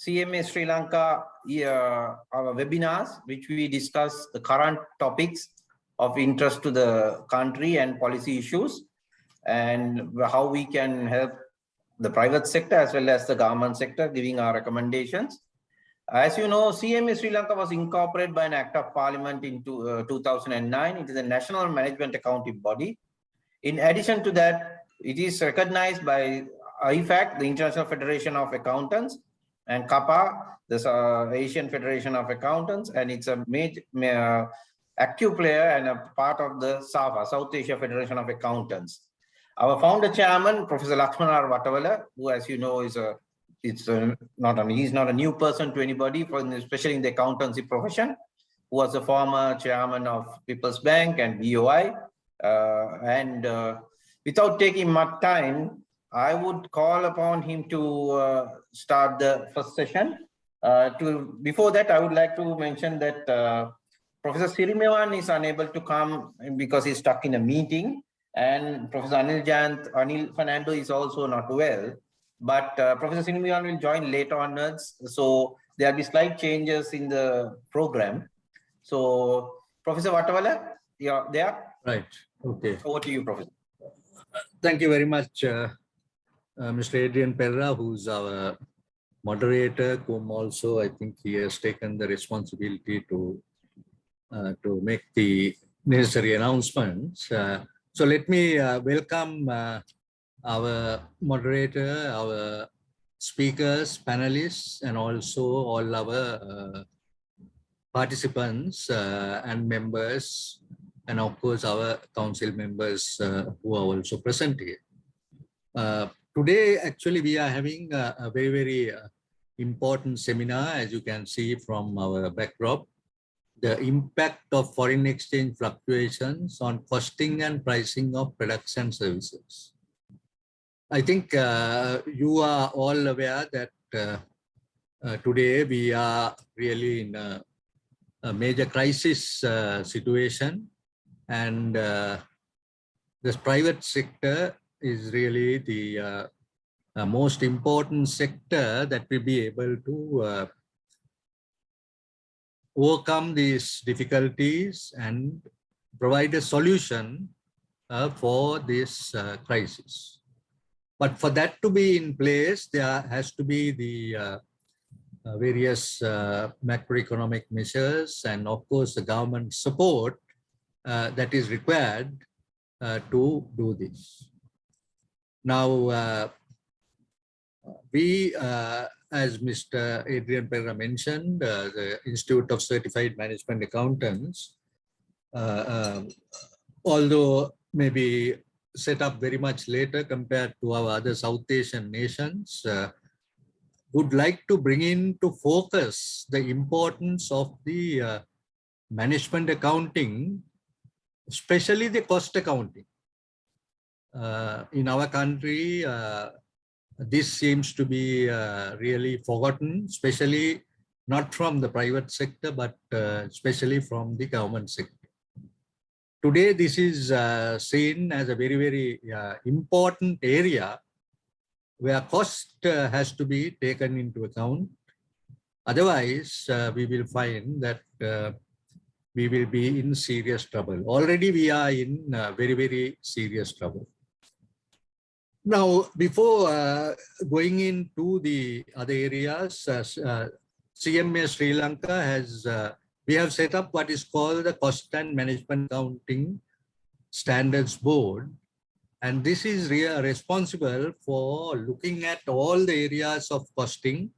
CMA Sri Lanka our webinars, which we discuss the current topics of interest to the country and policy issues, and how we can help the private sector as well as the government sector, giving our recommendations. As you know, CMA Sri Lanka was incorporated by an Act of Parliament in 2009. It is a national management accounting body. In addition to that, it is recognized by IFAC, the International Federation of Accountants, and CAPA, the Asian Federation of Accountants, and it's a major active player and a part of the SAFA, South Asia Federation of Accountants. Our founder chairman, Professor Lakshman R. Wattavala, who, as you know, is he's not a new person to anybody, especially in the accountancy profession, who was the former chairman of People's Bank and BOI. Without taking much time, I would call upon him to start the first session. Before that, I would like to mention that Professor Sirimewan is unable to come because he's stuck in a meeting, and Professor Anil Fernando is also not well. But Professor Sirimewan will join later onwards, so there will be slight changes in the program. So, Professor Wattavala, you're there? Right. Okay. Over to you, Professor. Thank you very much, Mr. Adrian Perra, who's our moderator, whom also I think he has taken the responsibility to make the necessary announcements. So let me welcome our moderator, our speakers, panelists, and also all our participants and members, and of course our council members who are also present here. Today, actually, we are having a very, very important seminar, as you can see from our backdrop, the impact of foreign exchange fluctuations on costing and pricing of products and services. I think you are all aware that today we are really in a major crisis situation, and this private sector is really the most important sector that will be able to overcome these difficulties and provide a solution for this crisis. But for that to be in place, there has to be the various macroeconomic measures and, of course, the government support that is required to do this. Now, we, as Mr. Adrian Perra mentioned, the Institute of Certified Management Accountants, although maybe set up very much later compared to our other South Asian nations, would like to bring into focus the importance of the management accounting, especially the cost accounting. In our country, this seems to be really forgotten, especially not from the private sector, but especially from the government sector. Today, this is seen as a very, very important area where cost has to be taken into account. Otherwise, we will find that we will be in serious trouble. Already, we are in very, very serious trouble. Now, before going into the other areas, CMA Sri Lanka has, we have set up what is called the Cost and Management Accounting Standards Board. And this is responsible for looking at all the areas of costing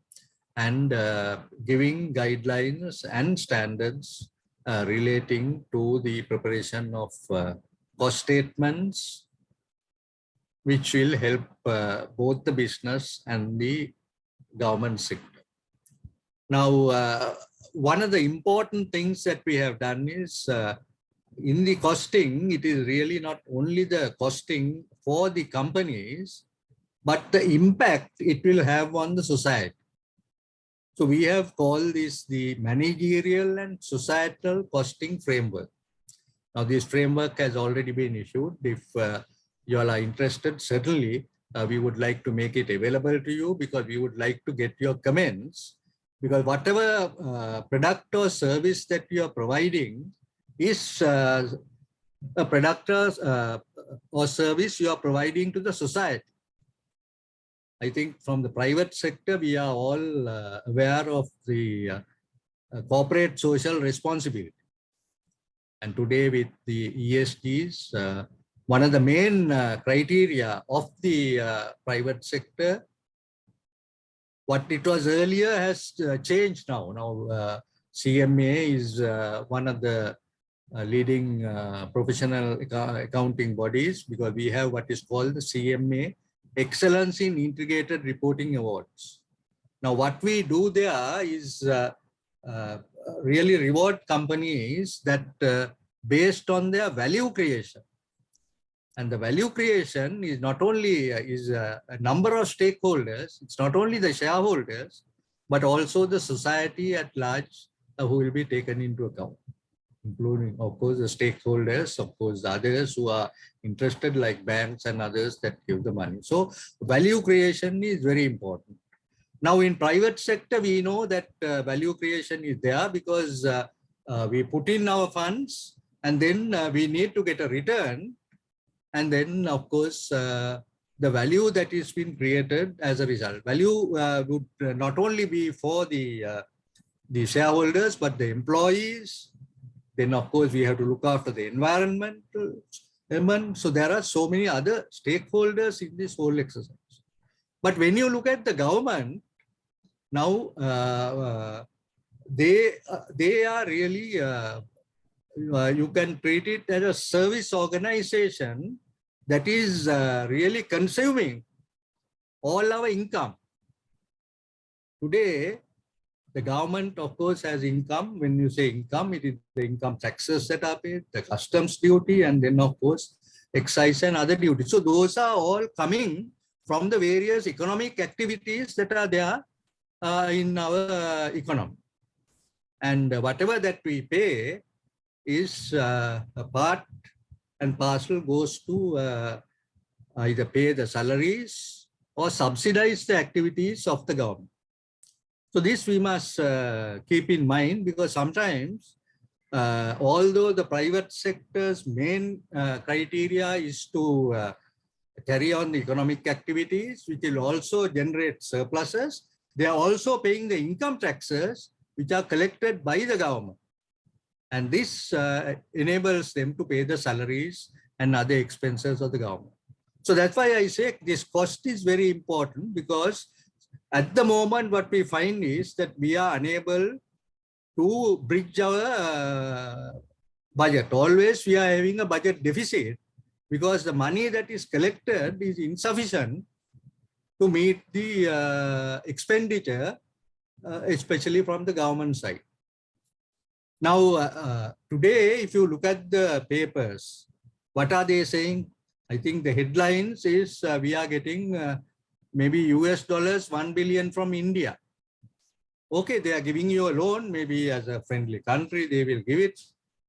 and giving guidelines and standards relating to the preparation of cost statements, which will help both the business and the government sector. Now, one of the important things that we have done is in the costing, it is really not only the costing for the companies, but the impact it will have on the society. So we have called this the Managerial and Societal Costing Framework. Now, this framework has already been issued. If you all are interested, certainly we would like to make it available to you because we would like to get your comments, because whatever product or service that you are providing is a product or service you are providing to the society. I think from the private sector, we are all aware of the corporate social responsibility. And today with the ESGs, one of the main criteria of the private sector, what it was earlier has changed now. Now CMA is one of the leading professional accounting bodies, because we have what is called the CMA Excellence in Integrated Reporting Awards. Now what we do there is really reward companies that based on their value creation. And the value creation is not only a number of stakeholders, it's not only the shareholders, but also the society at large who will be taken into account, including, of course, the stakeholders, of course, the others who are interested, like banks and others that give the money. So value creation is very important. Now in private sector, we know that value creation is there because we put in our funds and then we need to get a return. And then, of course, the value that is being created as a result. Value would not only be for the shareholders, but the employees. Then, of course, we have to look after the environment. So there are so many other stakeholders in this whole exercise. But when you look at the government, now they are really, you can treat it as a service organization that is really consuming all our income. Today, the government, of course, has income. When you say income, it is the income taxes that are paid, the customs duty, and then, of course, excise and other duties. So those are all coming from the various economic activities that are there in our economy. And whatever that we pay is a part and parcel goes to either pay the salaries or subsidize the activities of the government. So this we must keep in mind, because sometimes, although the private sector's main criteria is to carry on the economic activities, which will also generate surpluses, they are also paying the income taxes which are collected by the government. And this enables them to pay the salaries and other expenses of the government. So that's why I say this cost is very important, because at the moment what we find is that we are unable to bridge our budget. Always we are having a budget deficit because the money that is collected is insufficient to meet the expenditure, especially from the government side. Now, today, if you look at the papers, what are they saying? I think the headlines is we are getting maybe US dollars 1 billion from India. Okay, they are giving you a loan, maybe as a friendly country, they will give it.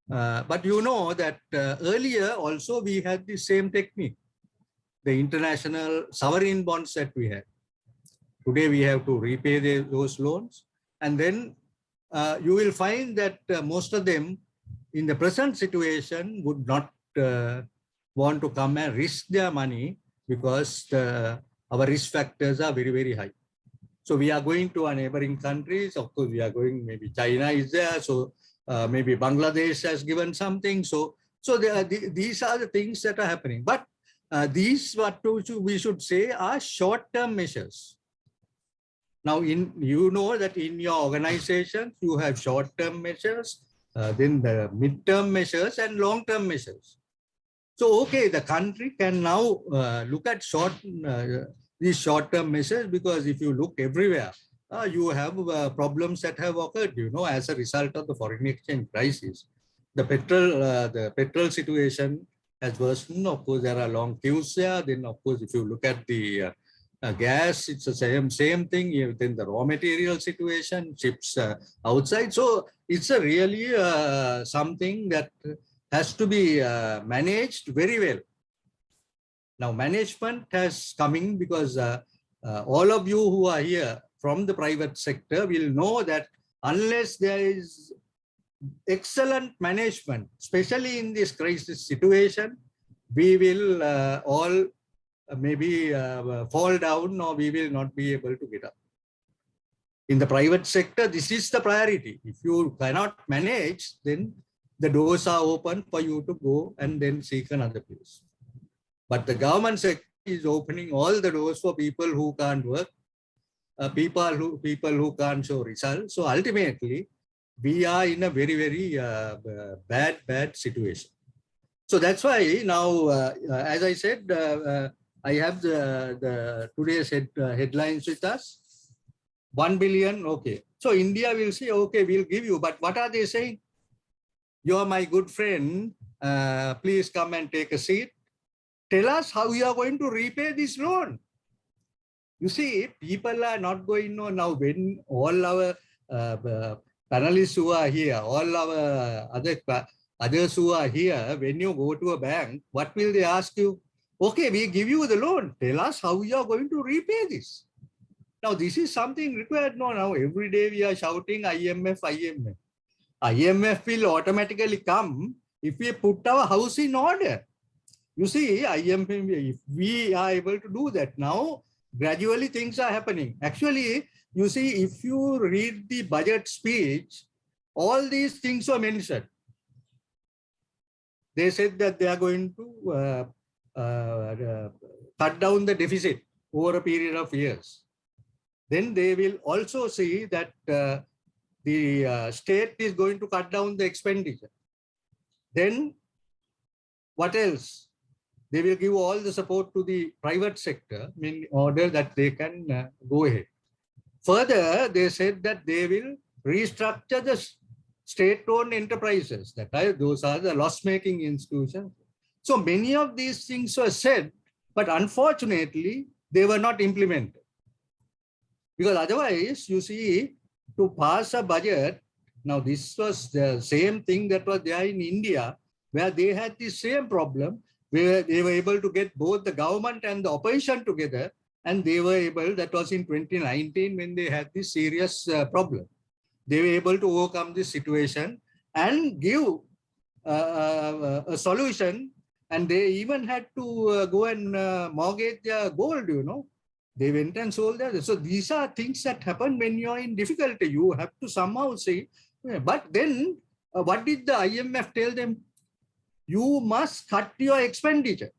But you know that earlier also we had the same technique, the international sovereign bonds that we had. Today we have to repay those loans, and then you will find that most of them in the present situation would not want to come and risk their money, because our risk factors are very, very high. So we are going to our neighboring countries. Of course, we are going, maybe China is there. So maybe Bangladesh has given something. So these are the things that are happening. But these, what we should say, are short-term measures. Now, you know that in your organization, you have short-term measures, then the mid-term measures and long-term measures. So, okay, the country can now look at these short-term measures, because if you look everywhere, you have problems that have occurred, you know, as a result of the foreign exchange crisis. The petrol situation has worsened. Of course, there are long queues there. Then, of course, if you look at the gas, it's the same thing. Then the raw material situation, chips outside. So it's a really something that has to be managed very well. Now management has coming because all of you who are here from the private sector will know that unless there is excellent management, especially in this crisis situation, we will all maybe fall down or we will not be able to get up. In the private sector, this is the priority. If you cannot manage, then the doors are open for you to go and then seek another place. But the government sector is opening all the doors for people who can't work, people who can't show results. So ultimately, we are in a very, very bad situation. So that's why now, as I said, I have the today's headlines with us. 1 billion, okay. So India will say, okay, we'll give you. But what are they saying? You're my good friend. Please come and take a seat. Tell us how you are going to repay this loan. You see, people are not going to now when all our panelists who are here, all our others who are here, when you go to a bank, what will they ask you? Okay, we give you the loan. Tell us how you are going to repay this. Now, this is something required. No, now every day we are shouting IMF, IMF. IMF will automatically come if we put our house in order. You see, IMF, if we are able to do that now, gradually things are happening. Actually, you see, if you read the budget speech, all these things are mentioned. They said that they are going to cut down the deficit over a period of years. Then they will also see that the state is going to cut down the expenditure. Then what else? They will give all the support to the private sector in order that they can go ahead. Further, they said that they will restructure the state-owned enterprises. Those are the loss-making institutions. So many of these things were said, but unfortunately, they were not implemented. Because otherwise, you see, to pass a budget, now this was the same thing that was there in India, where they had the same problem, where they were able to get both the government and the opposition together, and they were able, that was in 2019 when they had this serious problem. They were able to overcome this situation and give a solution, and they even had to go and mortgage their gold, you know. They went and sold that. So these are things that happen when you are in difficulty. You have to somehow say, but then what did the IMF tell them? You must cut your expenditure.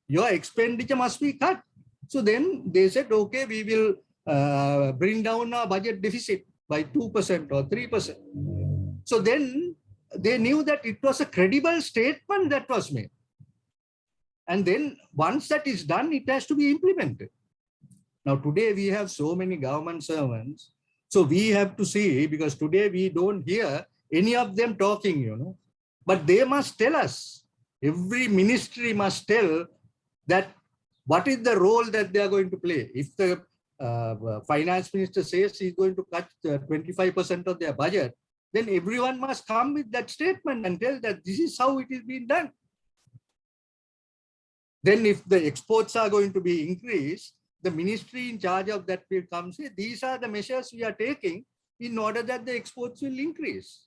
Your expenditure must be cut. So then they said, okay, we will bring down our budget deficit by 2% or 3%. So then they knew that it was a credible statement that was made. And then once that is done, it has to be implemented. Now, today we have so many government servants. So we have to see, because today we don't hear any of them talking, you know, but they must tell us. Every ministry must tell that what is the role that they are going to play. If the finance minister says he's going to cut 25% of their budget, then everyone must come with that statement and tell that this is how it is being done. Then if the exports are going to be increased, the ministry in charge of that will come say, these are the measures we are taking in order that the exports will increase.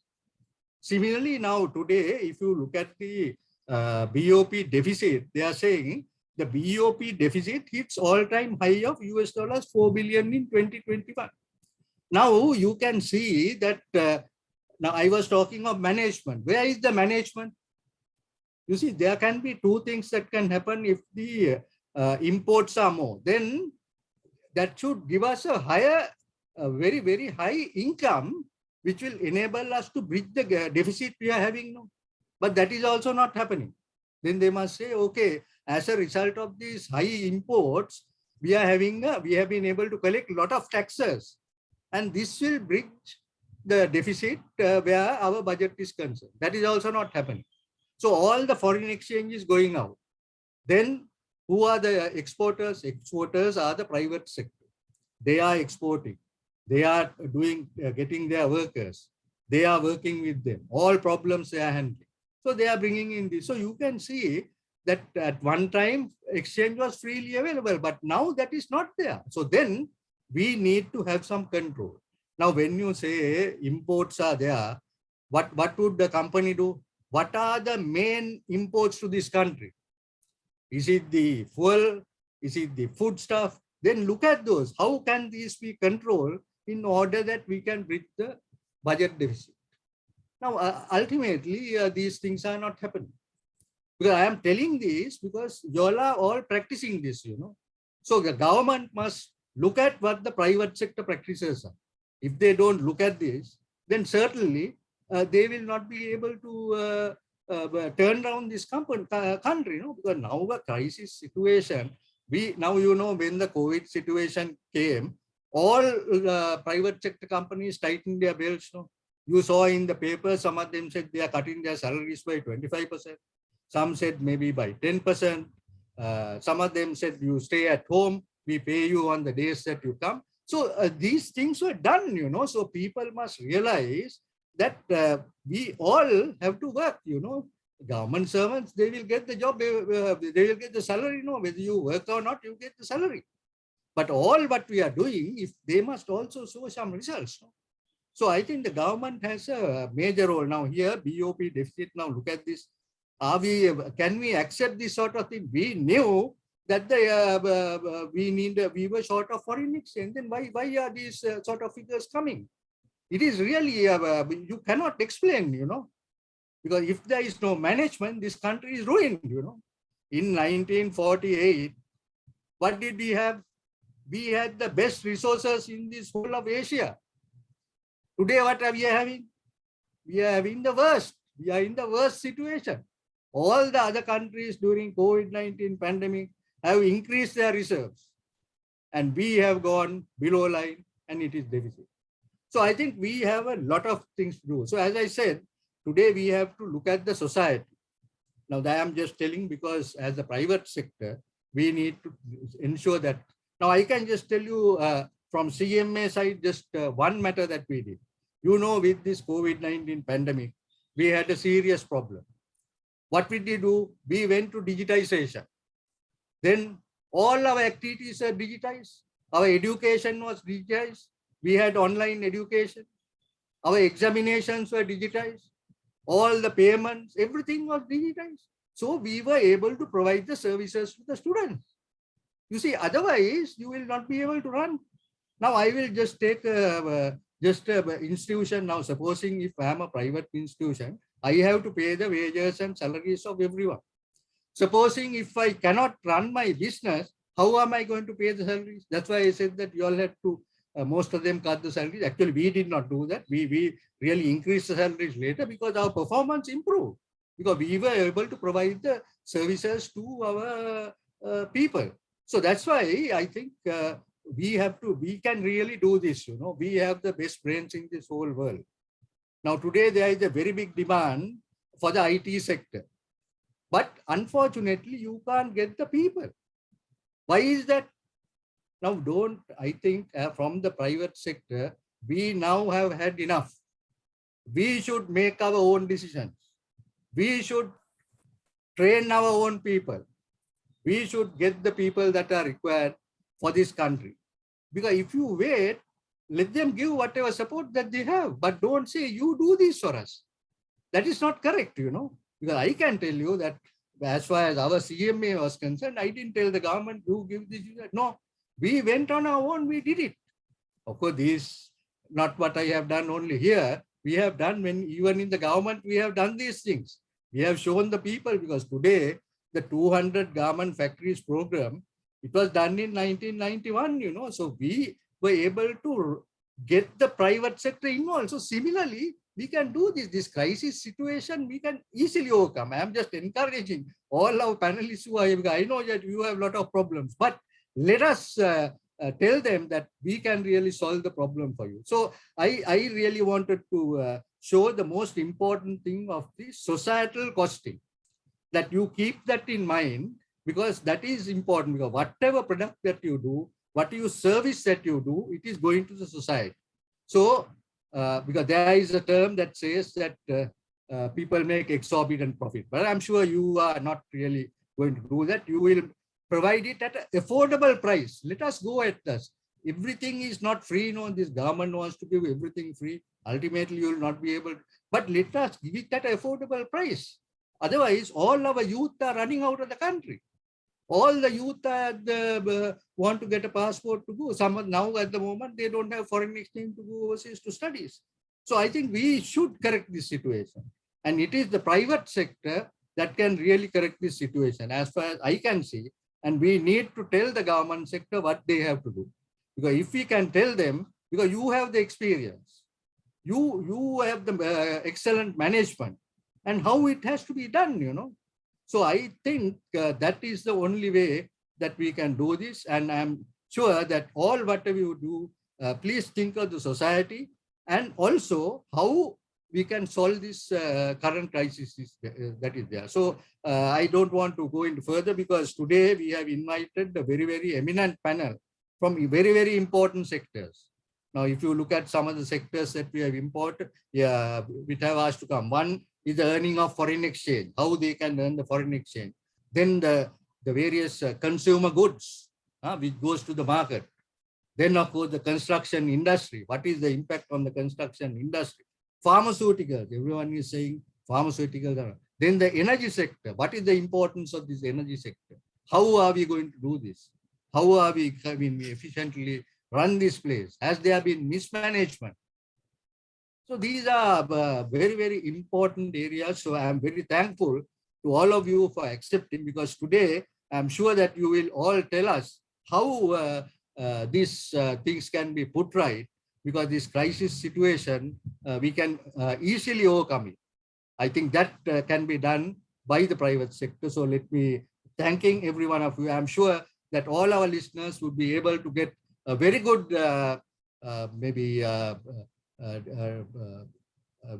Similarly, now today, if you look at the BOP deficit, they are saying the BOP deficit hits all-time high of US $4 billion in 2021. Now you can see that, now I was talking of management. Where is the management? You see, there can be two things that can happen if the imports are more. Then that should give us a higher, very, very high income, which will enable us to bridge the deficit we are having now. But that is also not happening. Then they must say, okay, as a result of these high imports, we have been able to collect a lot of taxes. And this will bridge the deficit where our budget is concerned. That is also not happening. So all the foreign exchange is going out. Then who are the exporters? Exporters are the private sector. They are exporting. They are getting their workers. They are working with them. All problems they are handling. So they are bringing in this. So you can see that at one time exchange was freely available, but now that is not there. So then we need to have some control. Now, when you say imports are there, what would the company do? What are the main imports to this country? Is it the fuel? Is it the food stuff? Then look at those. How can these be controlled in order that we can bridge the budget deficit? Now, ultimately, these things are not happening. Because I am telling this because you all are all practicing this, So the government must look at what the private sector practices are. If they don't look at this, then certainly they will not be able to turn around this country, because now a crisis situation, now when the COVID situation came, all private sector companies tightened their belts. You saw in the paper, some of them said they are cutting their salaries by 25%. Some said maybe by 10%. Some of them said you stay at home, we pay you on the days that you come. So these things were done, so people must realize that we all have to work, Government servants, they will get the job, they will get the salary, whether you work or not, you get the salary. But all what we are doing, if they must also show some results. So I think the government has a major role. Now here, BOP deficit, now look at this. Can we accept this sort of thing? We knew that we were short of foreign exchange. Then why are these sort of figures coming? It is really, you cannot explain, because if there is no management, this country is ruined, In 1948, what did we have? We had the best resources in this whole of Asia. Today, what are we having? We are having the worst. We are in the worst situation. All the other countries during COVID-19 pandemic have increased their reserves. And we have gone below line and it is deficit. So I think we have a lot of things to do. So as I said, today we have to look at the society. Now that I'm just telling because as a private sector, we need to ensure that. Now I can just tell you from CMA side, just one matter that we did. With this COVID-19 pandemic, we had a serious problem. What did we do? We went to digitization. Then all our activities are digitized. Our education was digitized. We had online education. Our examinations were digitized. All the payments, everything was digitized. So we were able to provide the services to the students. You see, otherwise you will not be able to run. Now I will just take just an institution. Now supposing if I am a private institution, I have to pay the wages and salaries of everyone. Supposing if I cannot run my business, how am I going to pay the salaries? That's why I said that you all had to, most of them cut the salaries. Actually, we did not do that. We really increased the salaries later because our performance improved. Because we were able to provide the services to our people. So that's why I think we can really do this, We have the best brains in this whole world. Now today there is a very big demand for the IT sector. But unfortunately, you can't get the people. Why is that? Now I think from the private sector, we now have had enough. We should make our own decisions. We should train our own people. We should get the people that are required for this country. Because if you wait, let them give whatever support that they have, but don't say you do this for us. That is not correct, because I can tell you that as far as our CMA was concerned, I didn't tell the government to give this. No, we went on our own, we did it. Of course, this is not what I have done only here. We have done even in the government, we have done these things. We have shown the people because today, the 200 garment factories program, it was done in 1991, so we were able to get the private sector involved. So similarly, we can do this crisis situation, we can easily overcome. I am just encouraging all our panelists who are, I know that you have a lot of problems, but let us tell them that we can really solve the problem for you. So I really wanted to show the most important thing of the societal costing, that you keep that in mind, because that is important, because whatever product that you do, what you service that you do, it is going to the society. So, because there is a term that says that people make exorbitant profit, but I'm sure you are not really going to do that. You will provide it at an affordable price. Let us go at this. Everything is not free. This government wants to give everything free. Ultimately, you will not be able to. But let us give it at an affordable price. Otherwise, all our youth are running out of the country. All the youth want to get a passport to go. Some now at the moment, they don't have foreign exchange to go overseas to studies. So I think we should correct this situation. And it is the private sector that can really correct this situation as far as I can see. And we need to tell the government sector what they have to do. Because if we can tell them, because you have the experience, you have the excellent management and how it has to be done, So I think that is the only way that we can do this. And I'm sure that all whatever you do, please think of the society and also how we can solve this current crisis that is there. So I don't want to go into further because today we have invited a very, very eminent panel from very, very important sectors. Now, if you look at some of the sectors that we have imported, which have asked to come. One is the earning of foreign exchange, how they can earn the foreign exchange. Then the various consumer goods, which goes to the market. Then, of course, the construction industry. What is the impact on the construction industry? Pharmaceuticals, everyone is saying pharmaceuticals. Then the energy sector. What is the importance of this energy sector? How are we going to do this? How are we efficiently run this place? Has there been mismanagement? So these are very, very important areas. So I am very thankful to all of you for accepting, because today I'm sure that you will all tell us how these things can be put right, because this crisis situation, we can easily overcome it. I think that can be done by the private sector. So let me thanking every one of you. I'm sure that all our listeners would be able to get a very good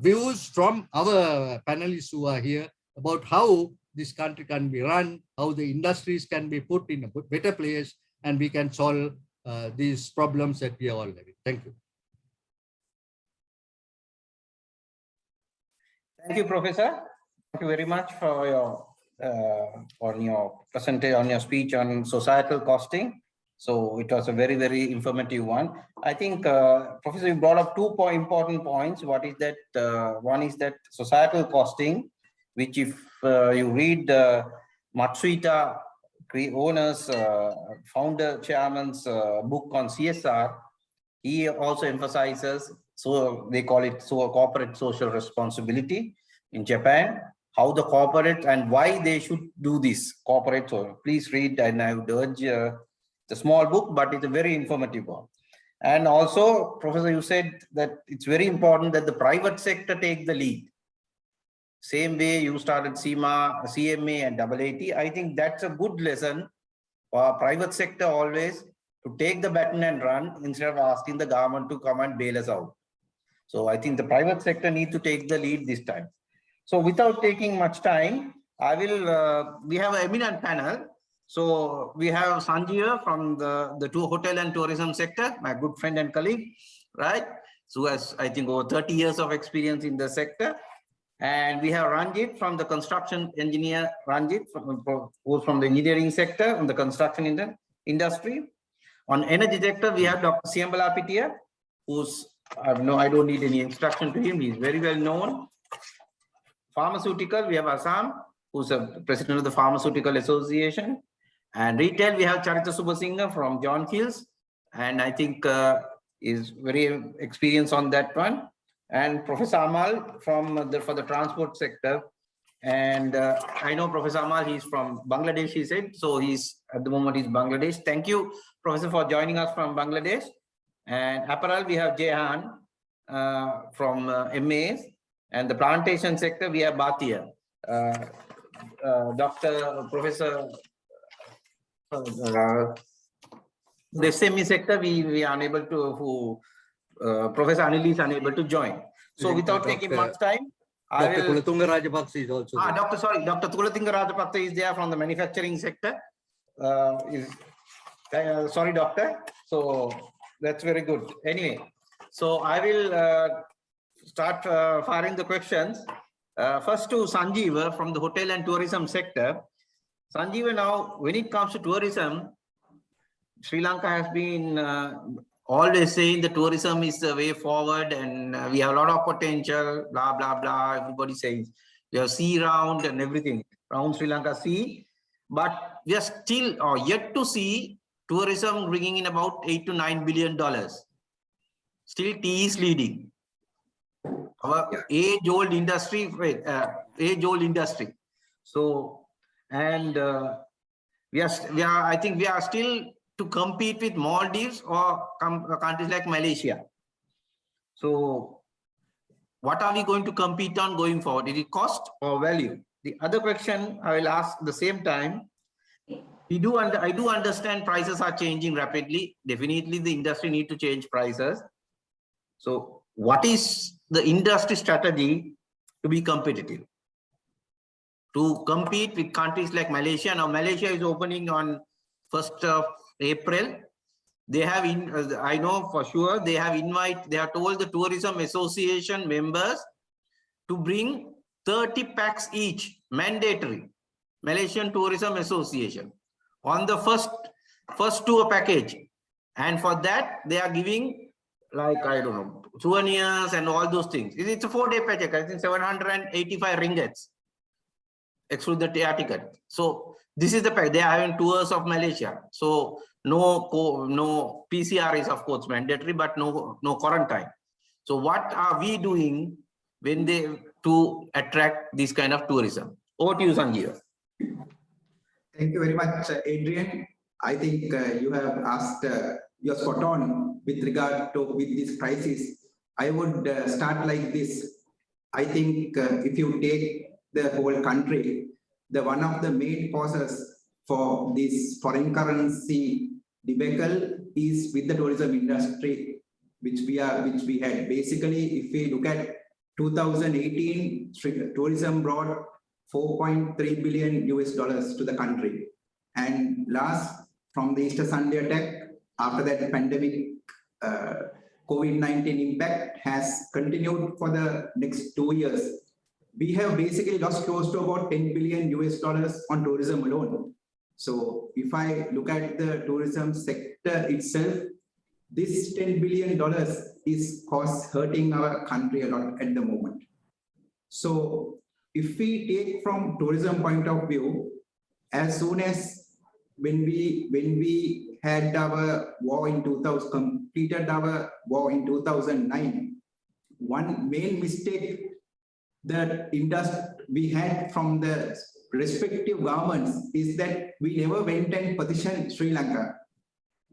views from our panelists who are here about how this country can be run, how the industries can be put in a better place, and we can solve these problems that we are all having. Thank you. Thank you, Professor. Thank you very much for your presentation, on your speech on societal costing. So it was a very, very informative one. I think, Professor, you brought up two important points. What is that? One is that societal costing, which if you read Matsuita owner's founder chairman's book on CSR, he also emphasizes, so they call it corporate social responsibility in Japan, how the corporate and why they should do this corporate. So please read, and I would urge the small book, but it's a very informative one. And also, Professor, you said that it's very important that the private sector take the lead. Same way you started CMA and AAT. I think that's a good lesson for private sector always to take the baton and run instead of asking the government to come and bail us out. So I think the private sector needs to take the lead this time. So without taking much time, I will, we have an eminent panel. So we have Sanjeev from the hotel and tourism sector, my good friend and colleague, right? So has, I think, over 30 years of experience in the sector. And we have Ranjit from the construction engineer, Ranjit, who's from the engineering sector, from the construction industry. On energy sector, we have Dr. Siambala Pitia, who's, I don't need any instruction to him. He's very well known. Pharmaceutical, we have Assam, who's a president of the Pharmaceutical Association. And retail, we have Charita Subhasinghe from John Hills, and I think is very experienced on that one. And Professor Amal from for the transport sector. And I know Professor Amal, he's from Bangladesh, he said. So he's, at the moment, he's Bangladesh. Thank you, Professor, for joining us from Bangladesh. And apparel, we have Jehan from MAS. And the plantation sector, we have Bhatia. Professor, the semi sector, we are unable to, Professor Anil is unable to join. So without taking much time, Dr. Kulatunga Rajapaksa is also there. Dr. Kulatunga Rajapaksa is there from the manufacturing sector. Sorry, doctor. So that's very good. Anyway, so I will start firing the questions. First to Sanjeev from the hotel and tourism sector. Sanjeev, now when it comes to tourism, Sri Lanka has been always saying the tourism is the way forward and we have a lot of potential, blah, blah, blah. Everybody says we have sea round and everything around Sri Lanka sea. But we are still or yet to see tourism bringing in about $8 to $9 billion. Still tea is leading. Our age-old industry, So, and I think we are still to compete with Maldives or countries like Malaysia. So what are we going to compete on going forward? Is it cost or value? The other question I will ask at the same time, I do understand prices are changing rapidly. Definitely the industry need to change prices. So what is the industry strategy to be competitive? To compete with countries like Malaysia. Now Malaysia is opening on 1st of April. They have, I know for sure, they have told the Tourism Association members to bring 30 packs each, mandatory, Malaysian Tourism Association, on the first tour package. And for that, they are giving, like, I don't know, souvenirs and all those things. It's a 4-day package, I think 785 ringgits, exclude the air ticket. So this is the pack. They are having tours of Malaysia. So no PCR is of course mandatory, but no quarantine. So what are we doing to attract this kind of tourism? Over to you, Sanjeev. Thank you very much, Adrian. I think you have asked, you're spot on with regard to with this crisis. I would start like this. I think if you take the whole country, one of the main causes for this foreign currency debacle is with the tourism industry, which we had. Basically, if we look at 2018, tourism brought $4.3 billion to the country. And from the Easter Sunday attack, after that, the pandemic COVID-19 impact has continued for the next 2 years. We have basically lost close to about $10 billion on tourism alone. So if I look at the tourism sector itself, this $10 billion is hurting our country a lot at the moment. So if we take from tourism point of view, as soon as when we had our war in 2000, completed our war in 2009, one main mistake that we had from the respective governments is that we never went and petitioned Sri Lanka.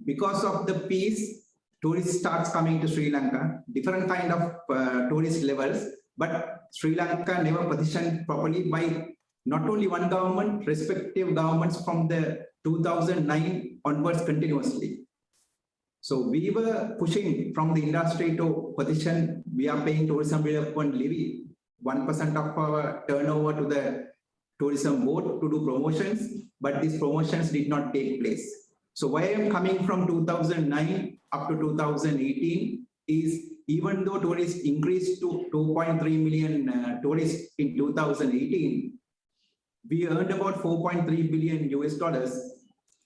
Because of the peace, tourists starts coming to Sri Lanka, different kind of tourist levels, but Sri Lanka never petitioned properly by not only one government, respective governments from the 2009 onwards continuously. So we were pushing from the industry to petition. We are paying tourism development levy, 1% of our turnover to the tourism board to do promotions, but these promotions did not take place. So why I'm coming from 2009 up to 2018 is, even though tourists increased to 2.3 million tourists in 2018, we earned about $4.3 billion,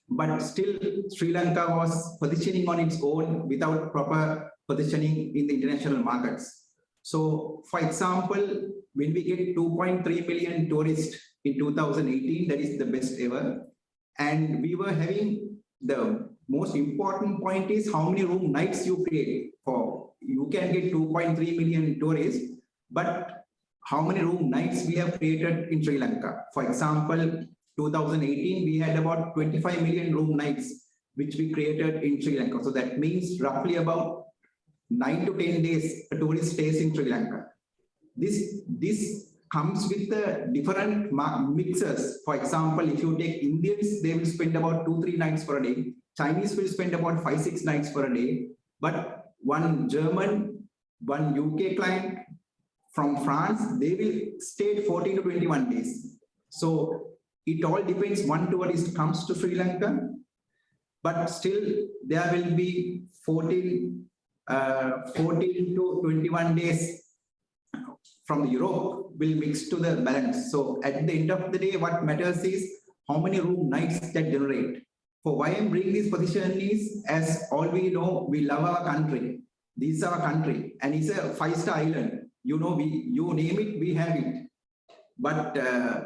but still Sri Lanka was positioning on its own without proper positioning in the international markets. So for example, when we get 2.3 million tourists in 2018, that is the best ever. And we were having, the most important point is how many room nights you create. You can get 2.3 million tourists, but how many room nights we have created in Sri Lanka. For example, 2018, we had about 25 million room nights, which we created in Sri Lanka. So that means roughly about 9 to 10 days a tourist stays in Sri Lanka. This comes with the different mixes. For example, if you take Indians, they will spend about 2-3 nights per day. Chinese will spend about 5-6 nights per day. But one German, one UK client from France, they will stay 14 to 21 days. So it all depends. One tourist comes to Sri Lanka, but still there will be 14 to 21 days from Europe will mix to the balance. So at the end of the day, what matters is how many room nights that generate. For why I'm bringing this position is, as all we know, we love our country. This is our country, and it's a 5-star island. You know, you name it, we have it. But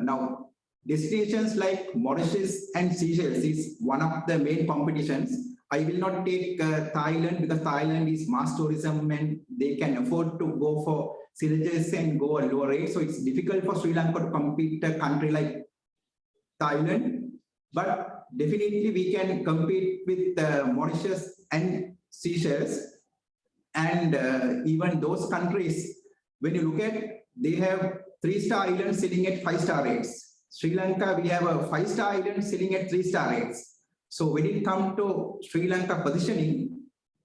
now, destinations like Mauritius and Seychelles is one of the main competitions. I will not take Thailand because Thailand is mass tourism and they can afford to go for Seychelles and go at lower rate. So it's difficult for Sri Lanka to compete a country like Thailand. But definitely we can compete with Mauritius and Seychelles. And even those countries, when you look at, they have 3-star islands sitting at 5-star rates. Sri Lanka, we have a 5-star island sitting at 3-star rates. So when it comes to Sri Lanka positioning,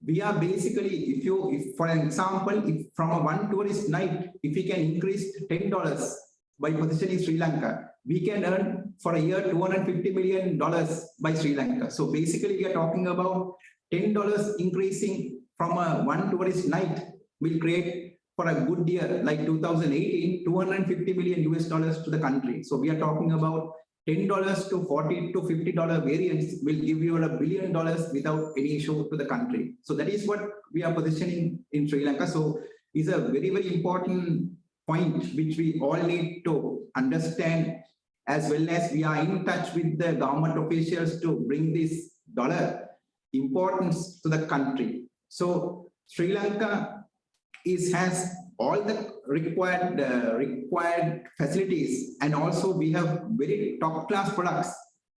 we are basically, if for an example, if from a one tourist night, if we can increase $10 by positioning Sri Lanka, we can earn for a year $250 million by Sri Lanka. So basically, we are talking about $10 increasing from a one tourist night will create for a good year like 2018, $250 million to the country. So we are talking about $10 to $40 to $50 variance will give you $1 billion without any issue to the country. So that is what we are positioning in Sri Lanka. So it's a very, very important point which we all need to understand, as well as we are in touch with the government officials to bring this dollar importance to the country. So Sri Lanka has all the required facilities, and also we have very top class products.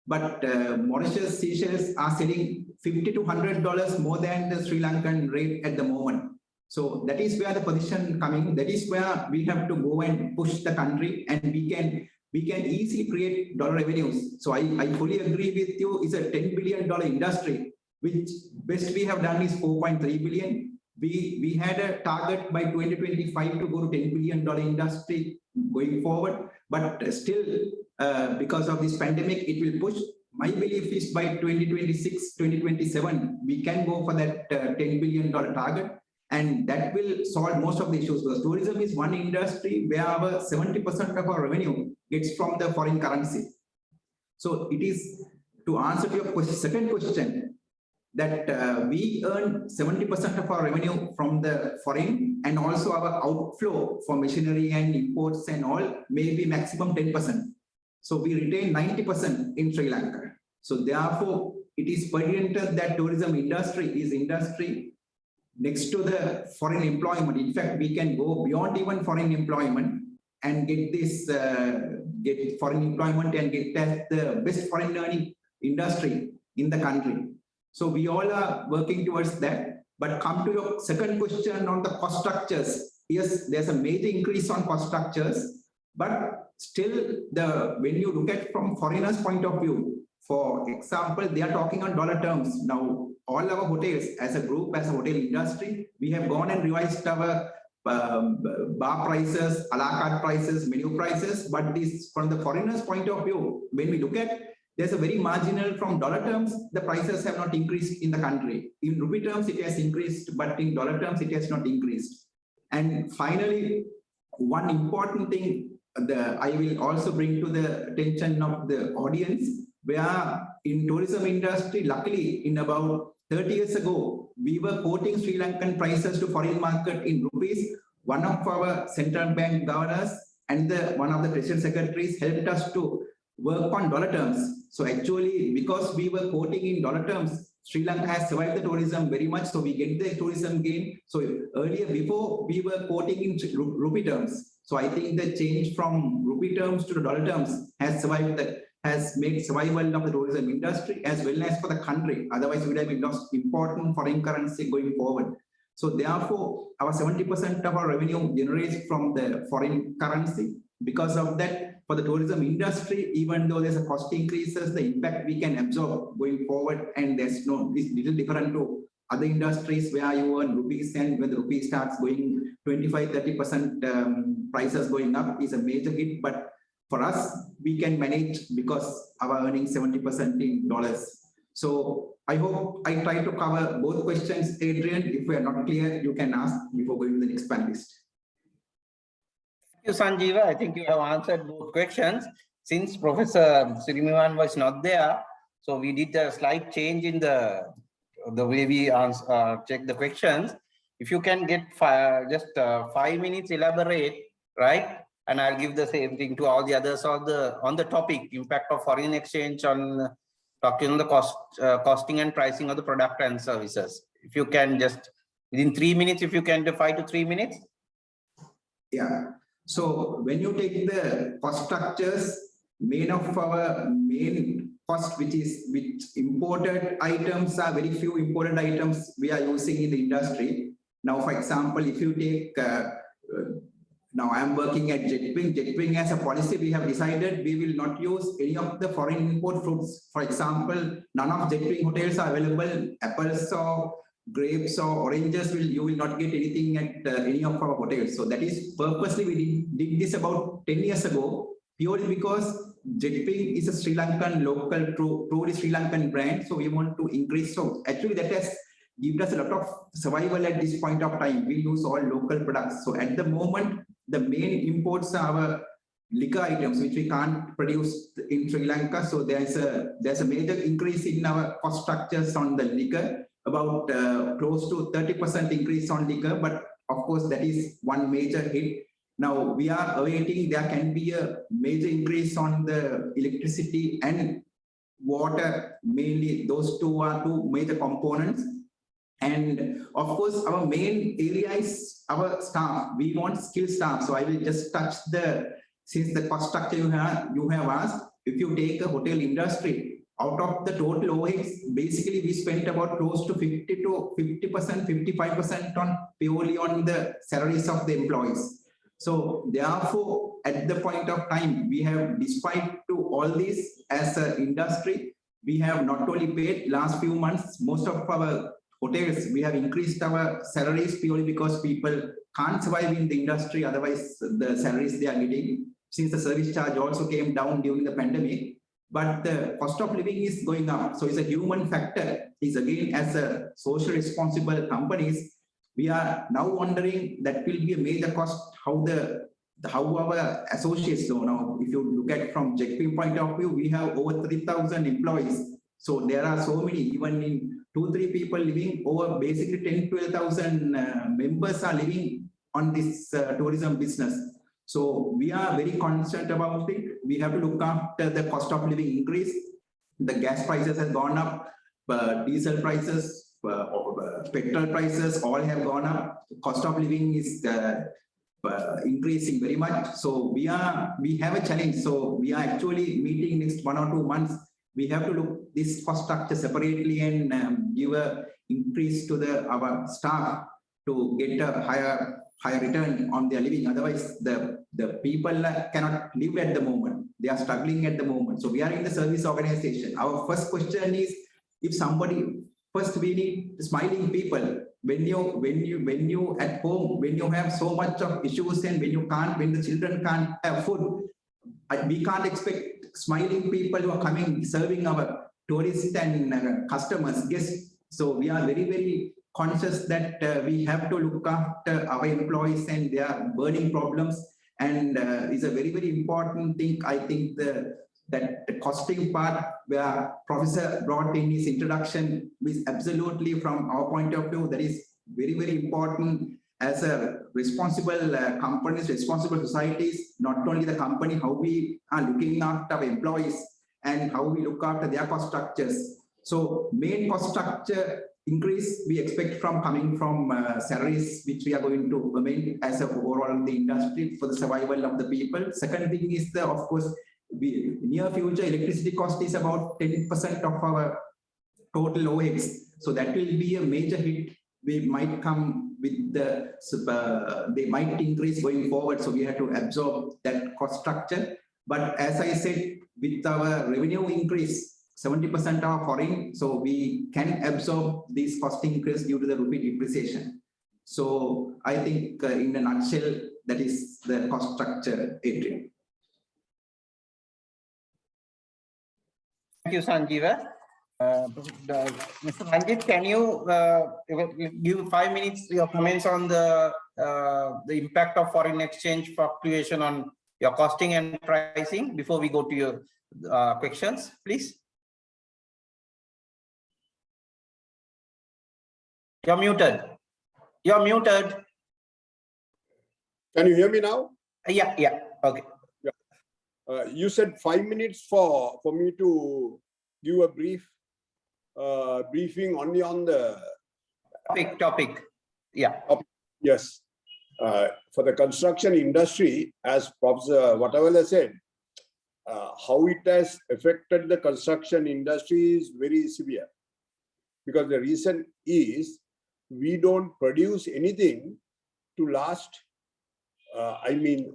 But Mauritius, Seychelles are selling $50 to $100 more than the Sri Lankan rate at the moment. So that is where the position coming. That is where we have to go and push the country, and we can easily create dollar revenues. So I fully agree with you. It's a $10 billion industry, which best we have done is 4.3 billion. We had a target by 2025 to go to $10 billion industry going forward, but still because of this pandemic, it will push. My belief is by 2026, 2027, we can go for that $10 billion target, and that will solve most of the issues, because tourism is one industry where our 70% of our revenue gets from the foreign currency. So it is, to answer to your second question, that we earn 70% of our revenue from the foreign, and also our outflow for machinery and imports and all may be maximum 10%. So we retain 90% in Sri Lanka. So therefore, it is pertinent that tourism industry is industry next to the foreign employment. In fact, we can go beyond even foreign employment and get this get foreign employment and get that the best foreign earning industry in the country. So we all are working towards that. But come to your second question on the cost structures. Yes, there's a major increase on cost structures, but still, when you look at from foreigners' point of view, for example, they are talking on dollar terms. Now, all our hotels, as a group, as a hotel industry, we have gone and revised our bar prices, a la carte prices, menu prices. But this, from the foreigners' point of view, when we look at, there's a very marginal from dollar terms, the prices have not increased in the country. In rupee terms, it has increased, but in dollar terms, it has not increased. And finally, one important thing I will also bring to the attention of the audience, where in tourism industry, luckily in about 30 years ago, we were quoting Sri Lankan prices to foreign market in rupees. One of our central bank governors and one of the president secretaries helped us to work on dollar terms. So actually, because we were quoting in dollar terms, Sri Lanka has survived the tourism very much. So we get the tourism gain. So earlier, before, we were quoting in rupee terms. So I think the change from rupee terms to the dollar terms has made survival of the tourism industry as well as for the country. Otherwise, we would have been lost important foreign currency going forward. So therefore, our 70% of our revenue generates from the foreign currency. Because of that, for the tourism industry, even though there's a cost increases, the impact we can absorb going forward, and it's little different to other industries where you earn rupees, and when the rupee starts going 25-30% prices going up is a major hit. But for us, we can manage because our earning 70% in dollars. So I hope I try to cover both questions, Adrian. If we are not clear, you can ask before going to the next panelist. Thank you, Sanjeeva. I think you have answered both questions. since Professor Srinivan was not there, so we did a slight change in the way we check the questions. If you can get just 5 minutes elaborate, right? And I'll give the same thing to all the others on the topic, impact of foreign exchange on talking on the costing and pricing of the product and services. If you can just within 3 minutes, if you can do 5 to 3 minutes. Yeah. So when you take the cost structures, main cost, which imported items are very few imported items we are using in the industry. Now, for example, if you take, now I'm working at JetWing. JetWing as a policy, we have decided we will not use any of the foreign import fruits. For example, none of JetWing hotels are available. Apples or grapes or oranges, you will not get anything at any of our hotels. So that is purposely we did this about 10 years ago, purely because JetWing is a Sri Lankan local, truly Sri Lankan brand. So we want to increase. So actually that has given us a lot of survival at this point of time. We use all local products. So at the moment, the main imports are our liquor items, which we can't produce in Sri Lanka. So there's a major increase in our cost structures on the liquor, about close to 30% increase on liquor. But of course, that is one major hit. Now we are awaiting, there can be a major increase on the electricity and water, mainly those two are two major components. And of course, our main area is our staff. We want skilled staff. So I will just touch since the cost structure you have asked, if you take a hotel industry, out of the total overheads, basically we spent about close to 55% purely on the salaries of the employees. So therefore, at the point of time, we have, despite to all this as an industry, we have not only paid last few months, most of our hotels, we have increased our salaries purely because people can't survive in the industry. Otherwise, the salaries they are getting, since the service charge also came down during the pandemic, but the cost of living is going up. So it's a human factor. Is again, as a social responsible companies, we are now wondering that will be a major cost, how our associates. So now, if you look at from JetWing point of view, we have over 3,000 employees. So there are so many, even in 2-3 people living over basically 10-12,000 members are living on this tourism business. So we are very concerned about it. We have to look after the cost of living increase. The gas prices have gone up, diesel prices, petrol prices, all have gone up. The cost of living is increasing very much. So we have a challenge. So we are actually meeting next 1 or 2 months. We have to look this cost structure separately and give a increase to our staff to get a higher return on their living. Otherwise, the people cannot live at the moment. They are struggling at the moment. So we are in the service organization. Our first question is, if somebody, first we need smiling people. When you at home, when you have so much of issues and when the children can't have food, we can't expect smiling people who are coming, serving our tourists and customers, guests. So we are very, very conscious that we have to look after our employees and their burning problems. And is a very, very important thing. I think that the costing part where Professor brought in his introduction is absolutely, from our point of view, that is very, very important. As a responsible companies, responsible societies, not only the company, how we are looking after our employees and how we look after their cost structures. So main cost structure increase we expect coming from salaries, which we are going to remain as a overall in the industry for the survival of the people. Second thing is of course, near future electricity cost is about 10% of our total overheads. So that will be a major hit. We might come with they might increase going forward. So we have to absorb that cost structure. But as I said, with our revenue increase, 70% are foreign, so we can absorb this cost increase due to the rupee depreciation. So I think in a nutshell, that is the cost structure, Adrian. Thank you, Sanjeeva. Mr. Ranjit, can you give 5 minutes your comments on the impact of foreign exchange fluctuation on your costing and pricing before we go to your questions, please. You're muted. You're muted. Can you hear me now? Yeah, okay. You said 5 minutes for me to give a brief briefing only on the Topic. Yeah. yes. For the construction industry, as Professor Watavala said, how it has affected the construction industry is very severe. Because the reason is we don't produce anything to last,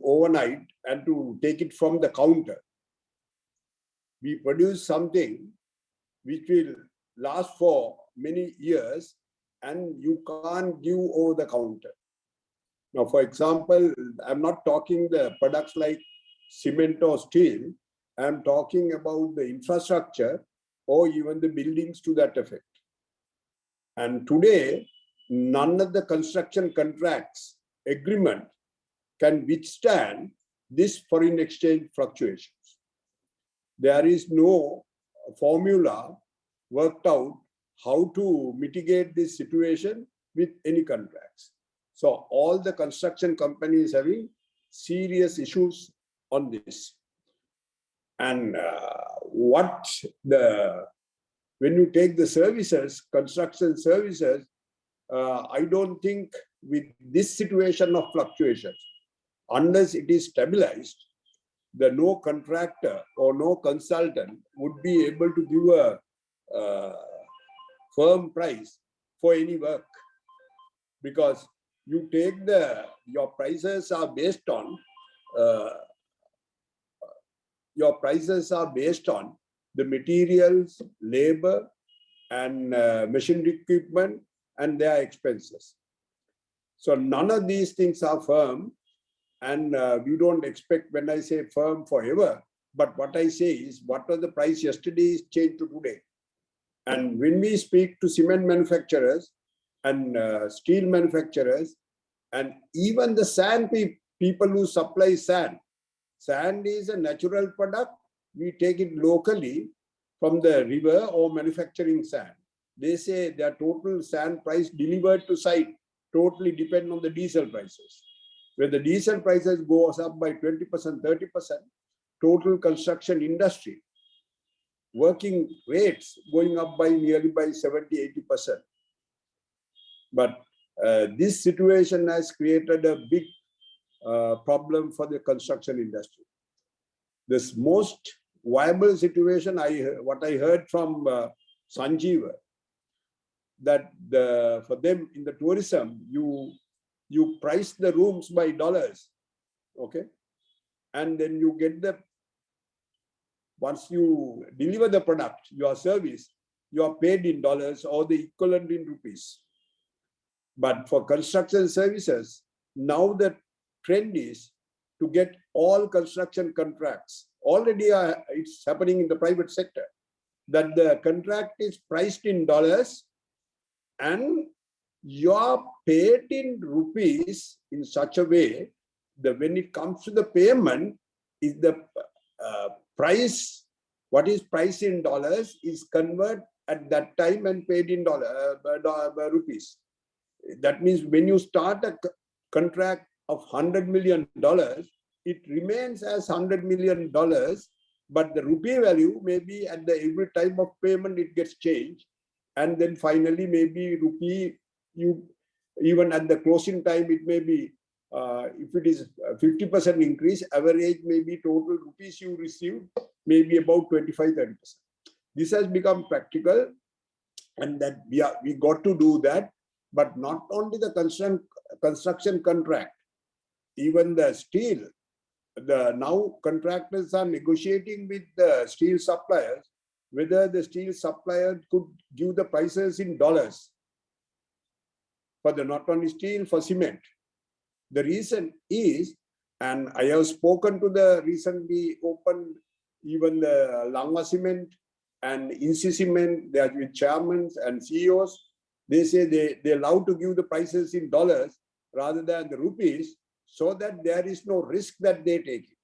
overnight and to take it from the counter. We produce something which will last for many years and you can't give over the counter. Now, for example, I'm not talking the products like cement or steel. I'm talking about the infrastructure or even the buildings to that effect. And today, none of the construction contracts agreement can withstand this foreign exchange fluctuations. There is no formula worked out how to mitigate this situation with any contracts. So all the construction companies having serious issues on this. And when you take the services, construction services, I don't think with this situation of fluctuations, unless it is stabilized, no contractor or no consultant would be able to give a firm price for any work, because you take your prices are based on the materials, labor, and machinery equipment and their expenses. So none of these things are firm, and we don't expect, when I say firm, forever, but what I say is what was the price yesterday is changed to today. And when we speak to cement manufacturers and steel manufacturers and even the sand people who supply sand, sand is a natural product. We take it locally from the river or manufacturing sand. They say their total sand price delivered to site totally depend on the diesel prices. When the diesel prices goes up by 20%, 30%, total construction industry working rates going up by nearly by 70, 80%. But this situation has created a big problem for the construction industry. This most viable situation, what I heard from Sanjeev, that for them in the tourism, you price the rooms by dollars, okay? And then you get once you deliver the product, your service, you are paid in dollars or the equivalent in rupees. But for construction services, now the trend is to get all construction contracts. Already it's happening in the private sector, that the contract is priced in dollars and you are paid in rupees in such a way that when it comes to the payment, is the price, what is priced in dollars is converted at that time and paid in rupees. That means when you start a contract of $100 million, it remains as $100 million, but the rupee value may be at every time of payment it gets changed. And then finally, maybe rupee, even at the closing time, it may be, if it is 50% increase, average maybe total rupees you receive, maybe about 25-30%. This has become practical, and that we got to do that, but not only the construction contract, even the steel. Now contractors are negotiating with the steel suppliers whether the steel supplier could give the prices in dollars for not only steel, for cement. The reason is, and I have spoken to the recently opened, even the Lanka cement and INSI cement, they are with chairmen and CEOs. They say they love to give the prices in dollars rather than the rupees, so that there is no risk that they take it.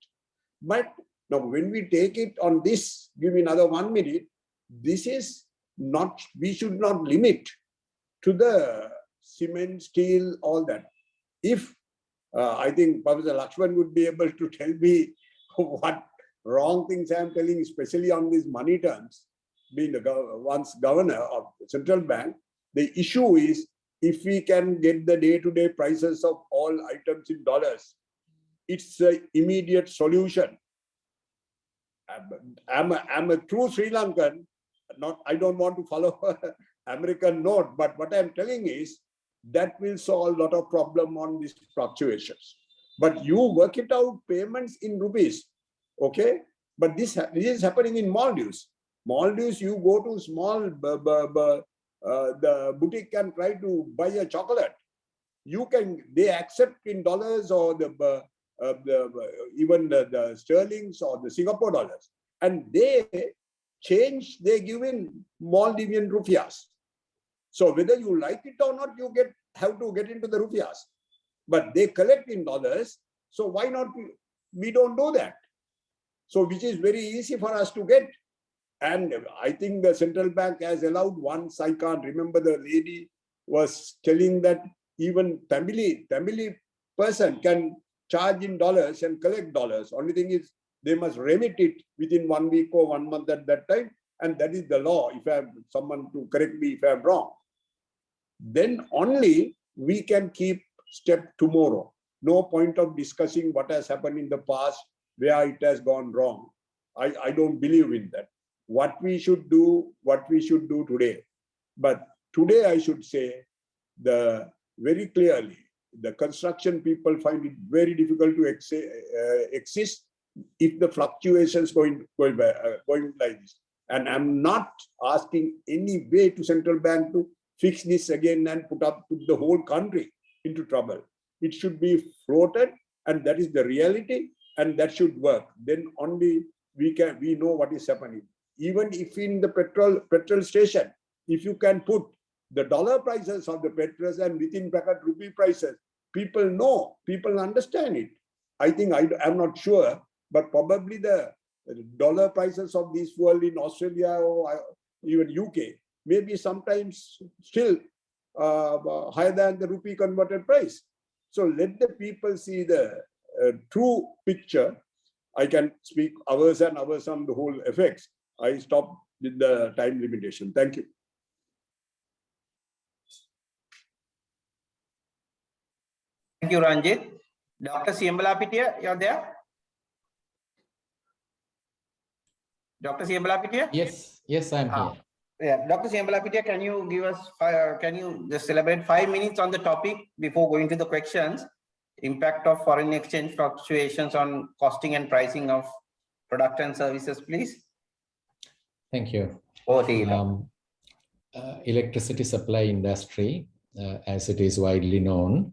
But now when we take it on this, give me another 1 minute, this is not, we should not limit to the cement, steel, all that. If I think Professor Lakshman would be able to tell me what wrong things I am telling, especially on these money terms, being the once governor of the central bank, the issue is if we can get the day-to-day prices of all items in dollars, it's an immediate solution. I'm a true Sri Lankan. I don't want to follow American note, but what I'm telling is that will solve a lot of problem on these fluctuations. But you work it out payments in rupees, okay? But this is happening in Maldives. Maldives, you go to small the boutique and try to buy a chocolate. You can, they accept in dollars or even the sterlings or the Singapore dollars, and they change, they give in Maldivian rupiahs. So whether you like it or not, you have to get into the rupiahs, but they collect in dollars. So why not? We don't do that. So which is very easy for us to get. And I think the central bank has allowed once, I can't remember, the lady was telling that even Tamil person can charge in dollars and collect dollars. Only thing is they must remit it within 1 week or 1 month at that time. And that is the law. If I have someone to correct me if I am wrong, then only we can keep step tomorrow. No point of discussing what has happened in the past, where it has gone wrong. I don't believe in that. What we should do today. But today I should say very clearly, the construction people find it very difficult to exist if the fluctuations going like this. And I'm not asking any way to central bank to fix this again and put the whole country into trouble. It should be floated, and that is the reality, and that should work. Then only we know what is happening. Even if in the petrol station, if you can put the dollar prices of the petrol and within bracket rupee prices, people know, people understand it. I think I'm not sure, but probably the dollar prices of this world in Australia or even UK may be sometimes still higher than the rupee converted price. So let the people see the true picture. I can speak hours and hours on the whole effects. I stop with the time limitation. Thank you. Thank you, Ranjit. Dr. Siambalapitia, you're there? Dr. Siambalapitia? Yes, I'm here. Yeah, Dr. Siambalapitia, can you give us, can you just elaborate 5 minutes on the topic before going to the questions? Impact of foreign exchange fluctuations on costing and pricing of product and services, please. Thank you. Electricity supply industry, as it is widely known,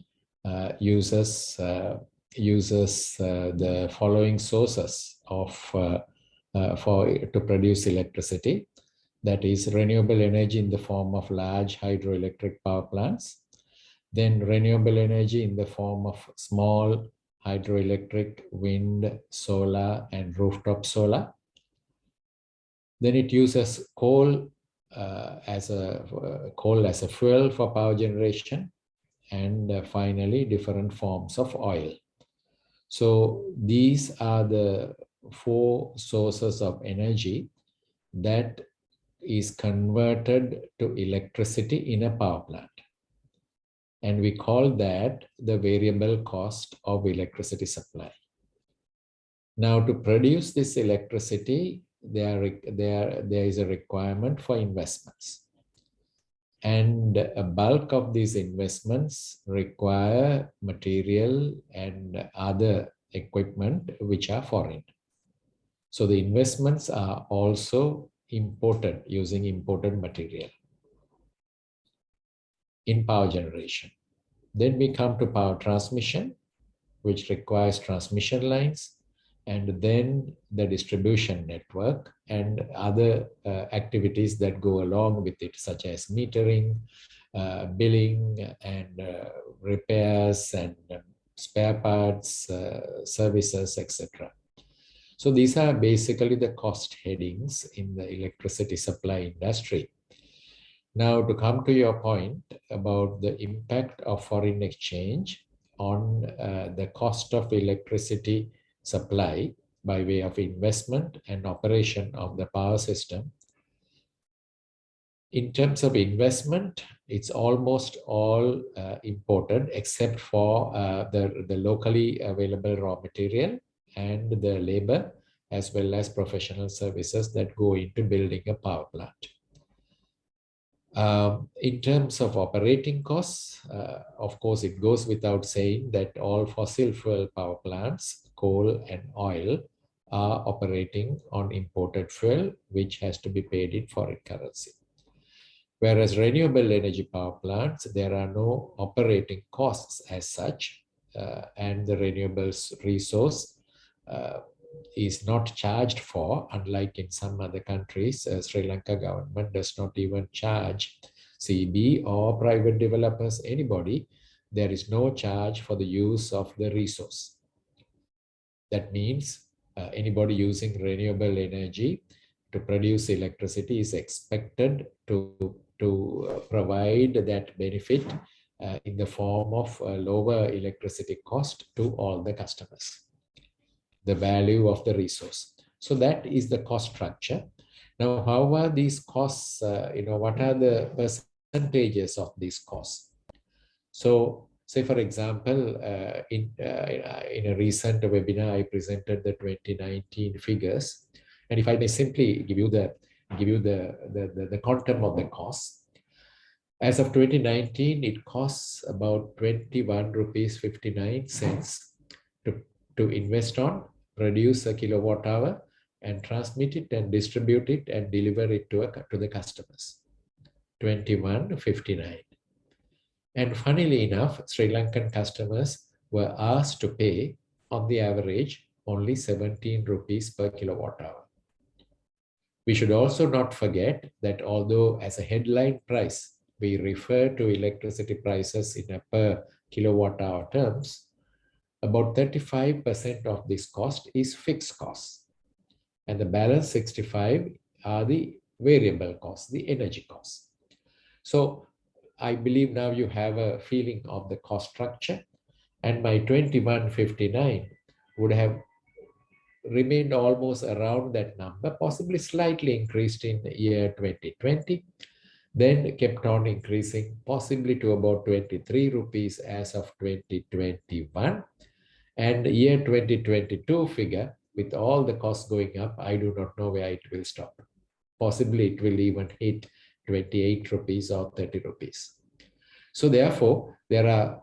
uses the following sources to produce electricity. That is renewable energy in the form of large hydroelectric power plants, then renewable energy in the form of small hydroelectric, wind, solar, and rooftop solar. Then it uses coal as a fuel for power generation, and finally different forms of oil. So these are the 4 sources of energy that is converted to electricity in a power plant. And we call that the variable cost of electricity supply. Now, to produce this electricity, there is a requirement for investments. And a bulk of these investments require material and other equipment which are foreign. So the investments are also imported using imported material in power generation. Then we come to power transmission, which requires transmission lines, and then the distribution network and other activities that go along with it, such as metering, billing, and repairs and spare parts, services, etc. So these are basically the cost headings in the electricity supply industry. Now, to come to your point about the impact of foreign exchange on the cost of electricity supply by way of investment and operation of the power system. In terms of investment, it's almost all imported except for the locally available raw material and the labor, as well as professional services that go into building a power plant. In terms of operating costs, of course, it goes without saying that all fossil fuel power plants, coal and oil, are operating on imported fuel, which has to be paid in foreign currency. Whereas renewable energy power plants, there are no operating costs as such, and the renewables resource is not charged for, unlike in some other countries. Sri Lanka government does not even charge CB or private developers, anybody. There is no charge for the use of the resource. That means anybody using renewable energy to produce electricity is expected to provide that benefit in the form of lower electricity cost to all the customers, the value of the resource. So that is the cost structure. Now, how are these costs, what are the percentages of these costs? So say, for example, in a recent webinar, I presented the 2019 figures. And if I may simply give you the quantum of the cost. As of 2019, it costs about 21 rupees 59 cents to invest on, produce a kilowatt hour, and transmit it and distribute it and deliver it to the customers. 21.59. And funnily enough, Sri Lankan customers were asked to pay, on the average, only 17 rupees per kilowatt hour. We should also not forget that although as a headline price, we refer to electricity prices in a per kilowatt hour terms, about 35% of this cost is fixed costs. And the balance 65 are the variable costs, the energy costs. So I believe now you have a feeling of the cost structure, and my 21.59 would have remained almost around that number, possibly slightly increased in the year 2020, then kept on increasing possibly to about 23 rupees as of 2021. And year 2022 figure, with all the costs going up, I do not know where it will stop. Possibly it will even hit 28 rupees or 30 rupees. So therefore, there are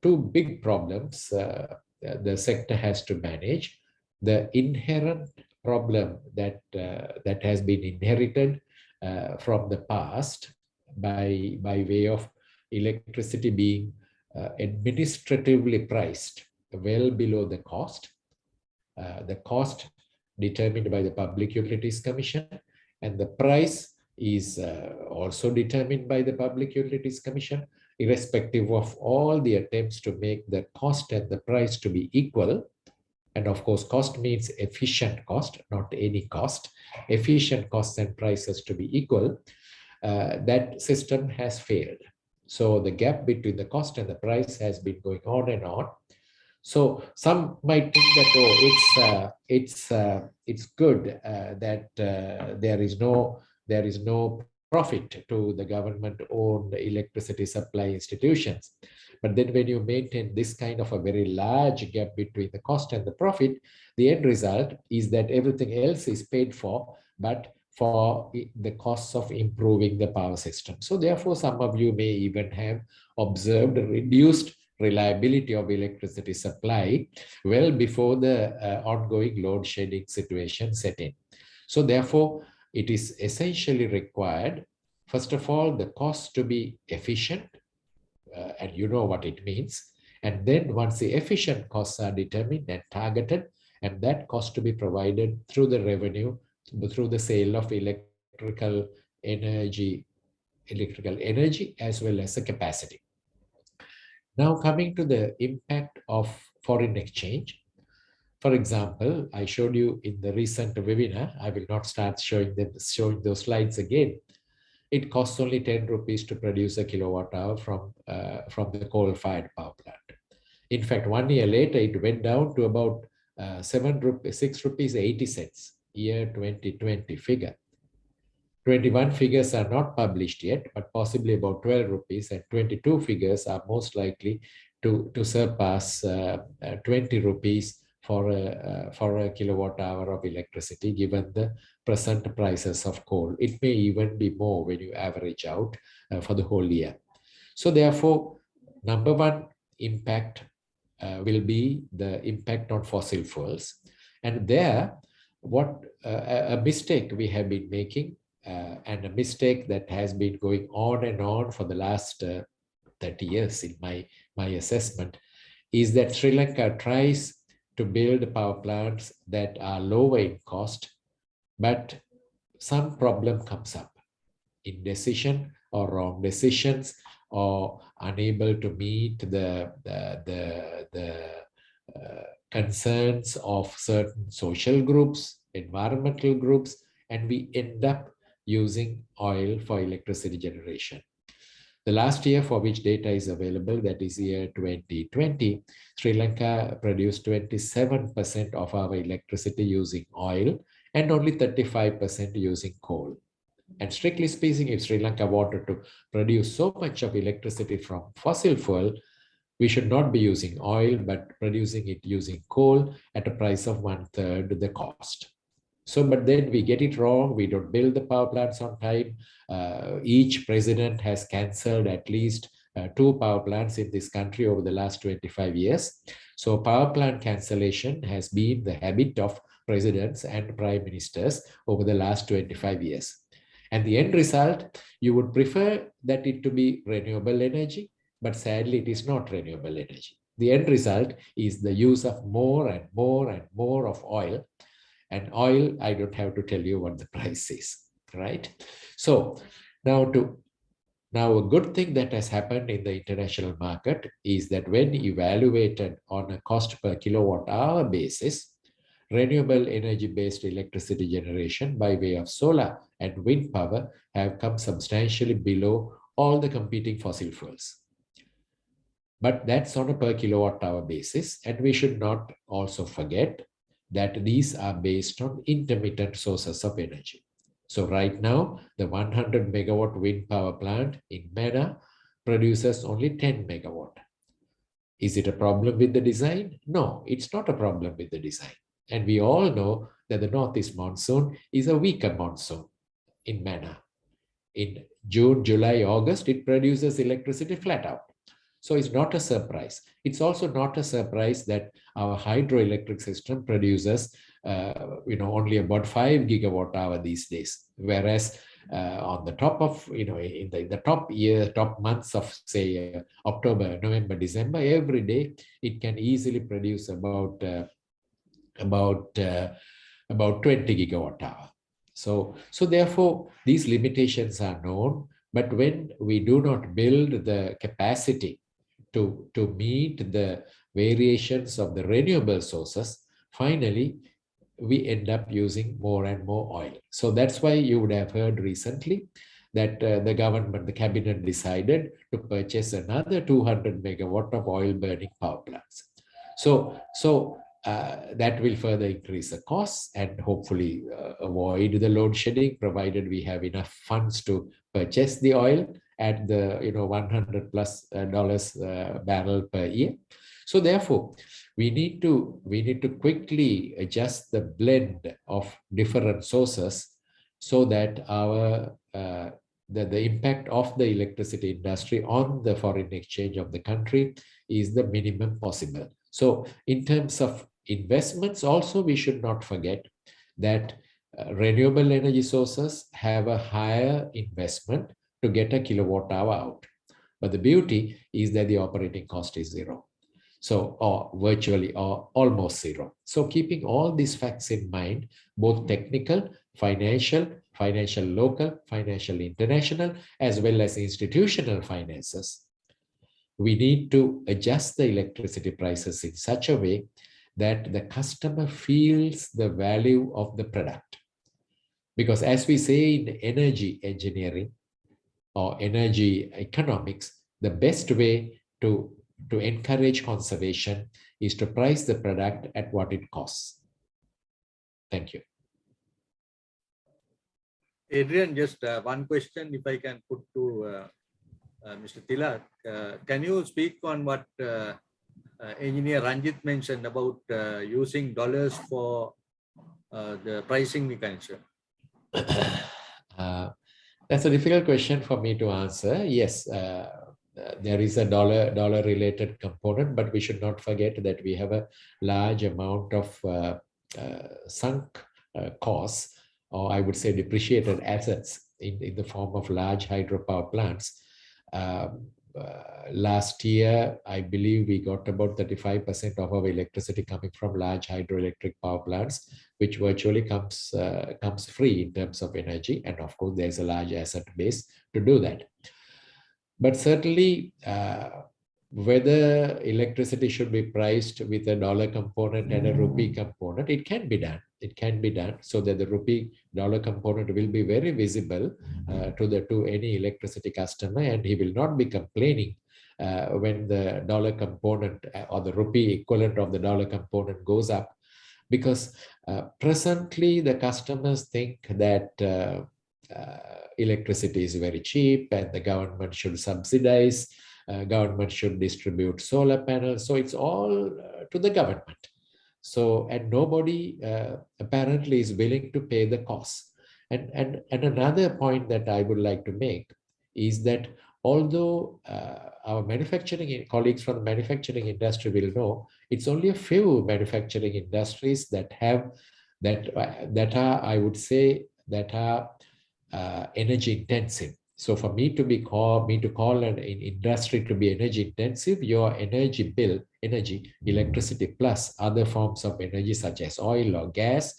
two big problems the sector has to manage. The inherent problem that has been inherited from the past by way of electricity being administratively priced well below the cost determined by the Public Utilities Commission, and the price is also determined by the Public Utilities Commission, irrespective of all the attempts to make the cost and the price to be equal. And of course, cost means efficient cost, not any cost. Efficient costs and prices to be equal. That system has failed. So the gap between the cost and the price has been going on and on. So some might think that, oh, it's good that there is no profit to the government-owned electricity supply institutions. But then when you maintain this kind of a very large gap between the cost and the profit, the end result is that everything else is paid for, but for the costs of improving the power system. So therefore, some of you may even have observed reduced reliability of electricity supply well before the ongoing load shedding situation set in. So therefore, it is essentially required, first of all, the cost to be efficient, and you know what it means. And then once the efficient costs are determined and targeted, and that cost to be provided through the revenue, through the sale of electrical energy as well as the capacity. Now coming to the impact of foreign exchange. For example, I showed you in the recent webinar, I will not start showing those slides again. It costs only 10 rupees to produce a kilowatt hour from the coal-fired power plant. In fact, 1 year later, it went down to about 6 rupees 80 cents, year 2020 figure. 21 figures are not published yet, but possibly about 12 rupees, and 22 figures are most likely to surpass 20 rupees for a kilowatt hour of electricity, given the present prices of coal. It may even be more when you average out for the whole year. So therefore, number one impact will be the impact on fossil fuels. And there, what a mistake we have been making, and a mistake that has been going on and on for the last 30 years in my assessment, is that Sri Lanka tries to build power plants that are lower in cost, but some problem comes up, indecision or wrong decisions, or unable to meet the concerns of certain social groups, environmental groups, and we end up using oil for electricity generation. The last year for which data is available, that is year 2020, Sri Lanka produced 27% of our electricity using oil and only 35% using coal. And strictly speaking, if Sri Lanka wanted to produce so much of electricity from fossil fuel, we should not be using oil, but producing it using coal at a price of 1/3 the cost. So, but then we get it wrong. We don't build the power plants on time. Each president has cancelled at least 2 power plants in this country over the last 25 years. So power plant cancellation has been the habit of presidents and prime ministers over the last 25 years. And the end result, you would prefer that it to be renewable energy, but sadly it is not renewable energy. The end result is the use of more and more and more of oil. And oil, I don't have to tell you what the price is, right? So now a good thing that has happened in the international market is that when evaluated on a cost per kilowatt hour basis, renewable energy-based electricity generation by way of solar and wind power have come substantially below all the competing fossil fuels. But that's on a per kilowatt hour basis. And we should not also forget that these are based on intermittent sources of energy. So right now, the 100 megawatt wind power plant in Manna produces only 10 megawatt. Is it a problem with the design? No, it's not a problem with the design. And we all know that the northeast monsoon is a weaker monsoon in Manna. In June, July, August, it produces electricity flat out. So it's not a surprise. It's also not a surprise that our hydroelectric system produces only about 5 gigawatt hour these days. Whereas on the top of, in the top months of, say, October, November, December, every day, it can easily produce about 20 gigawatt hour. So therefore, these limitations are known, but when we do not build the capacity to meet the variations of the renewable sources, finally, we end up using more and more oil. So that's why you would have heard recently that the cabinet decided to purchase another 200 megawatt of oil burning power plants. So that will further increase the costs and hopefully avoid the load shedding, provided we have enough funds to purchase the oil at the $100+ barrel per year. So therefore, we need to quickly adjust the blend of different sources so that our the impact of the electricity industry on the foreign exchange of the country is the minimum possible. So in terms of investments also, we should not forget that renewable energy sources have a higher investment to get a kilowatt hour out. But the beauty is that the operating cost is zero. So, or virtually or almost zero. So keeping all these facts in mind, both technical, financial local, financial international, as well as institutional finances, we need to adjust the electricity prices in such a way that the customer feels the value of the product. Because as we say in energy engineering or energy economics, the best way to encourage conservation is to price the product at what it costs. Thank you. Adrian, just one question, if I can put to Mr. Tilak. Can you speak on what Engineer Ranjit mentioned about using dollars for the pricing mechanism? That's a difficult question for me to answer. Yes, there is a dollar related component, but we should not forget that we have a large amount of sunk costs, or I would say depreciated assets in the form of large hydropower plants. Last year, I believe we got about 35% of our electricity coming from large hydroelectric power plants, which virtually comes free in terms of energy. And of course, there's a large asset base to do that. But certainly, whether electricity should be priced with a dollar component and a rupee component, it can be done. It can be done so that the rupee dollar component will be very visible to any electricity customer, and he will not be complaining when the dollar component or the rupee equivalent of the dollar component goes up, because presently the customers think that electricity is very cheap and the government should subsidize, government should distribute solar panels. So it's all to the government. So, and nobody apparently is willing to pay the cost. And another point that I would like to make is that although our manufacturing colleagues from the manufacturing industry will know, it's only a few manufacturing industries that are, I would say, that are energy intensive. So for me to call an industry to be energy intensive, your energy bill, electricity plus other forms of energy such as oil or gas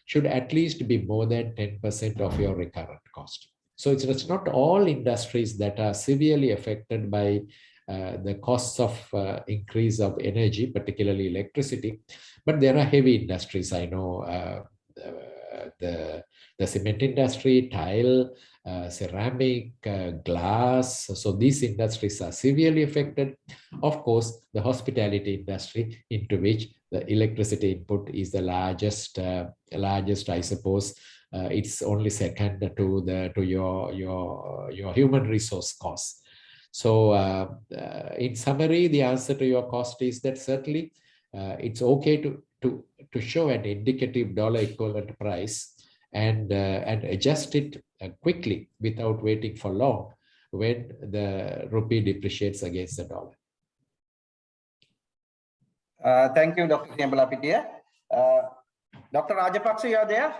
should at least be more than 10% of your recurrent cost. So it's not all industries that are severely affected by the costs of increase of energy, particularly electricity, but there are heavy industries. I know the cement industry, tile, ceramic, glass. So these industries are severely affected. Of course, the hospitality industry, into which the electricity input is the largest, I suppose. It's only second to your human resource costs. So in summary, the answer to your cost is that certainly it's okay to show an indicative dollar equivalent price and adjust it quickly without waiting for long when the rupee depreciates against the dollar. Thank you, Dr. Siambalapitiya. Dr. Rajapaksa, you are there?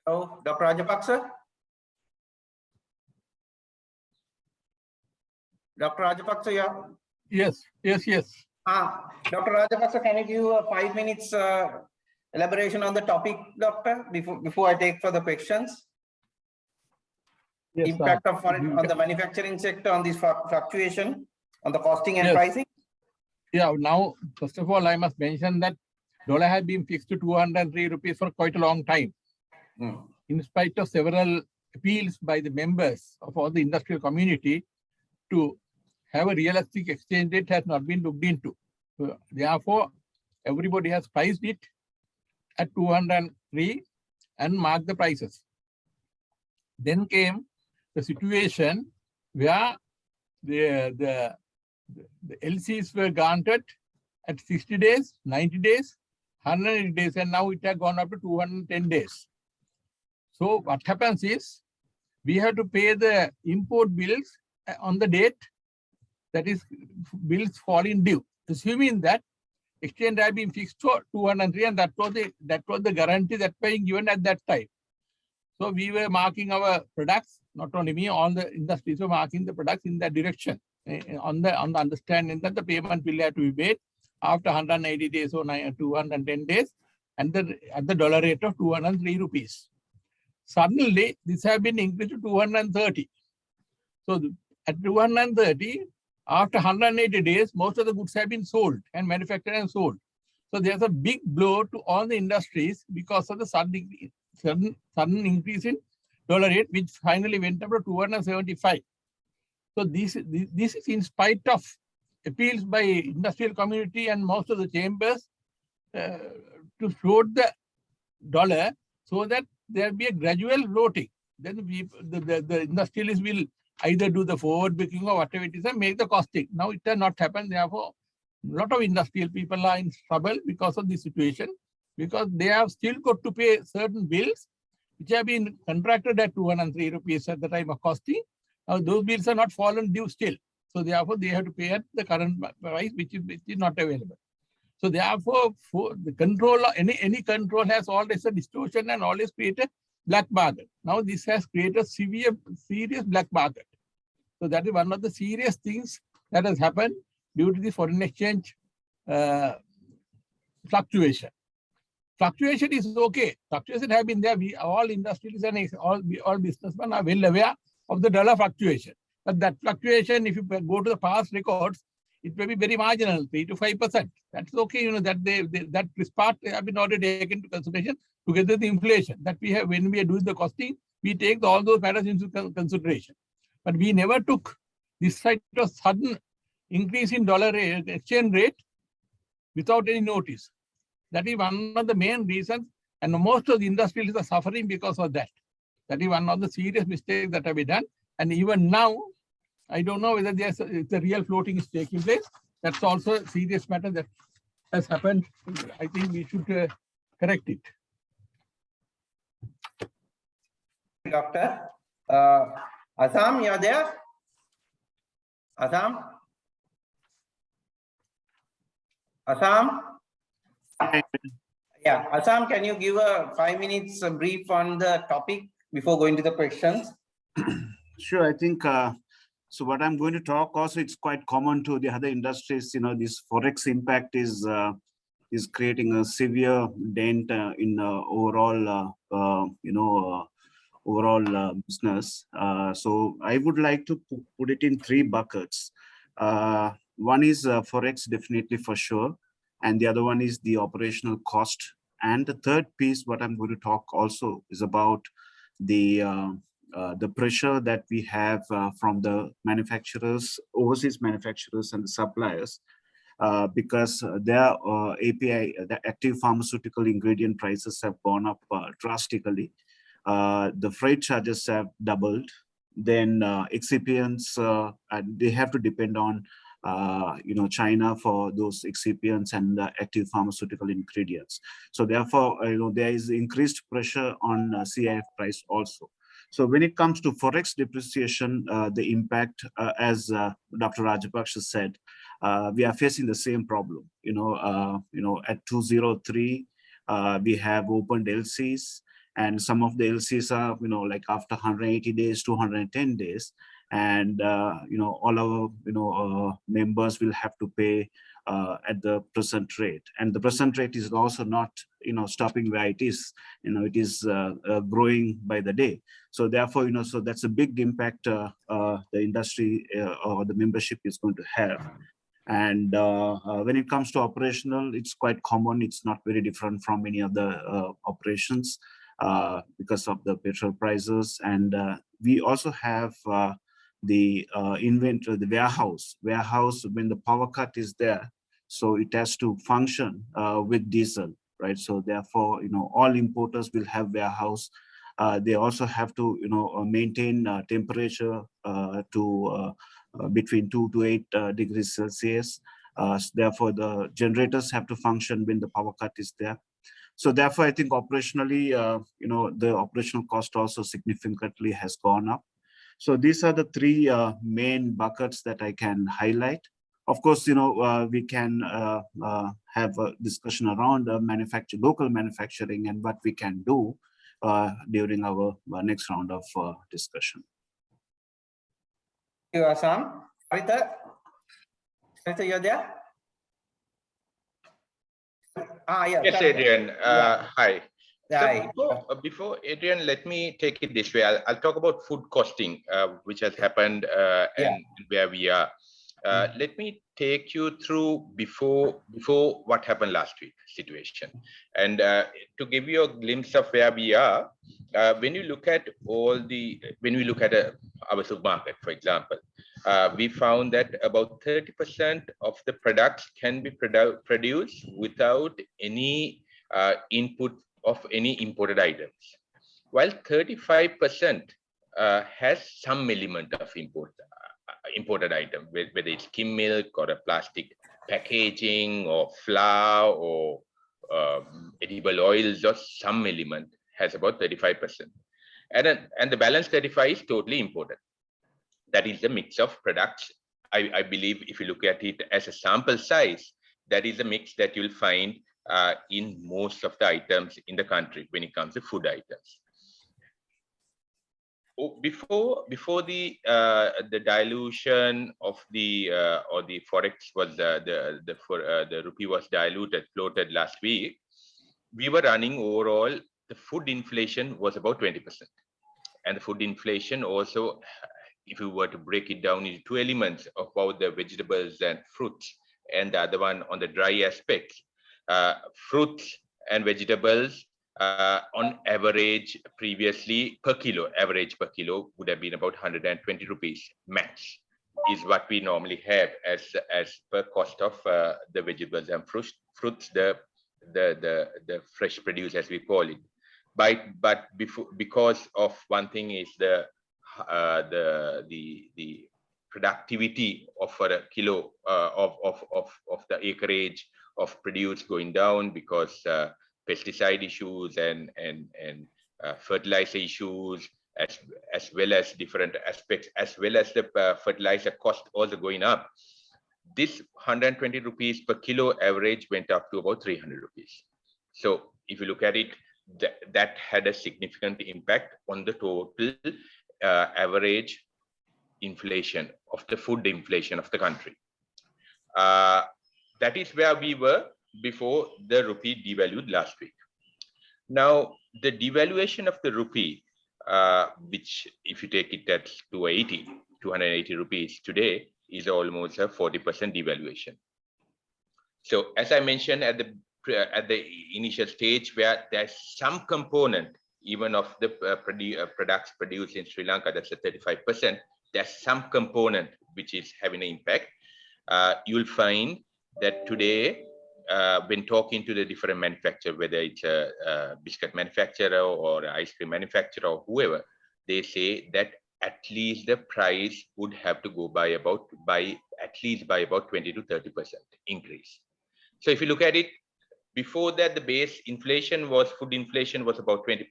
Hello, Dr. Rajapaksa? Dr. Rajapaksa, you are? Yes. Dr. Rajapaksa, can you give a 5 minutes elaboration on the topic, doctor, before I take further questions? Yes, impact of foreign on the manufacturing sector on this fluctuation on the costing and yes. pricing? Yeah, now, first of all, I must mention that dollar has been fixed to 203 rupees for quite a long time. In spite of several appeals by the members of all the industrial community to have a realistic exchange rate has not been looked into. Therefore, everybody has priced it at 203 and marked the prices. Then came the situation where the LCs were granted at 60 days, 90 days, 180 days, and now it has gone up to 210 days. So what happens is we have to pay the import bills on the date that is bills falling due, assuming that exchange had been fixed for 203, and that was the guarantee that was given at that time. So we were marking our products, not only me, all the industries were marking the products in that direction, on the understanding that the payment will have to be made after 180 days or 210 days, and at the dollar rate of 203 rupees. Suddenly, this has been increased to 230. So at 230, After 180 days, most of the goods have been sold and manufactured and sold. So there's a big blow to all the industries because of the sudden increase in dollar rate, which finally went up to 275. So this is in spite of appeals by industrial community and most of the chambers to float the dollar so that there be a gradual floating. Then the industrialists will either do the forward booking or whatever it is and make the costing. Now it has not happened. Therefore, a lot of industrial people are in trouble because of this situation, because they have still got to pay certain bills which have been contracted at 203 rupees at the time of costing. Now those bills are not fallen due still. So therefore, they have to pay at the current price, which is not available. So therefore, for the control, any control has always a distortion and always create a black market. Now this has created serious black market. So that is one of the serious things that has happened due to the foreign exchange fluctuation. Fluctuation is okay. Fluctuation have been there. We all industrialists and all businessmen are well aware of the dollar fluctuation. But that fluctuation, if you go to the past records, it may be very marginal, 3 to 5%. That's okay, you know, that that this part have been already taken into consideration together with the inflation that we have when we are doing the costing. We take all those matters into consideration. But we never took this type of sudden increase in dollar exchange rate without any notice. That is one of the main reasons, and most of the industrialists are suffering because of that. That is one of the serious mistakes that have been done. And even now, I don't know whether there's the real floating is taking place. That's also a serious matter that has happened. I think we should correct it. Doctor, Assam, you are there? Assam? Assam? Yeah, Assam, can you give a 5 minutes brief on the topic before going to the questions? Sure, I think so. What I'm going to talk also, it's quite common to the other industries. You know, this forex impact is creating a severe dent in overall, overall business. So I would like to put it in 3 buckets. One is forex, definitely for sure, and the other one is the operational cost. And the third piece, what I'm going to talk also is about the pressure that we have from the manufacturers, overseas manufacturers and the suppliers, because their API, the active pharmaceutical ingredient prices have gone up drastically. The freight charges have doubled. Then excipients, they have to depend on China for those excipients and active pharmaceutical ingredients. So therefore, there is increased pressure on CIF price also. So when it comes to forex depreciation, the impact, as Dr. Rajapaksa said, we are facing the same problem. At 203, we have opened LCs, and some of the LCs are, like after 180 days, 210 days, and all our members will have to pay at the present rate, and the present rate is also not stopping where it is. It is growing by the day. So therefore, so that's a big impact the industry or the membership is going to have. And when it comes to operational, it's quite common. It's not very different from any other operations because of the petrol prices. And we also have the inventory, the warehouse when the power cut is there, so it has to function with diesel, right? So therefore, all importers will have warehouse. They also have to maintain temperature to between 2 to 8 degrees Celsius. Therefore, the generators have to function when the power cut is there. So therefore, I think operationally, the operational cost also significantly has gone up. So these are the 3 main buckets that I can highlight. Of course, we can have a discussion around local manufacturing and what we can do during our next round of discussion. Thank you, Assam. Sarita, you're there? Yeah. Yes, Adrian. Hi. Hi. So before Adrian, let me take it this way. I'll talk about food costing, which has happened and where we are. Let me take you through before what happened last week situation, and to give you a glimpse of where we are. When you look at our supermarket, for example, we found that about 30% of the products can be produced without any input of any imported items, while 35% has some element of imported item, whether it's skim milk or a plastic packaging or flour or edible oils, or some element has about 35%. And the balance 35 is totally imported. That is the mix of products. I believe if you look at it as a sample size, that is the mix that you'll find in most of the items in the country when it comes to food items. Before the dilution of the or the forex was the rupee was floated last week, we were running overall, the food inflation was about 20%, and the food inflation also, if you were to break it down into two elements about the vegetables and fruits, and the other one on the dry aspects, fruits and vegetables. On average, previously average per kilo would have been about 120 rupees max, is what we normally have as per cost of the vegetables and fruits, the fresh produce as we call it. But because of one thing is the productivity of a kilo of the acreage of produce going down because pesticide issues and fertilizer issues, as well as different aspects, as well as the fertilizer cost also going up. This 120 rupees per kilo average went up to about 300 rupees. So if you look at it, that had a significant impact on the total average inflation of the food inflation of the country. That is where we were before the rupee devalued last week. Now, the devaluation of the rupee, which if you take it at 280 rupees today, is almost a 40% devaluation. So as I mentioned at the initial stage, where there's some component, even of the products produced in Sri Lanka, that's a 35%, there's some component which is having an impact. You'll find that today, when talking to the different manufacturers, whether it's a biscuit manufacturer or an ice cream manufacturer or whoever, they say that at least the price would have to go by at least by about 20 to 30% increase. So if you look at it, before that, the base inflation food inflation was about 20.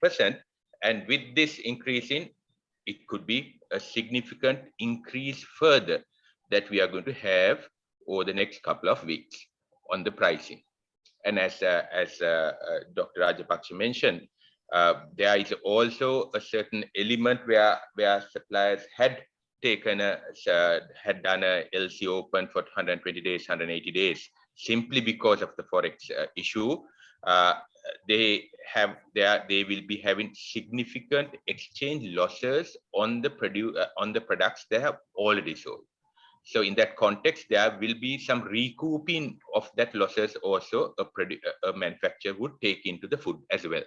And with this increase it could be a significant increase further that we are going to have over the next couple of weeks on the pricing. And as Dr. Rajapaksa mentioned, there is also a certain element where suppliers had done a LC open for 120 days, 180 days, simply because of the forex issue. They will be having significant exchange losses on the products they have already sold. So in that context, there will be some recouping of that losses also a manufacturer would take into the food as well.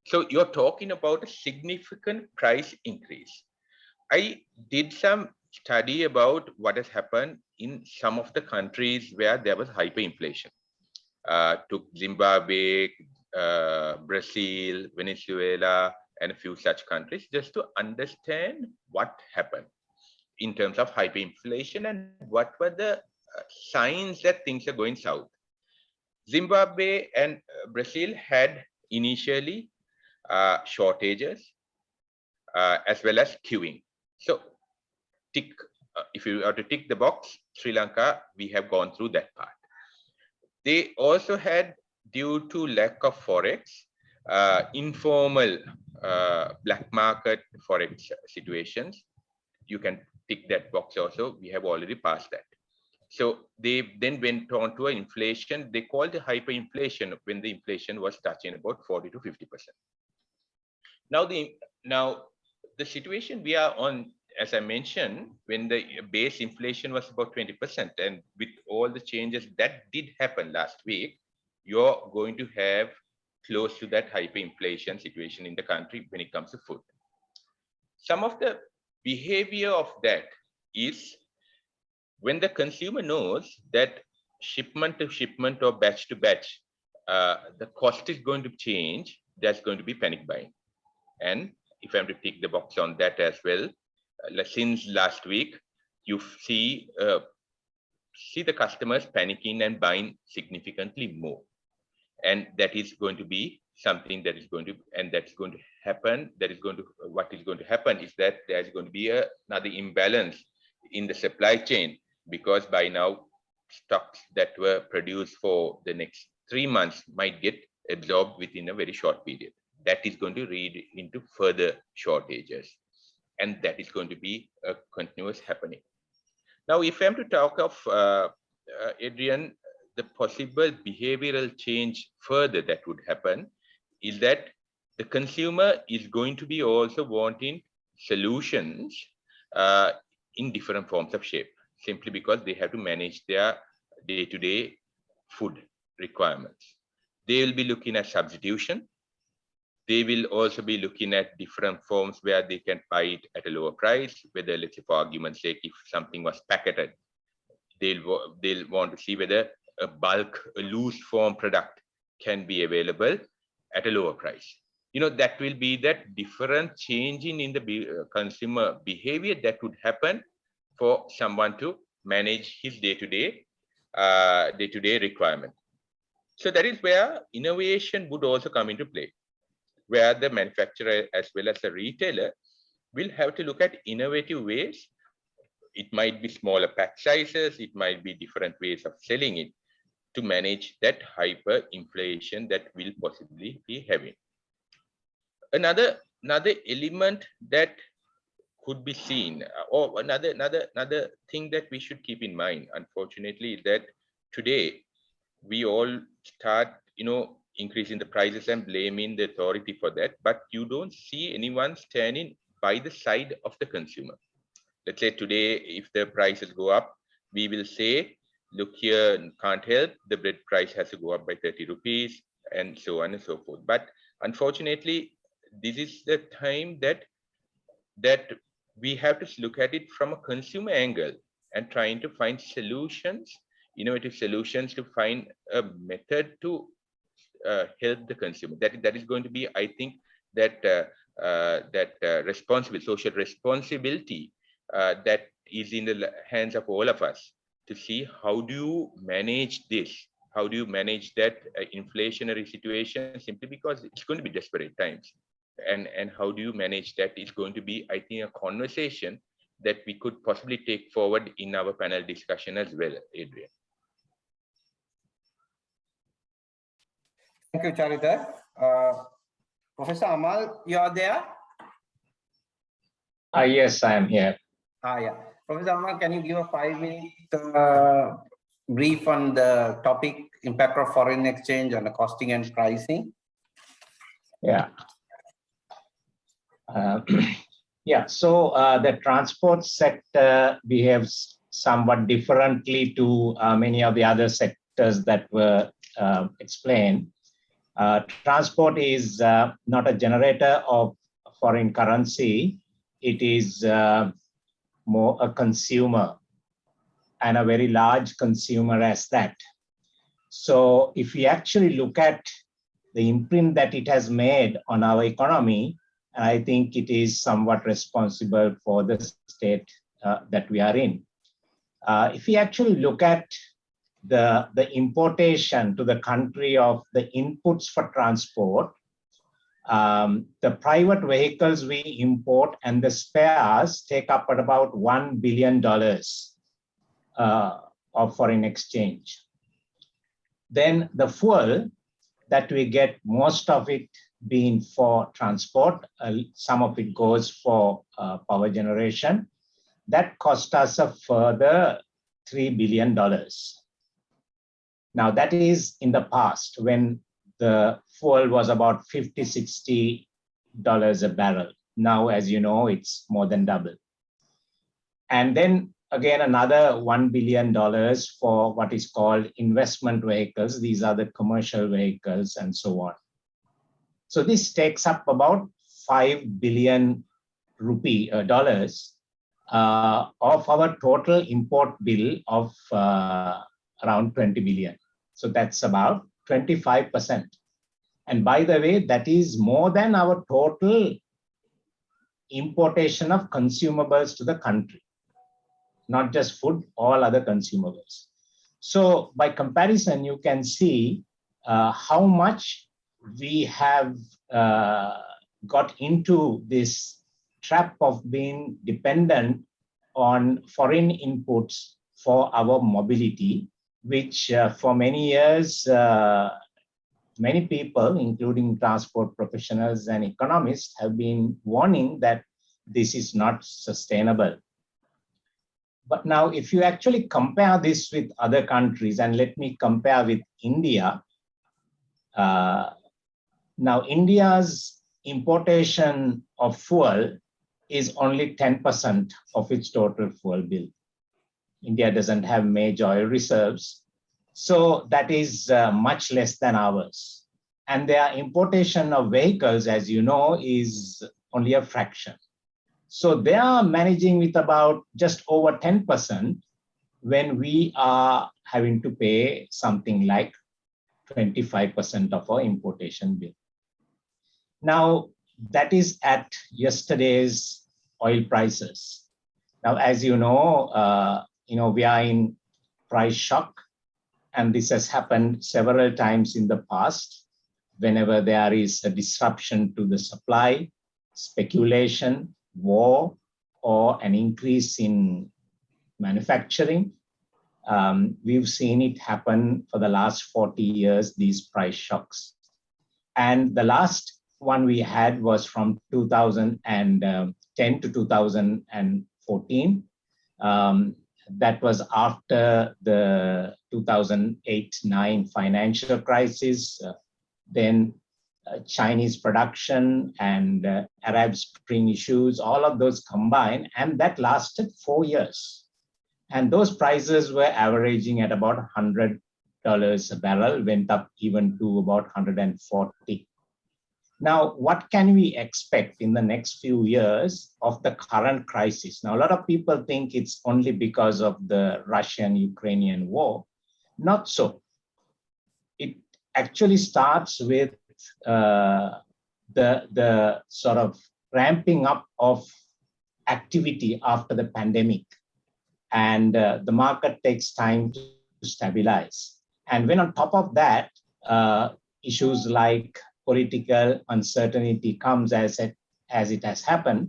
So you're talking about a significant price increase. I did some study about what has happened in some of the countries where there was hyperinflation. Took Zimbabwe, Brazil, Venezuela, and a few such countries just to understand what happened in terms of hyperinflation and what were the signs that things are going south. Zimbabwe and Brazil had initially shortages as well as queuing. So if you are to tick the box, Sri Lanka, we have gone through that part. They also had, due to lack of forex, informal black market forex situations. You can tick that box also. We have already passed that. So they then went on to an inflation. They called it hyperinflation when the inflation was touching about 40 to 50%. Now the situation we are on as I mentioned, when the base inflation was about 20%, and with all the changes that did happen last week, you're going to have close to that hyperinflation situation in the country when it comes to food. Some of the behavior of that is when the consumer knows that shipment to shipment or batch to batch, the cost is going to change, there's going to be panic buying. And if I'm to tick the box on that as well, since last week, you see the customers panicking and buying significantly more. And that is going to be something that is going to, and that's going to happen. What is going to happen is that there's going to be another imbalance in the supply chain, because by now stocks that were produced for the next 3 months might get absorbed within a very short period. That is going to lead into further shortages, and that is going to be a continuous happening. Now, if I'm to talk of Adrian, the possible behavioral change further that would happen is that the consumer is going to be also wanting solutions in different forms of shape, simply because they have to manage their day-to-day food requirements. They will be looking at substitution. They will also be looking at different forms where they can buy it at a lower price, whether, let's say, for argument's sake, if something was packeted, they'll want to see whether a bulk, a loose form product can be available at a lower price. That will be that different changing in the consumer behavior that would happen for someone to manage his day-to-day requirement. So that is where innovation would also come into play, where the manufacturer as well as the retailer will have to look at innovative ways. It might be smaller pack sizes, it might be different ways of selling it to manage that hyperinflation that will possibly be having. Another element that could be seen, or another thing that we should keep in mind, unfortunately, is that today we all start, increasing the prices and blaming the authority for that, but you don't see anyone standing by the side of the consumer. Let's say today, if the prices go up, we will say, look here, can't help, the bread price has to go up by 30 rupees, and so on and so forth. But unfortunately, this is the time that we have to look at it from a consumer angle and trying to find solutions, innovative solutions, to find a method to help the consumer. That is going to be, I think, that social responsibility that is in the hands of all of us, to see how do you manage this, how do you manage that inflationary situation, simply because it's going to be desperate times, and how do you manage that is going to be, I think, a conversation that we could possibly take forward in our panel discussion as well, Adrian. Thank you, Charita. Professor Amal, you are there? Yes, I am here. Yeah. Professor Amal, can you give a 5-minute brief on the topic, impact of foreign exchange on the costing and pricing? Yeah. Yeah, so the transport sector behaves somewhat differently to many of the other sectors that were explained. Transport is not a generator of foreign currency. It is more a consumer, and a very large consumer as that. So if we actually look at the imprint that it has made on our economy, I think it is somewhat responsible for the state that we are in. If we actually look at the importation to the country of the inputs for transport, the private vehicles we import and the spares take up at about $1 billion of foreign exchange. Then the fuel that we get, most of it being for transport, some of it goes for power generation, that cost us a further $3 billion. Now that is in the past, when the fuel was about $50, $60 a barrel. Now, as you know, it's more than double. And then again, another $1 billion for what is called investment vehicles. These are the commercial vehicles and so on. So this takes up about $5 billion dollars of our total import bill of around 20 billion. So that's about 25%. And by the way, that is more than our total importation of consumables to the country, not just food, all other consumables. So by comparison, you can see how much we have got into this trap of being dependent on foreign inputs for our mobility, which for many years, many people, including transport professionals and economists, have been warning that this is not sustainable. But now, if you actually compare this with other countries, and let me compare with India. Now, India's importation of fuel is only 10% of its total fuel bill. India doesn't have major oil reserves, so that is much less than ours. And their importation of vehicles, as you know, is only a fraction. So they are managing with about just over 10% when we are having to pay something like 25% of our importation bill. Now, that is at yesterday's oil prices. Now, as you know, we are in price shock, and this has happened several times in the past. Whenever there is a disruption to the supply, speculation, war, or an increase in manufacturing, we've seen it happen for the last 40 years, these price shocks. And the last one we had was from 2010 to 2014. That was after the 2008-9 financial crisis, then Chinese production and Arab Spring issues, all of those combined, and that lasted 4 years. And those prices were averaging at about $100 a barrel, went up even to about 140. Now, what can we expect in the next few years of the current crisis? Now, a lot of people think it's only because of the Russian-Ukrainian war. Not so. It actually starts with the sort of ramping up of activity after the pandemic. And the market takes time to stabilize. And when on top of that, issues like political uncertainty comes as it has happened,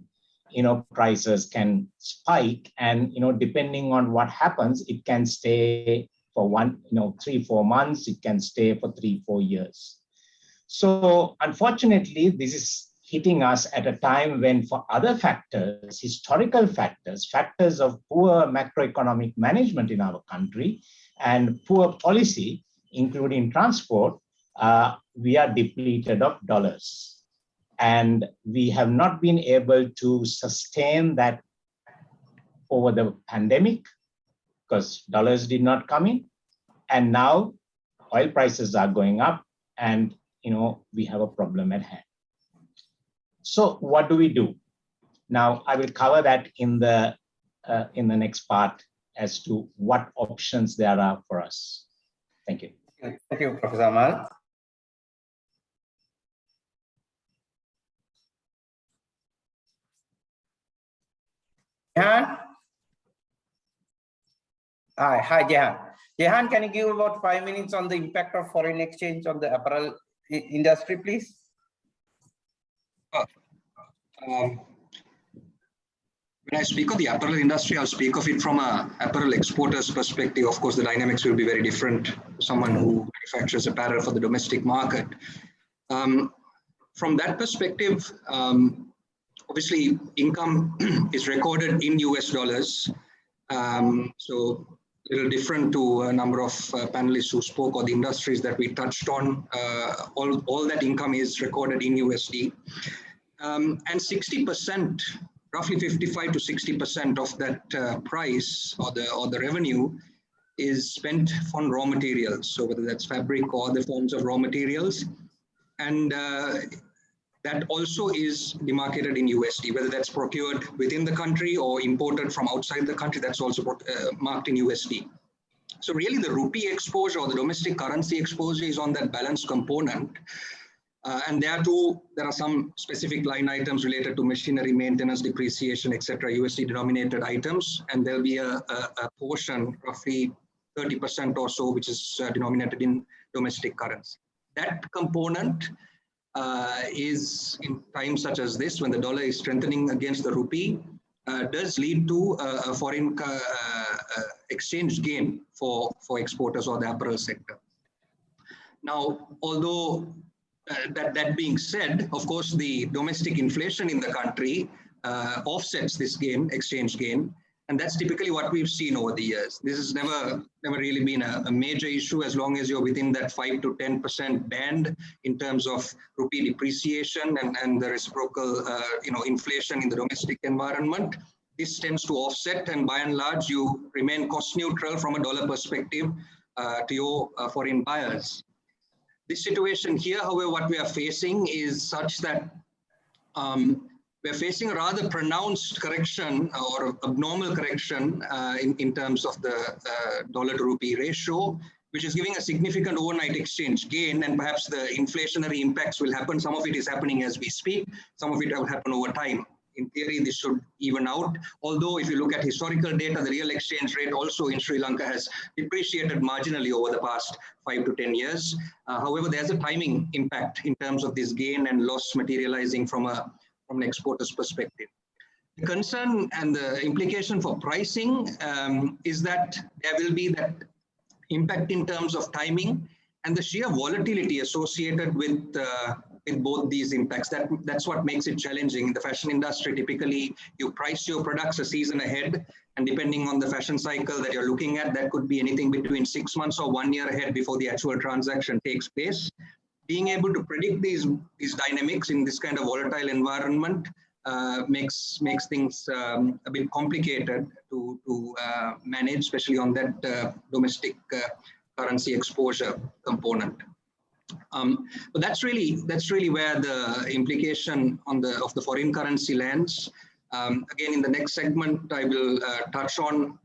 prices can spike, and depending on what happens, it can stay for 3-4 months, it can stay for 3-4 years. So unfortunately, this is hitting us at a time when for other factors, historical factors, factors of poor macroeconomic management in our country and poor policy, including transport, we are depleted of dollars. And we have not been able to sustain that over the pandemic because dollars did not come in. And now oil prices are going up and we have a problem at hand. So what do we do? Now, I will cover that in the next part as to what options there are for us. Thank you. Thank you, Professor Amal. Jehan? Hi, Jehan. Jehan, can you give about 5 minutes on the impact of foreign exchange on the apparel industry, please? When I speak of the apparel industry, I'll speak of it from an apparel exporter's perspective. Of course, the dynamics will be very different to someone who manufactures apparel for the domestic market. From that perspective, obviously, income is recorded in US dollars. So a little different to a number of panelists who spoke, or the industries that we touched on. All that income is recorded in USD. And 60% roughly 55 to 60% of that price or the revenue is spent on raw materials. So whether that's fabric or other forms of raw materials. And that also is demarcated in USD, whether that's procured within the country or imported from outside the country, that's also marked in USD. So really the rupee exposure or the domestic currency exposure is on that balance component. And there are some specific line items related to machinery, maintenance, depreciation, etc., USD denominated items. And there'll be a portion, roughly 30% or so, which is denominated in domestic currency. That component is in times such as this, when the dollar is strengthening against the rupee, does lead to a foreign exchange gain for exporters or the apparel sector. Now, although that being said, of course, the domestic inflation in the country offsets this exchange gain. And that's typically what we've seen over the years. This has never really been a major issue as long as you're within that 5 to 10% band in terms of rupee depreciation and the reciprocal inflation in the domestic environment. This tends to offset, and by and large, you remain cost neutral from a dollar perspective to your foreign buyers. This situation here, however, what we are facing is such that we're facing a rather pronounced correction or abnormal correction in terms of the dollar to rupee ratio, which is giving a significant overnight exchange gain, and perhaps the inflationary impacts will happen. Some of it is happening as we speak. Some of it will happen over time. In theory, this should even out. Although if you look at historical data, the real exchange rate also in Sri Lanka has depreciated marginally over the past 5 to 10 years. However, there's a timing impact in terms of this gain and loss materializing from an exporter's perspective. The concern and the implication for pricing is that there will be that impact in terms of timing and the sheer volatility associated with both these impacts. That's what makes it challenging. In the fashion industry, typically you price your products a season ahead, and depending on the fashion cycle that you're looking at, that could be anything between 6 months or 1 year ahead before the actual transaction takes place. Being able to predict these dynamics in this kind of volatile environment makes things a bit complicated to manage, especially on that domestic currency exposure component. But that's really where the implication of the foreign currency lands. Again, in the next segment, I will touch on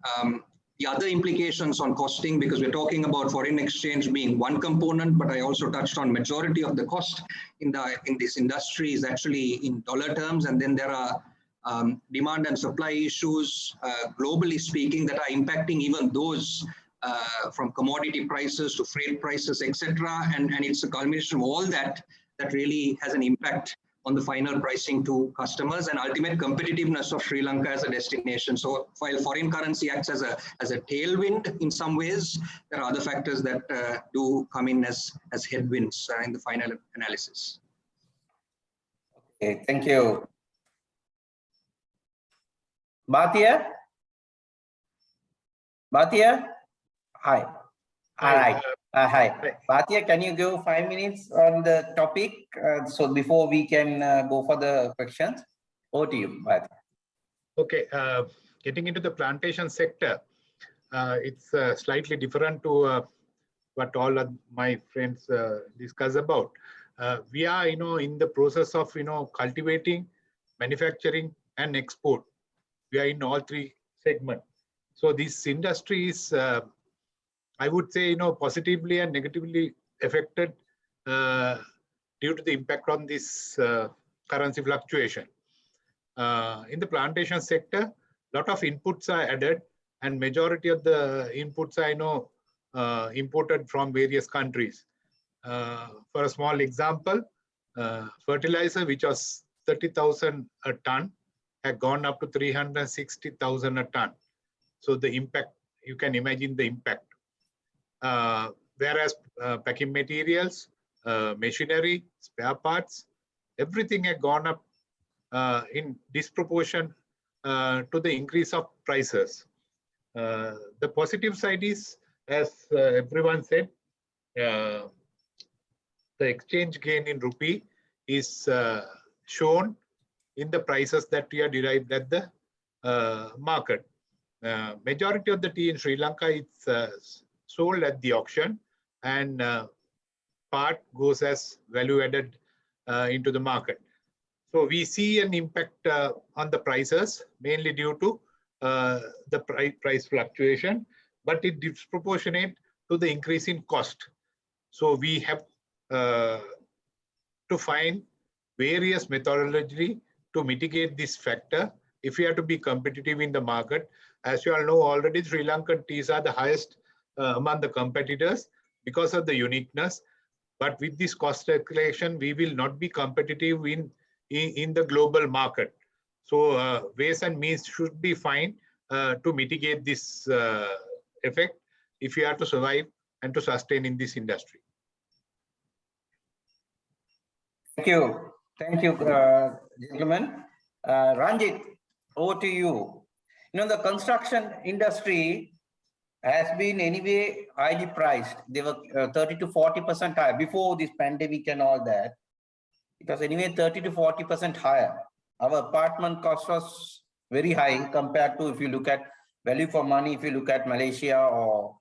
the other implications on costing, because we're talking about foreign exchange being one component, but I also touched on majority of the cost in this industry is actually in dollar terms, and then there are demand and supply issues, globally speaking, that are impacting even those from commodity prices to freight prices, etc. And it's a culmination of all that really has an impact on the final pricing to customers and ultimate competitiveness of Sri Lanka as a destination. So while foreign currency acts as a tailwind in some ways, there are other factors that do come in as headwinds in the final analysis. Okay, thank you. Bhatia? Hi. All right. Hi. Bhatia, can you go 5 minutes on the topic? So before we can go for the questions, over to you, Bhatia. Okay. Getting into the plantation sector, it's slightly different to what all of my friends discuss about. We are, in the process of, cultivating, manufacturing, and export. We are in all three segments. So this industry is, I would say, positively and negatively affected due to the impact on this currency fluctuation. In the plantation sector, a lot of inputs are added, and majority of the inputs are, imported from various countries. For a small example, fertilizer, which was 30,000 a ton, had gone up to 360,000 a ton. So the impact, you can imagine the impact. Whereas packing materials, machinery, spare parts, everything had gone up in disproportion to the increase of prices. The positive side is, as everyone said, the exchange gain in rupee is shown in the prices that we are derived at the market. Majority of the tea in Sri Lanka is sold at the auction, and part goes as value added into the market. So we see an impact on the prices, mainly due to the price fluctuation, but it disproportionate to the increase in cost. So we have to find various methodology to mitigate this factor if we are to be competitive in the market. As you all know already, Sri Lankan teas are the highest among the competitors because of the uniqueness. But with this cost escalation, we will not be competitive in the global market. So ways and means should be found to mitigate this effect if we are to survive and to sustain in this industry. Thank you, gentlemen. Ranjit, over to you. You know, the construction industry has been anyway highly priced. They were 30 to 40% higher before this pandemic and all that. It was anyway 30 to 40% higher. Our apartment cost was very high compared to, if you look at value for money, if you look at Malaysia or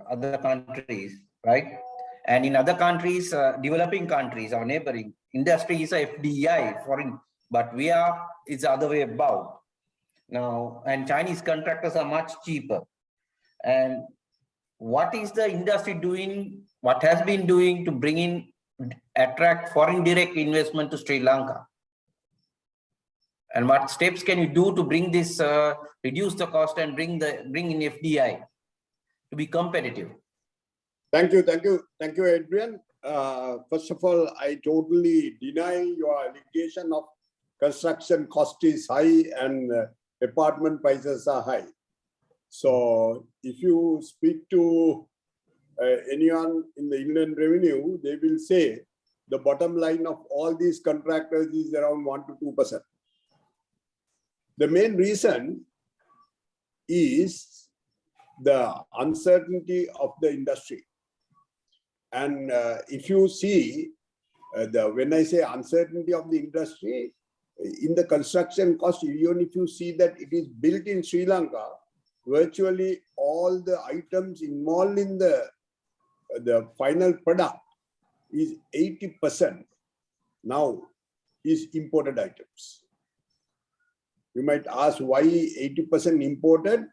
other countries, right? And in other countries, developing countries, our neighboring industry is a FDI, foreign, but it's the other way about. Now, and Chinese contractors are much cheaper. And what is the industry doing, what has been doing to attract foreign direct investment to Sri Lanka? And what steps can you do to bring this, reduce the cost and bring in FDI to be competitive? Thank you, Adrian. First of all, I totally deny your allegation of construction cost is high and apartment prices are high. So if you speak to anyone in the Inland Revenue, they will say the bottom line of all these contractors is around 1 to 2%. The main reason is the uncertainty of the industry. And if you see, when I say uncertainty of the industry, in the construction cost, even if you see that it is built in Sri Lanka, virtually all the items involved in the final product is 80% now is imported items. You might ask why 80% imported.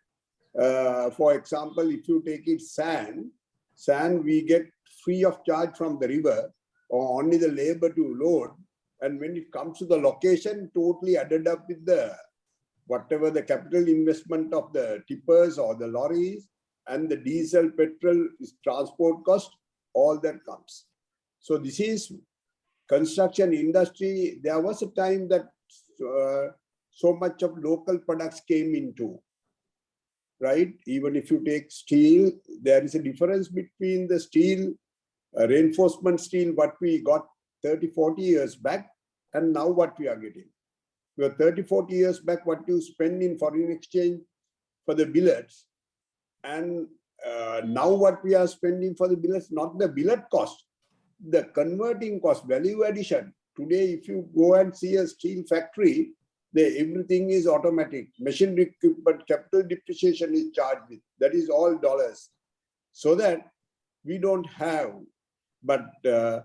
For example, if you take it sand we get free of charge from the river, or only the labor to load. And when it comes to the location, totally added up with the whatever the capital investment of the tippers or the lorries and the diesel, petrol, transport cost, all that comes. So this is construction industry. There was a time that so much of local products came into, right? Even if you take steel, there is a difference between the steel, reinforcement steel, what we got 30, 40 years back, and now what we are getting. 30, 40 years back, what you spend in foreign exchange for the billets, and now what we are spending for the billets, not the billet cost, the converting cost, value addition. Today, if you go and see a steel factory, everything is automatic. Machinery equipment, capital depreciation is charged with. That is all dollars. So that we don't have. But the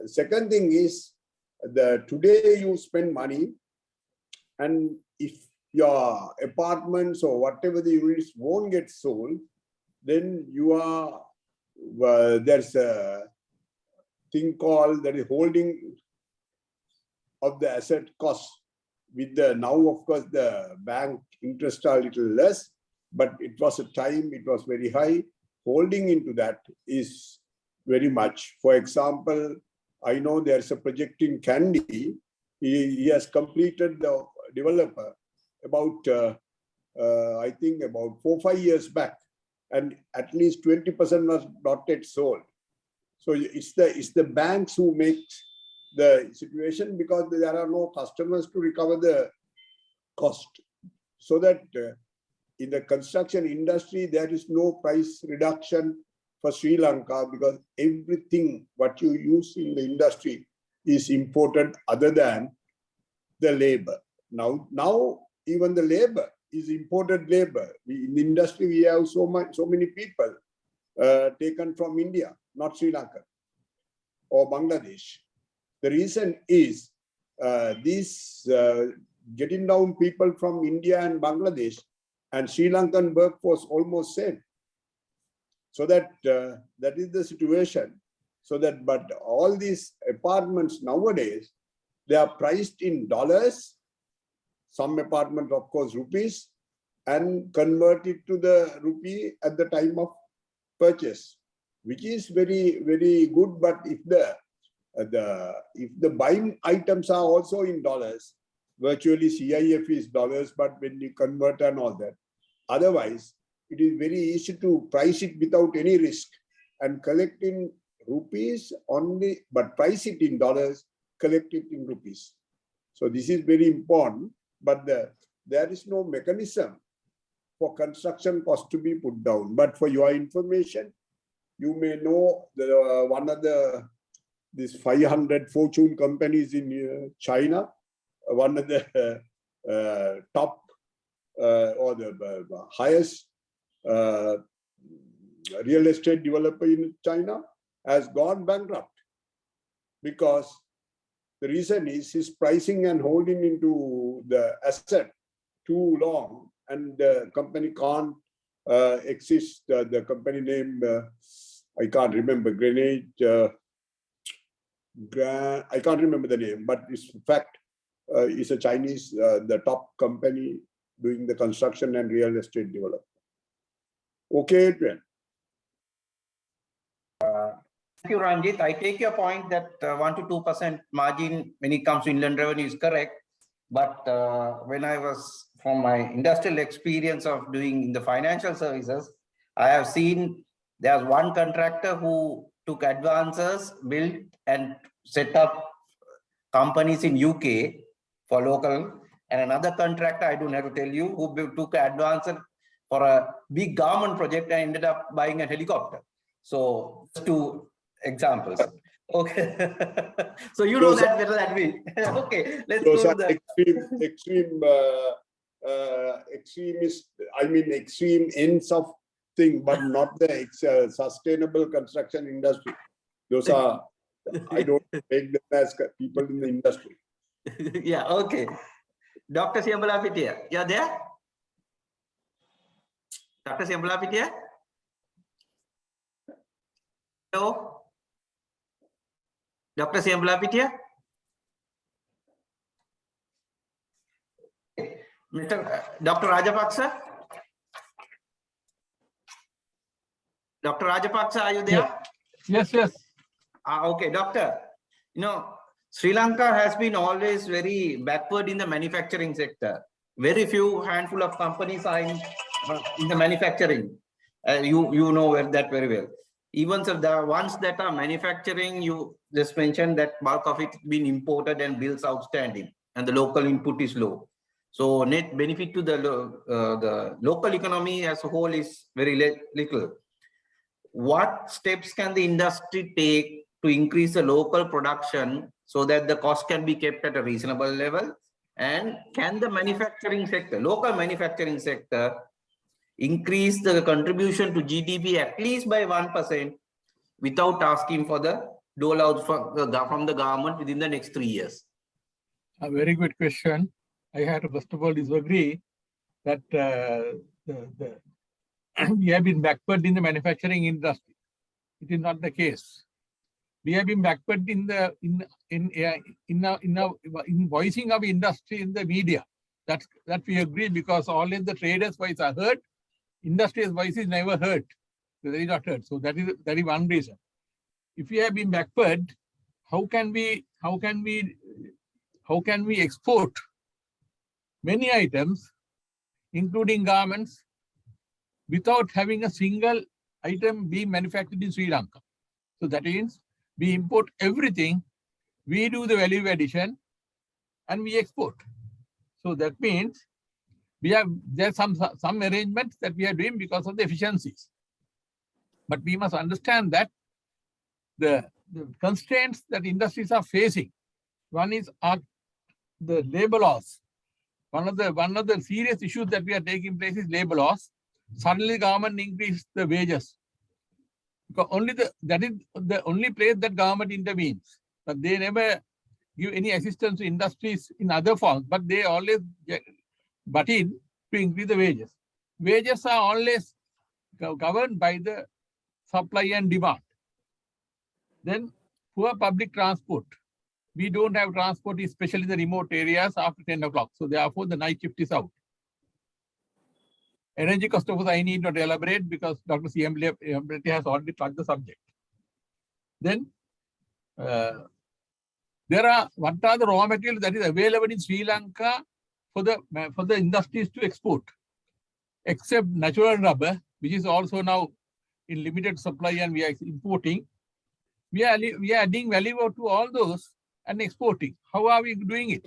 second thing is, today you spend money, and if your apartments or whatever the units won't get sold, then you are, there's a thing called that is holding of the asset cost. With the now, of course, the bank interest are a little less, but it was a time it was very high. Holding into that is very much. For example, I know there's a project in Kandy. He has completed the developer about, I think about 4 or 5 years back, and at least 20% was not yet sold. So it's the banks who make the situation, because there are no customers to recover the cost. So that in the construction industry, there is no price reduction for Sri Lanka, because everything what you use in the industry is imported, other than the labor. Now even the labor is imported labor. In the industry, we have so many people taken from India, not Sri Lanka or Bangladesh. The reason is these getting down people from India and Bangladesh and Sri Lankan workforce almost same. So that is the situation. So that, but all these apartments nowadays, they are priced in dollars, some apartments, of course, rupees, and converted to the rupee at the time of purchase, which is very, very good. But if the buying items are also in dollars, virtually CIF is dollars, but when you convert and all that, otherwise, it is very easy to price it without any risk and collect in rupees only, but price it in dollars, collect it in rupees. So this is very important, but there is no mechanism for construction cost to be put down. But for your information, you may know one of these 500 fortune companies in China, one of the top or the highest real estate developer in China has gone bankrupt because the reason is his pricing and holding into the asset too long, and the company can't exist. The company name, I can't remember, I can't remember the name, but it's fact, it's a Chinese, the top company doing the construction and real estate development. Okay, Adrian. Thank you, Ranjit. I take your point that 1 to 2% margin when it comes to inland revenue is correct. But when I was, from my industrial experience of doing in the financial services, I have seen there's one contractor who took advances, built and set up companies in UK for local, and another contractor, I don't have to tell you, who took advances for a big government project and ended up buying a helicopter. So two examples. Okay. So you know that better than me. Okay, let's go to the extremist, I mean extreme ends of thing, but not the sustainable construction industry. Those are, I don't take them as people in the industry. Yeah, okay. Dr. Siambala Pitia, you're there? Dr. Siambala Pitia? Hello? Dr. Siambala Pitia? Dr. Rajapaksa? Dr. Rajapaksa, are you there? Yes, yes. Okay, doctor. You know, Sri Lanka has been always very backward in the manufacturing sector. Very few handful of companies are in the manufacturing. You know that very well. Even so, the ones that are manufacturing, you just mentioned that bulk of it been imported and bills outstanding, and the local input is low. So net benefit to the local economy as a whole is very little. What steps can the industry take to increase the local production so that the cost can be kept at a reasonable level? And can the manufacturing sector, local manufacturing sector, increase the contribution to GDP at least by 1% without asking for the dole-out from the government within the next 3 years? A very good question. I have to first of all disagree that we have been backward in the manufacturing industry. It is not the case. We have been backward in voicing of industry in the media. That we agree, because all in the traders' voice are heard, industry's voice is never heard. So they is not heard. So that is one reason. If we have been backward, how can we export many items, including garments, without having a single item being manufactured in Sri Lanka? So that means we import everything, we do the value addition, and we export. So that means there's some arrangements that we are doing because of the efficiencies. But we must understand that the constraints that industries are facing, one is the labor laws. One of the serious issues that we are taking place is labor laws. Suddenly, government increased the wages. Because that is the only place that government intervenes. But they never give any assistance to industries in other forms. But they always butt in to increase the wages. Wages are always governed by the supply and demand. Then poor public transport. We don't have transport, especially in the remote areas after 10 o'clock. So therefore, the night shift is out. Energy cost, of course, I need not elaborate because Dr. C.M. has already touched the subject. Then, what are the raw materials that is available in Sri Lanka for the industries to export? Except natural rubber, which is also now in limited supply and we are importing. We are adding value to all those and exporting. How are we doing it?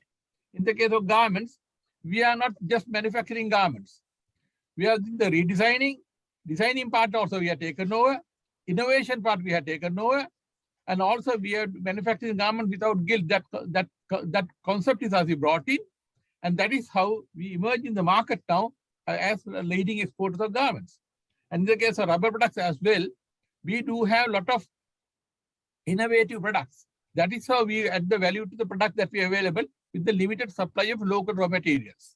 In the case of garments, we are not just manufacturing garments. We are the designing part also we have taken over, innovation part we have taken over, and also we are manufacturing garments without guilt. That concept is also brought in, and that is how we emerge in the market now as leading exporters of garments. And in the case of rubber products as well, we do have a lot of innovative products. That is how we add the value to the product that we are available with the limited supply of local raw materials.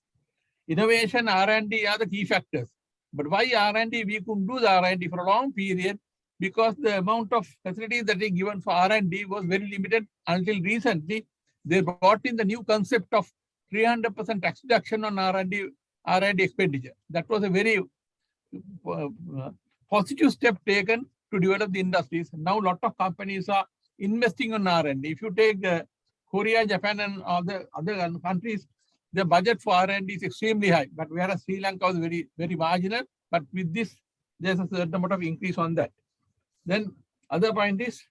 Innovation, R&D are the key factors. But why R&D? We couldn't do the R&D for a long period because the amount of facilities that is given for R&D was very limited until recently. They brought in the new concept of 300% tax deduction on R&D expenditure. That was a very positive step taken to develop the industries. Now, a lot of companies are investing on R&D. If you take Korea, Japan, and other countries, the budget for R&D is extremely high. But whereas Sri Lanka was very, very marginal. But with this, there's a certain amount of increase on that. Then, other point is,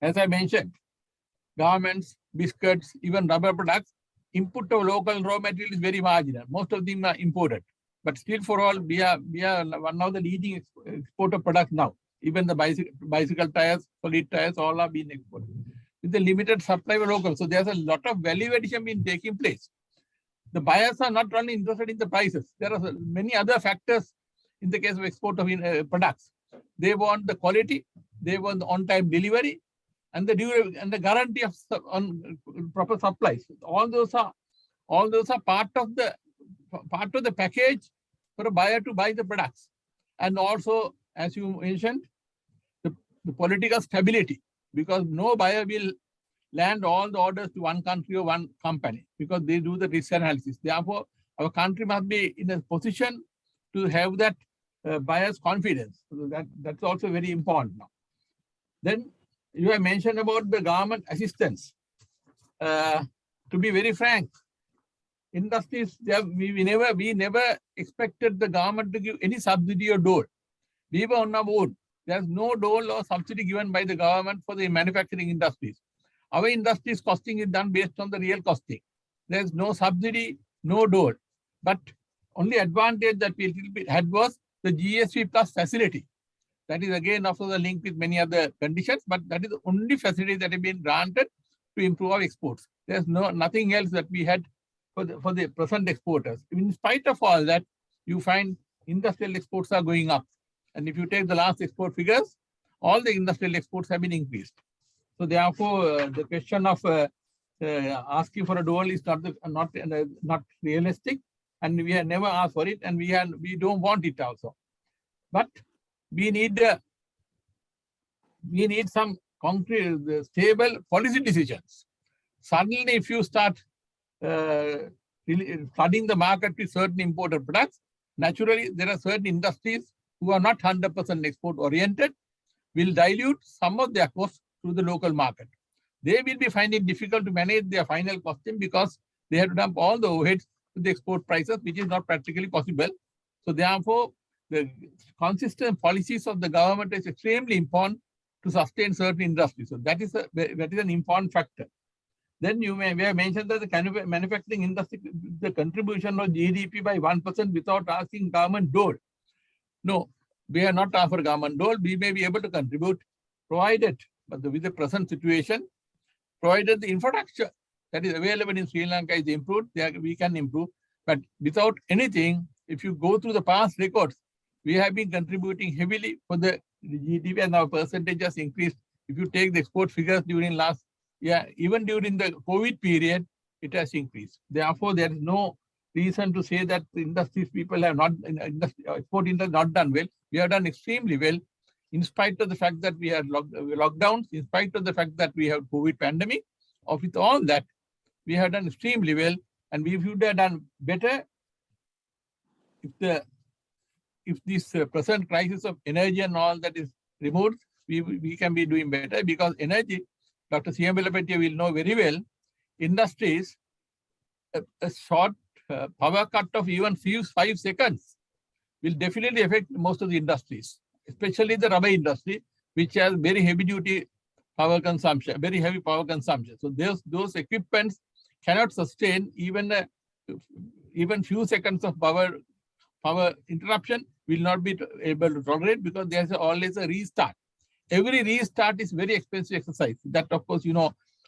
as I mentioned, garments, biscuits, even rubber products, input of local raw material is very marginal. Most of them are imported. But still, for all, we are one of the leading exporter products now. Even the bicycle tires, solid tires, all are being exported with the limited supply of local. So there's a lot of value addition being taking place. The buyers are not only interested in the prices. There are many other factors in the case of export of products. They want the quality, they want the on-time delivery, and the guarantee of proper supplies. All those are part of the package for a buyer to buy the products. And also, as you mentioned, the political stability, because no buyer will land all the orders to one country or one company because they do the risk analysis. Therefore, our country must be in a position to have that buyer's confidence. So that's also very important now. Then you have mentioned about the government assistance. To be very frank, industries, we never expected the government to give any subsidy or dole. We were on our own. There's no dole or subsidy given by the government for the manufacturing industries. Our industry's costing is done based on the real costing. There's no subsidy, no dole. But only advantage that we had was the GSP plus facility. That is again also the link with many other conditions, but that is the only facility that has been granted to improve our exports. There's nothing else that we had for the present exporters. In spite of all that, you find industrial exports are going up. And if you take the last export figures, all the industrial exports have been increased. So therefore, the question of asking for a dole is not realistic, and we have never asked for it, and we don't want it also. But we need some concrete, stable policy decisions. Suddenly, if you start flooding the market with certain imported products, naturally there are certain industries who are not 100% export oriented, will dilute some of their costs to the local market. They will be finding it difficult to manage their final costing because they have to dump all the overheads to the export prices, which is not practically possible. So therefore, the consistent policies of the government is extremely important to sustain certain industries. So that is an important factor. Then we have mentioned that the manufacturing industry, the contribution of GDP by 1% without asking government dole. No, we are not offer government dole. We may be able to contribute, provided, but with the present situation, provided the infrastructure that is available in Sri Lanka is improved, we can improve. But without anything, if you go through the past records, we have been contributing heavily for the GDP, and our percentage has increased. If you take the export figures during last year, even during the COVID period, it has increased. Therefore, there is no reason to say that the industries people have not, export industry not done well. We have done extremely well, in spite of the fact that we had lockdowns, in spite of the fact that we have COVID pandemic. Or with all that, we have done extremely well, and we would have done better if this present crisis of energy and all that is removed. We can be doing better, because energy, Dr. C.M. Velapettiya will know very well, industries, a short power cut of even 5 seconds will definitely affect most of the industries, especially the rubber industry, which has very heavy duty power consumption, very heavy power consumption. So those equipments cannot sustain even few seconds of power interruption, will not be able to tolerate, because there's always a restart. Every restart is very expensive exercise. That, of course,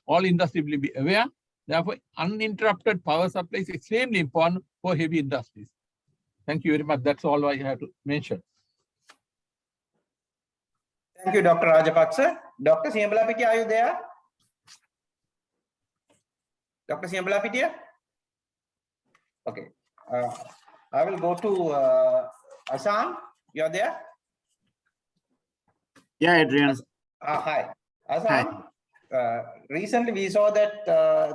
all industry will be aware. Therefore, uninterrupted power supply is extremely important for heavy industries. Thank you very much. That's all I have to mention. Thank you, Dr. Rajapaksa. Dr. C.M. Velapettiya, are you there? Dr. C.M. Velapettiya? Okay. I will go to Asan. You are there? Yeah, Adrian. Hi. Asan, Hi. recently we saw that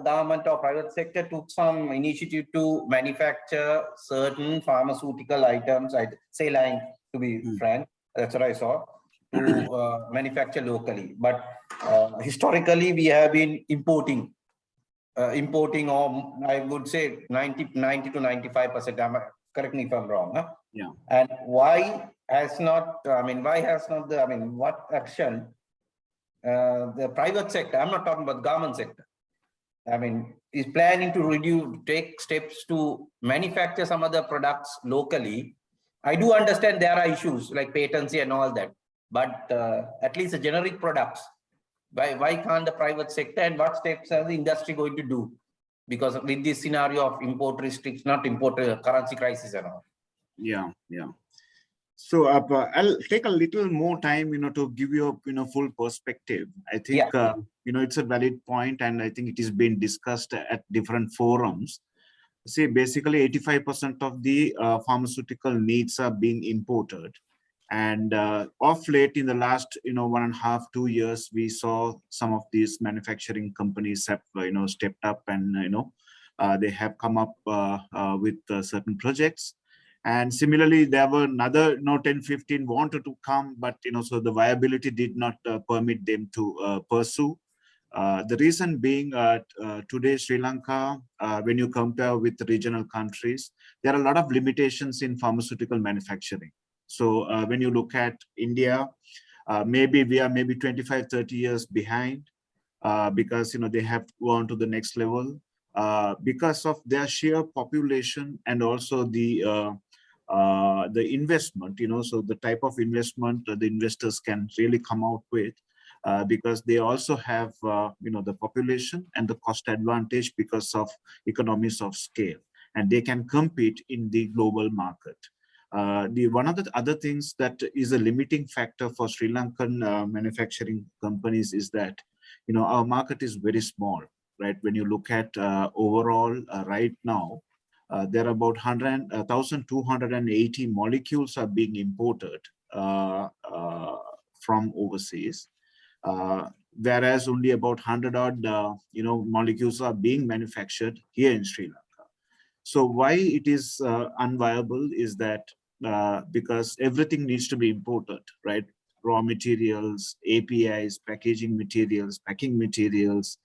government or private sector took some initiative to manufacture certain pharmaceutical items, saline to be frank, that's what I saw, to manufacture locally. But historically, we have been importing, or I would say 90 to 95%. Correct me if I'm wrong. Huh? Yeah. And why has not? What action the private sector? I'm not talking about government sector. Is planning to take steps to manufacture some other products locally. I do understand there are issues like patency and all that, but at least the generic products. Why can't the private sector, and what steps are the industry going to do? Because with this scenario of import restrictions, not import currency crisis and all. Yeah. So I'll take a little more time, to give you a full perspective. I think it's a valid point, and I think it is being discussed at different forums. See, basically 85% of the pharmaceutical needs are being imported. And of late, in the last 1.5 to 2 years, we saw some of these manufacturing companies have stepped up, and they have come up with certain projects. And similarly, there were another 10-15 wanted to come, but so the viability did not permit them to pursue. The reason being, today Sri Lanka, when you compare with the regional countries, there are a lot of limitations in pharmaceutical manufacturing. So when you look at India, maybe we are 25-30 years behind, because they have gone to the next level because of their sheer population, and also the investment. So the type of investment the investors can really come out with, because they also have the population and the cost advantage because of economies of scale, and they can compete in the global market. One of the other things that is a limiting factor for Sri Lankan manufacturing companies is that our market is very small, right? When you look at overall right now, there are about 1,280 molecules are being imported from overseas, whereas only about 100 odd molecules are being manufactured here in Sri Lanka. So why it is unviable is that because everything needs to be imported, right? Raw materials, APIs, packaging materials, packing materials,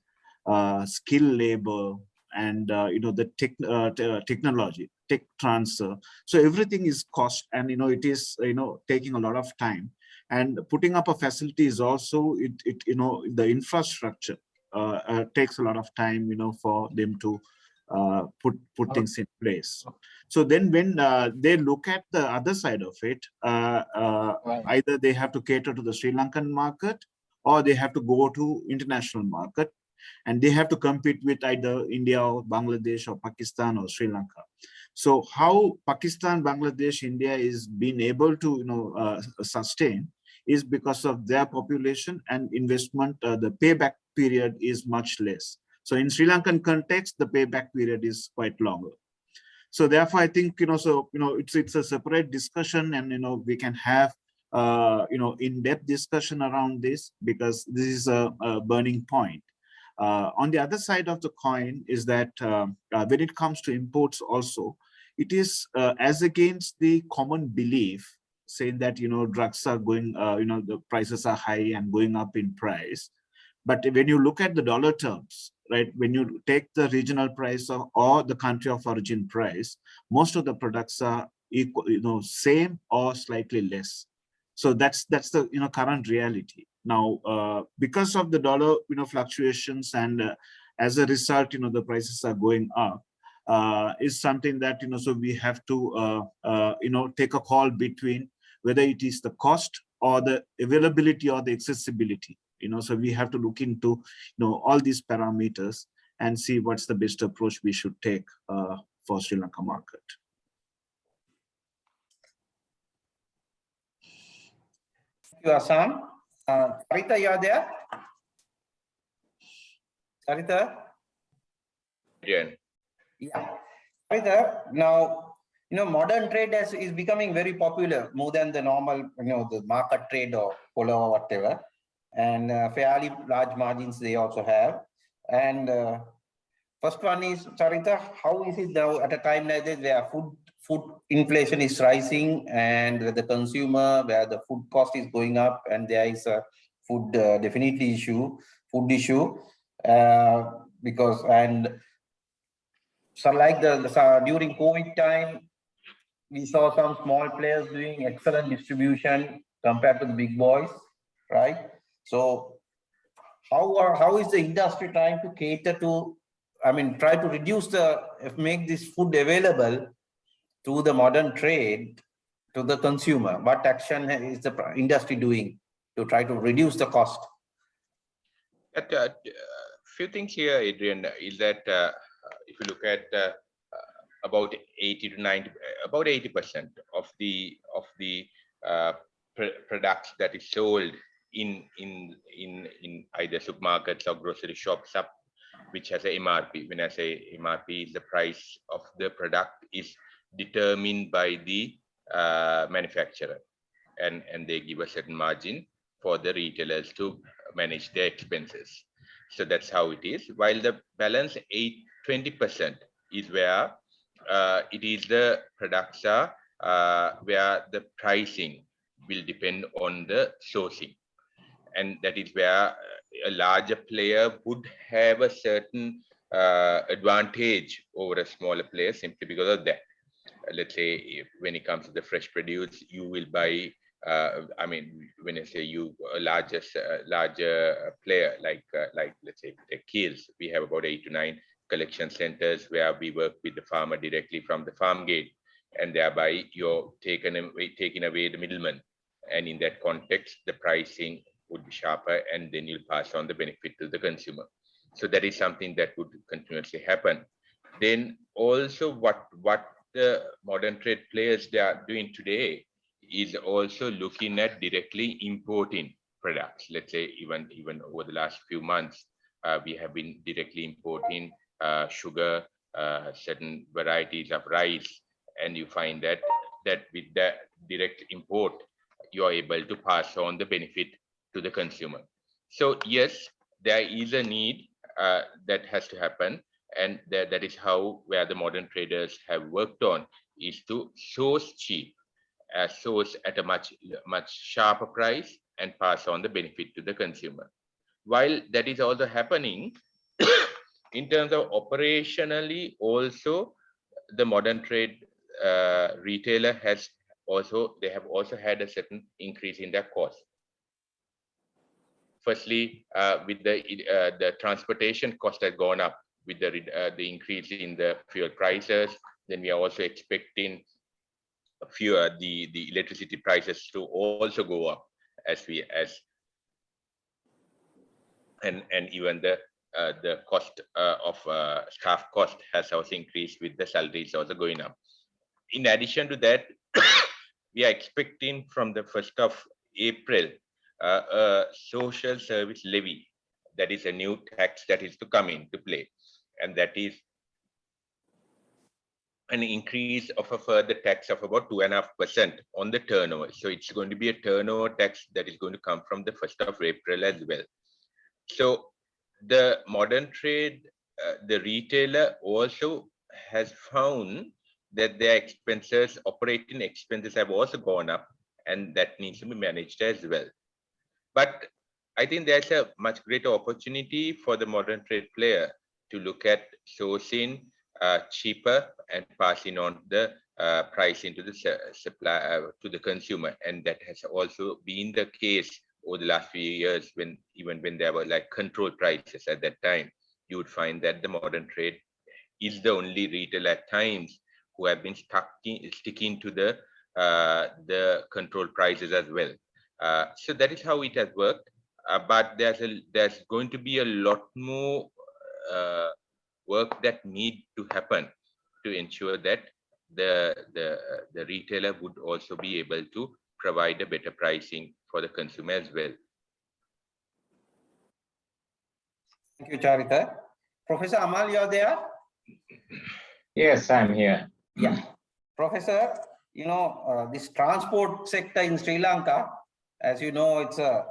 skilled labor, and the technology, tech transfer. So everything is cost, and it is taking a lot of time. And putting up a facility is also the infrastructure takes a lot of time for them to put things in place. So then when they look at the other side of it, either they have to cater to the Sri Lankan market, or they have to go to international market, and they have to compete with either India or Bangladesh or Pakistan or Sri Lanka. So how Pakistan, Bangladesh, India is being able to sustain is because of their population and investment. The payback period is much less. So in Sri Lankan context, the payback period is quite longer. So therefore, I think it's a separate discussion, and we can have in-depth discussion around this, because this is a burning point. On the other side of the coin is that when it comes to imports also, it is as against the common belief saying that drugs are going, the prices are high and going up in price. But when you look at the dollar terms, right, when you take the regional price or the country of origin price, most of the products are equal, same or slightly less. So that's the current reality now. Because of the dollar fluctuations, and as a result the prices are going up, is something that so we have to take a call between whether it is the cost or the availability or the accessibility. So we have to look into all these parameters and see what's the best approach we should take for Sri Lanka market. Thank you, Assam. Sarita, you are there? Sarita? Yeah. Yeah. Sarita, now, modern trade is becoming very popular, more than the normal, the market trade or polo or whatever. And fairly large margins they also have. And first one is, Sarita, how is it now at a time like this where food inflation is rising, and the consumer, where the food cost is going up, and there is a food food issue, because, and so like during COVID time, we saw some small players doing excellent distribution compared to the big boys, right? So how is the industry trying to cater to, try to reduce make this food available to the modern trade, to the consumer? What action is the industry doing to try to reduce the cost? A few things here, Adrian, is that if you look at about 80 to 90, about 80% of the products that is sold in either supermarkets or grocery shops up, which has a MRP. When I say MRP, is the price of the product is determined by the manufacturer, and they give a certain margin for the retailers to manage their expenses. So that's how it is. While the balance 20% is where it is the products are where the pricing will depend on the sourcing. And that is where a larger player would have a certain advantage over a smaller player simply because of that. Let's say when it comes to the fresh produce, you will buy, when I say you, a larger player, like let's say take Kills, we have about 8 to 9 collection centers where we work with the farmer directly from the farm gate, and thereby you're taking away the middleman. And in that context, the pricing would be sharper, and then you'll pass on the benefit to the consumer. So that is something that would continuously happen. Then also what the modern trade players they are doing today is also looking at directly importing products. Let's say even over the last few months, we have been directly importing sugar, certain varieties of rice, and you find that with the direct import, you are able to pass on the benefit to the consumer. So yes, there is a need that has to happen, and that is how where the modern traders have worked on is to source cheap, source at a much sharper price, and pass on the benefit to the consumer. While that is also happening, in terms of operationally, also the modern trade retailer have also had a certain increase in their cost. Firstly, with the transportation cost has gone up with the increase in the fuel prices. Then we are also expecting the electricity prices to also go up and even the the cost of staff cost has also increased with the salaries also going up. In addition to that, we are expecting from the 1st of April a social service levy. That is a new tax that is to come into play, and that is an increase of a further tax of about 2.5% on the turnover. So it's going to be a turnover tax that is going to come from the 1st of April as well. So the modern trade, the retailer also has found that their expenses, operating expenses have also gone up, and that needs to be managed as well. But I think there's a much greater opportunity for the modern trade player to look at sourcing cheaper and passing on the price into the supply to the consumer, and that has also been the case over the last few years. When even when there were like controlled prices at that time, you would find that the modern trade is the only retailer at times who have been sticking to the controlled prices as well. So that is how it has worked. But there's going to be a lot more work that need to happen to ensure that the retailer would also be able to provide a better pricing for the consumer as well. Thank you, Charita. Professor Amal, you're there? Yes, I'm here. Yeah. Professor, this transport sector in Sri Lanka, as you know, it's a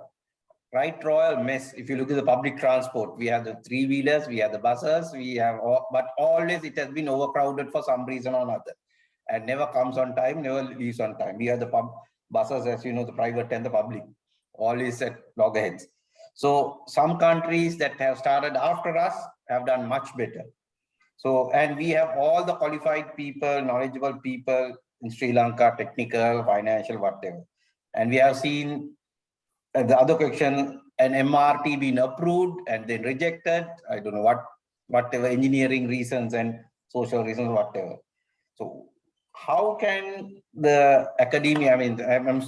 right royal mess. If you look at the public transport, we have the three-wheelers, we have the buses, but always it has been overcrowded for some reason or another, and never comes on time, never leaves on time. We have the buses, as you know, the private and the public, always at loggerheads. So some countries that have started after us have done much better. So, and we have all the qualified people, knowledgeable people in Sri Lanka, technical, financial, whatever. And we have seen the other question, an MRT being approved and then rejected. I don't know whatever engineering reasons and social reasons, whatever. So how can the academia, I mean, I'm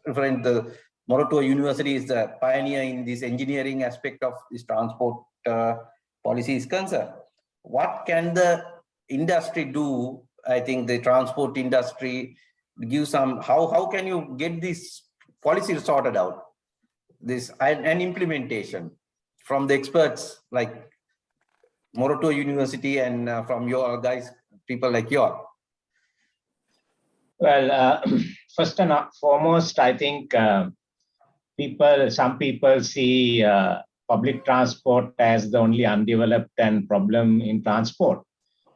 referring to the Moratuwa University is the pioneer in this engineering aspect of this transport policy is concerned. What can the industry do? I think the transport industry give some, how can you get this policy sorted out? This and implementation from the experts like Moratuwa University and from your guys, people like you. Well, first and foremost, I think some people see public transport as the only undeveloped and problem in transport.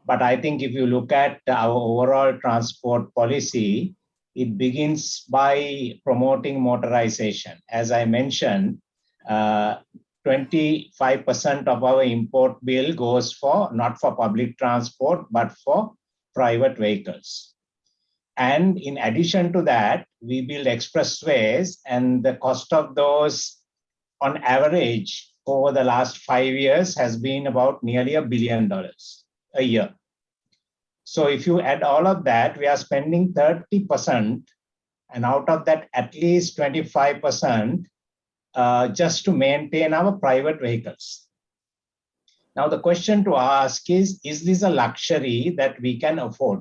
But I think if you look at our overall transport policy, it begins by promoting motorization. As I mentioned, 25% of our import bill goes not for public transport, but for private vehicles. And in addition to that, we build expressways, and the cost of those on average over the last 5 years has been about nearly $1 billion a year. So if you add all of that, we are spending 30%, and out of that, at least 25% just to maintain our private vehicles. Now, the question to ask is this a luxury that we can afford?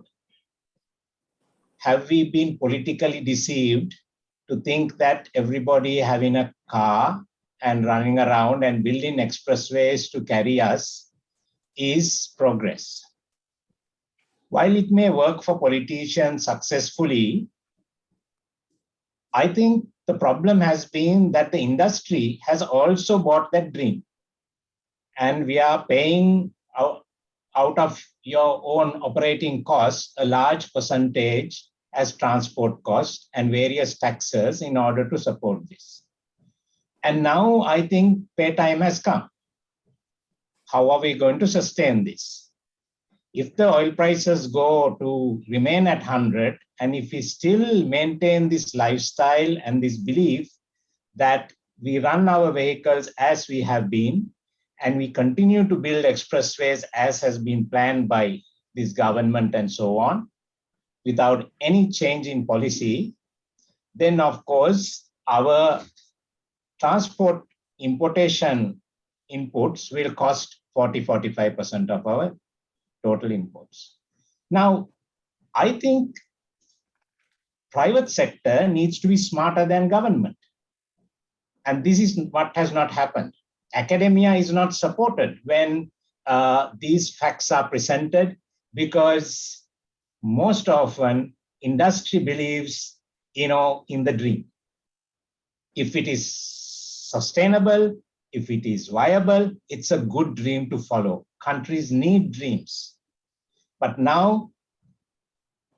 Have we been politically deceived to think that everybody having a car and running around and building expressways to carry us is progress? While it may work for politicians successfully, I think the problem has been that the industry has also bought that dream. And we are paying out of your own operating costs a large percentage as transport costs and various taxes in order to support this. And now I think pay time has come. How are we going to sustain this? If the oil prices go to remain at 100, and if we still maintain this lifestyle and this belief that we run our vehicles as we have been, and we continue to build expressways as has been planned by this government and so on, without any change in policy, then of course our transport importation inputs will cost 40-45% of our total imports. Now, I think private sector needs to be smarter than government. And this is what has not happened. Academia is not supported when these facts are presented, because most often industry believes, in the dream. If it is sustainable, if it is viable, it's a good dream to follow. Countries need dreams. But now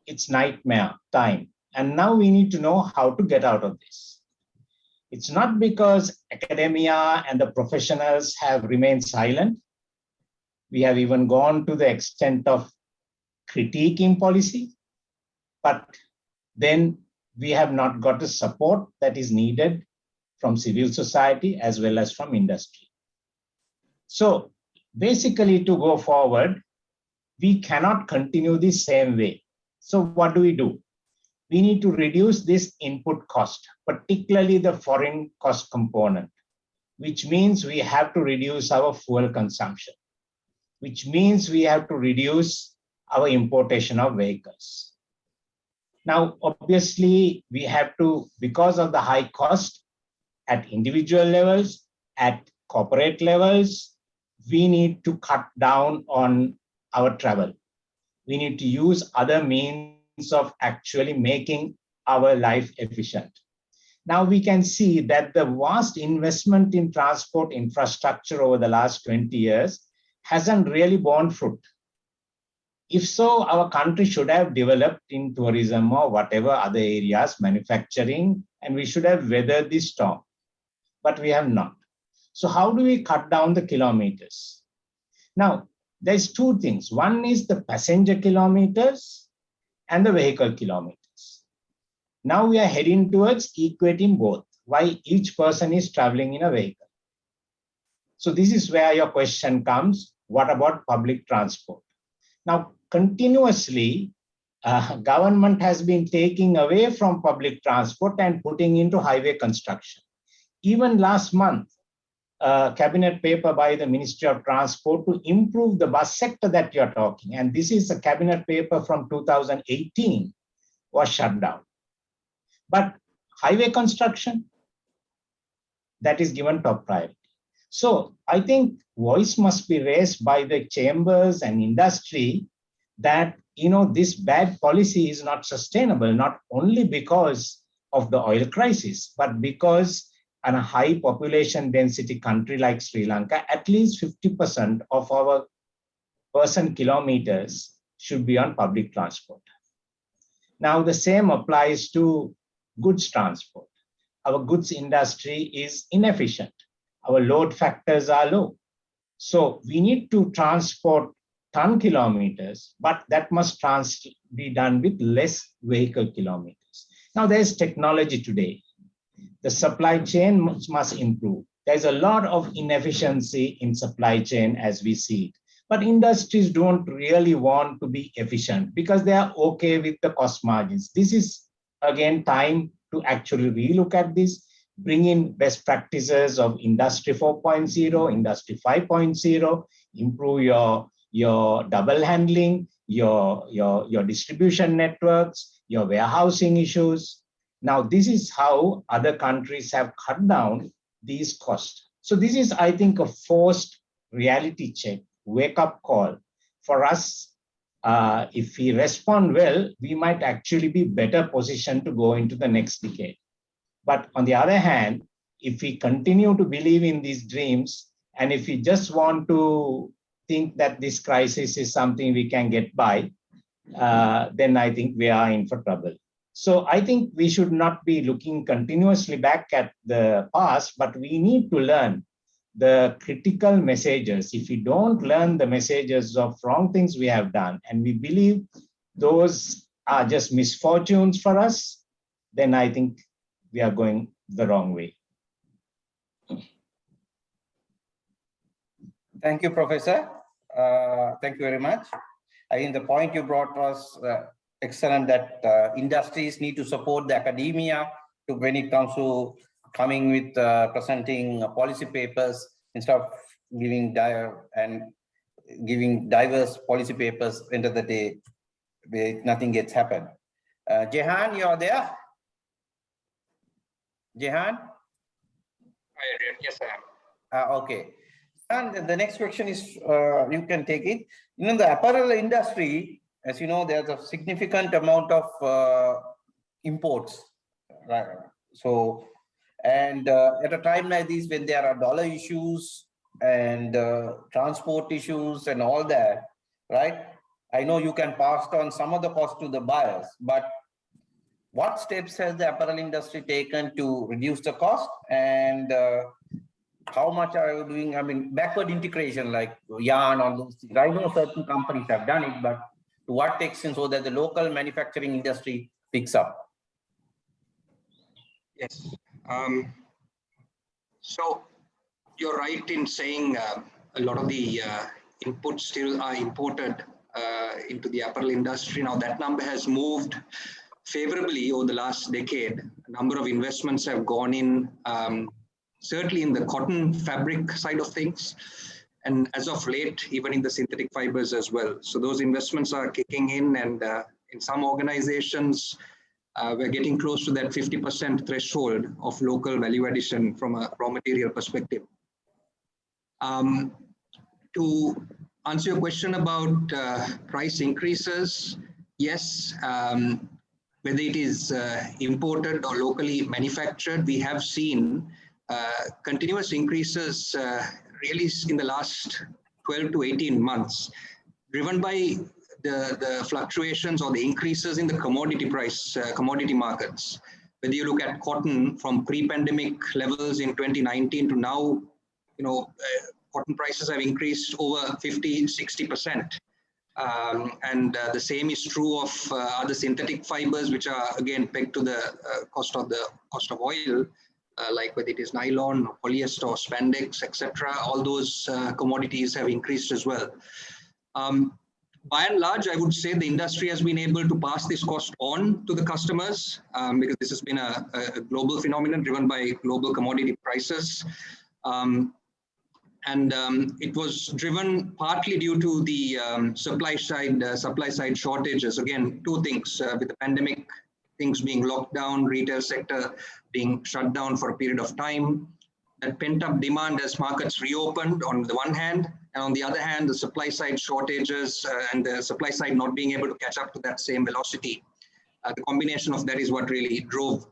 it's nightmare time. And now we need to know how to get out of this. It's not because academia and the professionals have remained silent. We have even gone to the extent of critiquing policy, but then we have not got the support that is needed from civil society as well as from industry. So basically, to go forward, we cannot continue the same way. So what do? We need to reduce this input cost, particularly the foreign cost component, which means we have to reduce our fuel consumption, which means we have to reduce our importation of vehicles. Now, obviously, we have to, because of the high cost at individual levels, at corporate levels, we need to cut down on our travel. We need to use other means of actually making our life efficient. Now we can see that the vast investment in transport infrastructure over the last 20 years hasn't really borne fruit. If so, our country should have developed in tourism or whatever other areas, manufacturing, and we should have weathered this storm, but we have not. So how do we cut down the kilometers? Now, there's two things. One is the passenger kilometers and the vehicle kilometers. Now we are heading towards equating both, why each person is traveling in a vehicle. So this is where your question comes, what about public transport? Now, continuously, government has been taking away from public transport and putting into highway construction. Even last month, cabinet paper by the Ministry of Transport to improve the bus sector that you're talking, and this is a cabinet paper from 2018, was shut down. But highway construction, that is given top priority. So I think voice must be raised by the chambers and industry that, this bad policy is not sustainable, not only because of the oil crisis, but because in a high population density country like Sri Lanka, at least 50% of our person kilometers should be on public transport. Now the same applies to goods transport. Our goods industry is inefficient. Our load factors are low. So we need to transport ton kilometers, but that must be done with less vehicle kilometers. Now there's technology today. The supply chain must improve. There's a lot of inefficiency in supply chain as we see it. But industries don't really want to be efficient because they are okay with the cost margins. This is, again, time to actually relook at this, bring in best practices of Industry 4.0, Industry 5.0, improve your double handling, your distribution networks, your warehousing issues. Now, this is how other countries have cut down these costs. So this is, I think, a forced reality check, wake-up call for us. If we respond well, we might actually be better positioned to go into the next decade. But on the other hand, if we continue to believe in these dreams, and if we just want to think that this crisis is something we can get by, then I think we are in for trouble. So I think we should not be looking continuously back at the past, but we need to learn the critical messages. If we don't learn the messages of wrong things we have done, and we believe those are just misfortunes for us, then I think we are going the wrong way. Thank you, Professor. Thank you very much. I think the point you brought was excellent, that industries need to support the academia when it comes to coming with presenting policy papers instead of giving diverse policy papers. End of the day, nothing gets happened. Jehan, you are there? Jehan? Hi, Adrian. Yes, I am. Okay. And the next question is, you can take it. In the apparel industry, as you know, there's a significant amount of imports. Right? So, and at a time like this, when there are dollar issues and transport issues and all that, right? I know you can pass on some of the cost to the buyers, but what steps has the apparel industry taken to reduce the cost, and how much are you doing? I mean, backward integration like yarn, all those things. I know certain companies have done it, but to what extent so that the local manufacturing industry picks up? Yes. So you're right in saying a lot of the inputs still are imported into the apparel industry. Now that number has moved favorably over the last decade. A number of investments have gone in, certainly in the cotton fabric side of things, and as of late, even in the synthetic fibers as well. So those investments are kicking in, and in some organizations, we're getting close to that 50% threshold of local value addition from a raw material perspective. To answer your question about price increases, yes, whether it is imported or locally manufactured, we have seen continuous increases really in the last 12 to 18 months, driven by the fluctuations or the increases in the commodity price, commodity markets. Whether you look at cotton from pre-pandemic levels in 2019 to now, cotton prices have increased over 50, 60%. And the same is true of other synthetic fibers, which are again pegged to the cost of oil, like whether it is nylon, or polyester, or spandex, etc. All those commodities have increased as well. By and large, I would say the industry has been able to pass this cost on to the customers because this has been a global phenomenon driven by global commodity prices. And it was driven partly due to the supply side shortages. Again, two things: with the pandemic, things being locked down, retail sector being shut down for a period of time, that pent-up demand as markets reopened on the one hand, and on the other hand, the supply side shortages and the supply side not being able to catch up to that same velocity. The combination of that is what really drove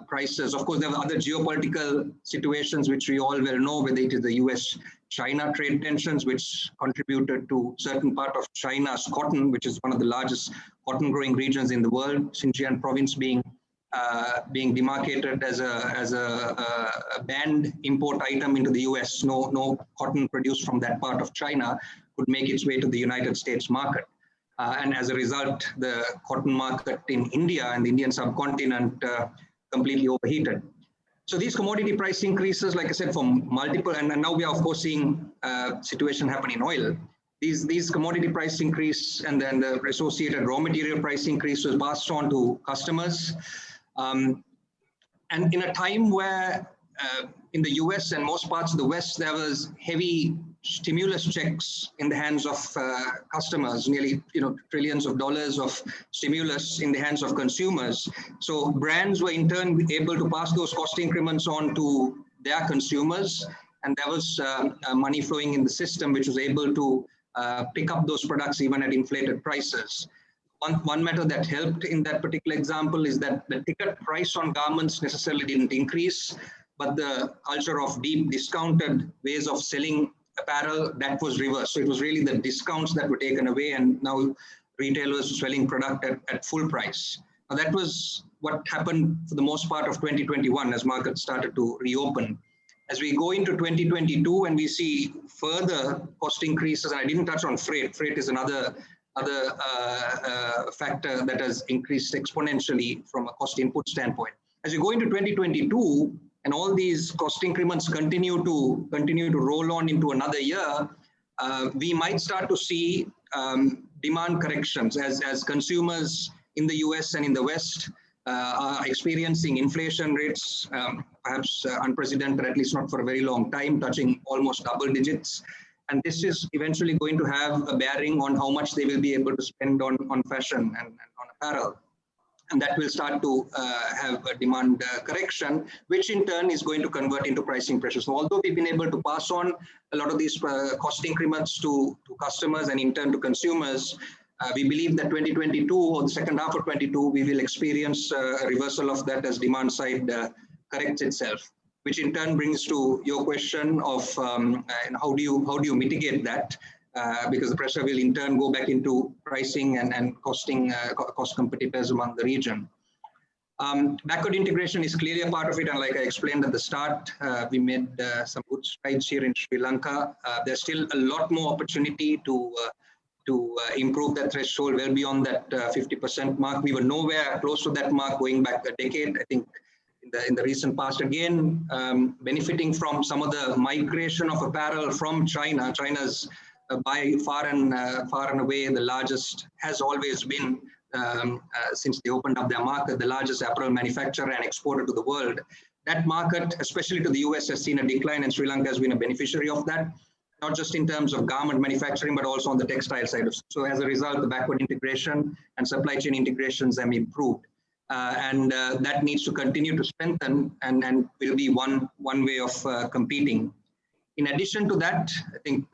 prices. Of course, there were other geopolitical situations which we all well know, whether it is the US-China trade tensions, which contributed to certain part of China's cotton, which is one of the largest cotton growing regions in the world, Xinjiang province being demarcated as a banned import item into the US. No cotton produced from that part of China could make its way to the United States market. And as a result, the cotton market in India and the Indian subcontinent completely overheated. So these commodity price increases, like I said, from multiple, and now we are of course seeing situation happen in oil. These commodity price increase and then the associated raw material price increase was passed on to customers. And in a time where in the US and most parts of the West, there was heavy stimulus checks in the hands of customers, nearly trillions of dollars of stimulus in the hands of consumers. So brands were in turn able to pass those cost increments on to their consumers, and there was money flowing in the system, which was able to pick up those products even at inflated prices. One matter that helped in that particular example is that the ticket price on garments necessarily didn't increase, but the culture of deep discounted ways of selling apparel, that was reversed. So it was really the discounts that were taken away, and now retailers were selling product at full price. Now that was what happened for the most part of 2021 as markets started to reopen. As we go into 2022 and we see further cost increases, and I didn't touch on freight. Freight is another factor that has increased exponentially from a cost input standpoint. As we go into 2022, and all these cost increments continue to roll on into another year, we might start to see demand corrections as consumers in the US and in the West are experiencing inflation rates perhaps unprecedented, at least not for a very long time, touching almost double digits. And this is eventually going to have a bearing on how much they will be able to spend on fashion and on apparel. And that will start to have a demand correction, which in turn is going to convert into pricing pressure. So although we've been able to pass on a lot of these cost increments to customers and in turn to consumers, we believe that 2022 or the second half of 22, we will experience a reversal of that as demand side corrects itself, which in turn brings to your question of how do you mitigate that? Because the pressure will in turn go back into pricing and costing cost competitors among the region. Backward integration is clearly a part of it, and like I explained at the start, we made some good strides here in Sri Lanka. There's still a lot more opportunity to improve that threshold well beyond that 50% mark. We were nowhere close to that mark going back a decade. I think in the recent past, again, benefiting from some of the migration of apparel from China. China's by far and away the largest, has always been, since they opened up their market, the largest apparel manufacturer and exporter to the world. That market, especially to the US, has seen a decline, and Sri Lanka has been a beneficiary of that, not just in terms of garment manufacturing, but also on the textile side. So as a result, the backward integration and supply chain integrations have improved. And that needs to continue to strengthen and will be one way of competing. In addition to that, I think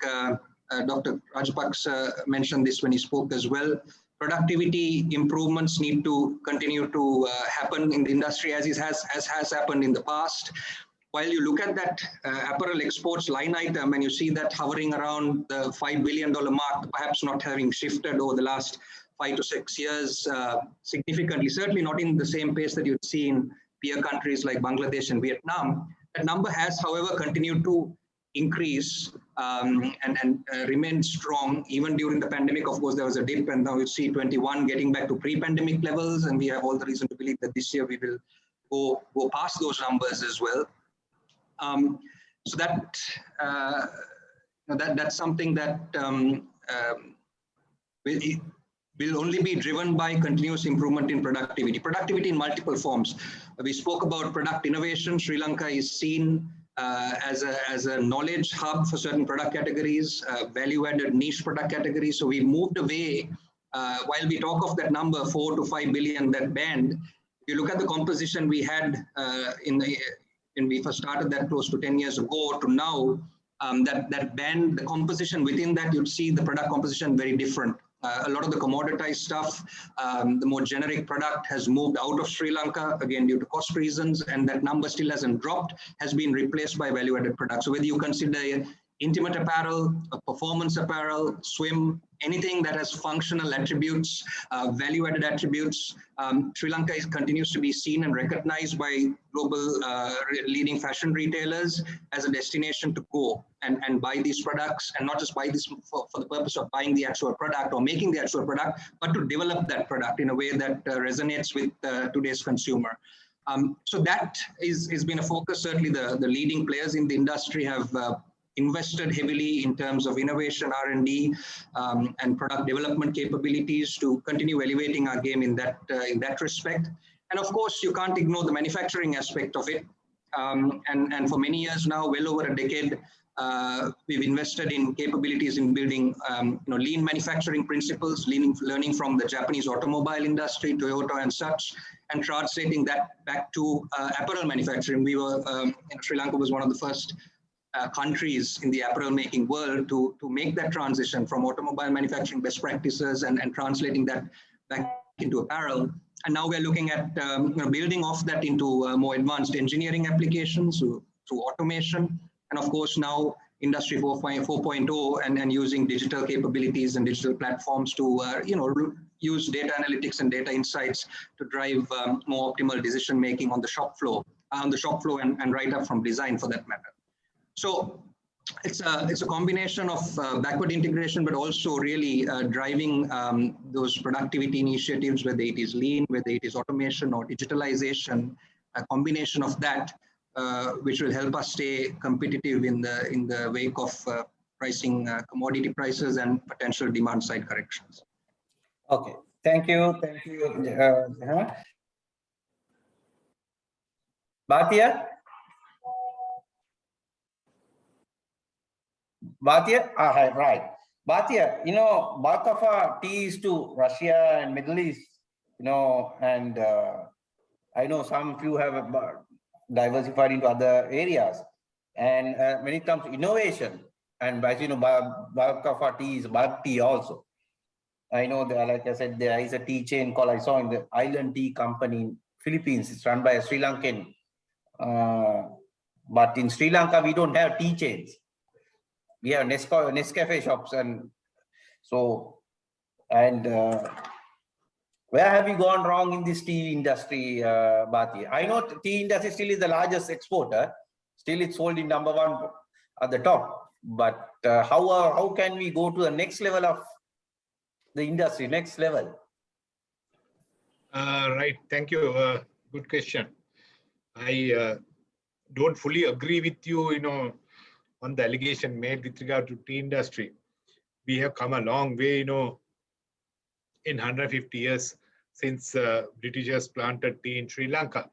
Dr. Rajapaksa mentioned this when he spoke as well. Productivity improvements need to continue to happen in the industry as has happened in the past. While you look at that apparel exports line item and you see that hovering around the $5 billion mark, perhaps not having shifted over the last 5 to 6 years significantly, certainly not in the same pace that you'd see in peer countries like Bangladesh and Vietnam. That number has, however, continued to increase and remain strong even during the pandemic. Of course, there was a dip, and now you see 21 getting back to pre-pandemic levels, and we have all the reason to believe that this year we will go past those numbers as well. So that that's something that will only be driven by continuous improvement in productivity. Productivity in multiple forms. We spoke about product innovation. Sri Lanka is seen as a knowledge hub for certain product categories, value-added niche product categories. So we moved away, while we talk of that number, 4 to 5 billion, that band, if you look at the composition we had when we first started that close to 10 years ago to now, that band, the composition within that, you'd see the product composition very different. A lot of the commoditized stuff, the more generic product has moved out of Sri Lanka, again, due to cost reasons, and that number still hasn't dropped, has been replaced by value-added products. So whether you consider intimate apparel, performance apparel, swim, anything that has functional attributes, value-added attributes, Sri Lanka continues to be seen and recognized by global leading fashion retailers as a destination to go and buy these products, and not just buy this for the purpose of buying the actual product or making the actual product, but to develop that product in a way that resonates with today's consumer. So that has been a focus. Certainly the leading players in the industry have invested heavily in terms of innovation, R&D, and product development capabilities to continue elevating our game in that respect. And of course, you can't ignore the manufacturing aspect of it. And for many years now, well over a decade, we've invested in capabilities in building lean manufacturing principles, learning from the Japanese automobile industry, Toyota and such, and translating that back to apparel manufacturing. We were, Sri Lanka was one of the first countries in the apparel making world to make that transition from automobile manufacturing best practices and translating that back into apparel. And now we're looking at building off that into more advanced engineering applications through automation. And of course, now Industry 4.0 and using digital capabilities and digital platforms to use data analytics and data insights to drive more optimal decision making on the shop floor and right up from design for that matter. So it's a combination of backward integration, but also really driving those productivity initiatives, whether it is lean, whether it is automation or digitalization, a combination of that, which will help us stay competitive in the wake of pricing commodity prices and potential demand side corrections. Okay, thank you. Bhatia? Bhatia, right. Bhatia, bulk of our tea is to Russia and Middle East, and I know some few have diversified into other areas. And when it comes to innovation, and as you know, bulk of our tea is bulk tea also. I know that, like I said, there is a tea chain called, I saw in the Island Tea Company in Philippines. It's run by a Sri Lankan. But in Sri Lanka, we don't have tea chains. We have Nescafe shops. And so, and where have you gone wrong in this tea industry, Bhati? I know tea industry still is the largest exporter. Still it's sold in #1 at the top. But how can we go to the next level of the industry, next level? Right. Thank you. Good question. I don't fully agree with you, on the allegation made with regard to tea industry. We have come a long way, in 150 years since Britishers planted tea in Sri Lanka.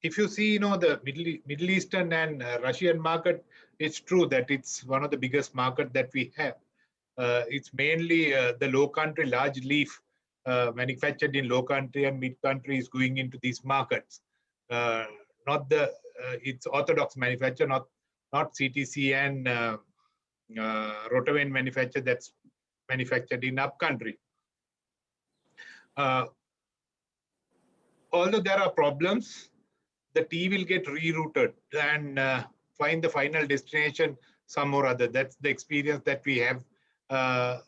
If you see, the Middle Eastern and Russian market, it's true that it's one of the biggest market that we have. It's mainly the low country, large leaf manufactured in low country and mid country is going into these markets. Not the it's orthodox manufacture, not CTC and Rotavan manufacture that's manufactured in up country. Although there are problems, the tea will get rerouted and find the final destination some or other. That's the experience that we have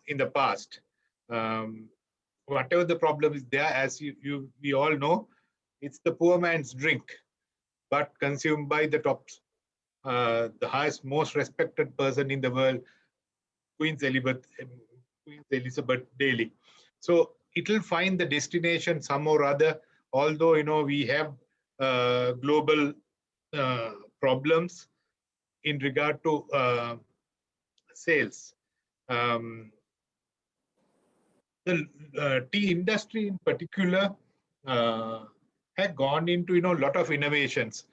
in the past. Whatever the problem is there, as we all know, it's the poor man's drink, but consumed by the top, the highest, most respected person in the world, Queen Elizabeth daily. So it will find the destination some or other, although, we have global problems in regard to sales. The tea industry in particular had gone into, a lot of innovations.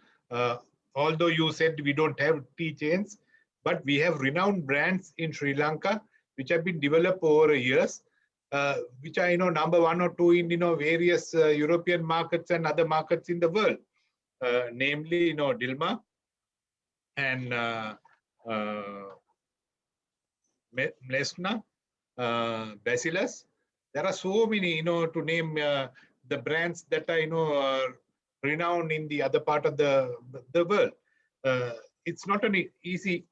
Although you said we don't have tea chains, but we have renowned brands in Sri Lanka, which have been developed over years, which are, #1 or 2 in, various European markets and other markets in the world, namely, Dilma and Mlesna, Bacillus. There are so many, to name the brands that are, renowned in the other part of the world. It's not an easy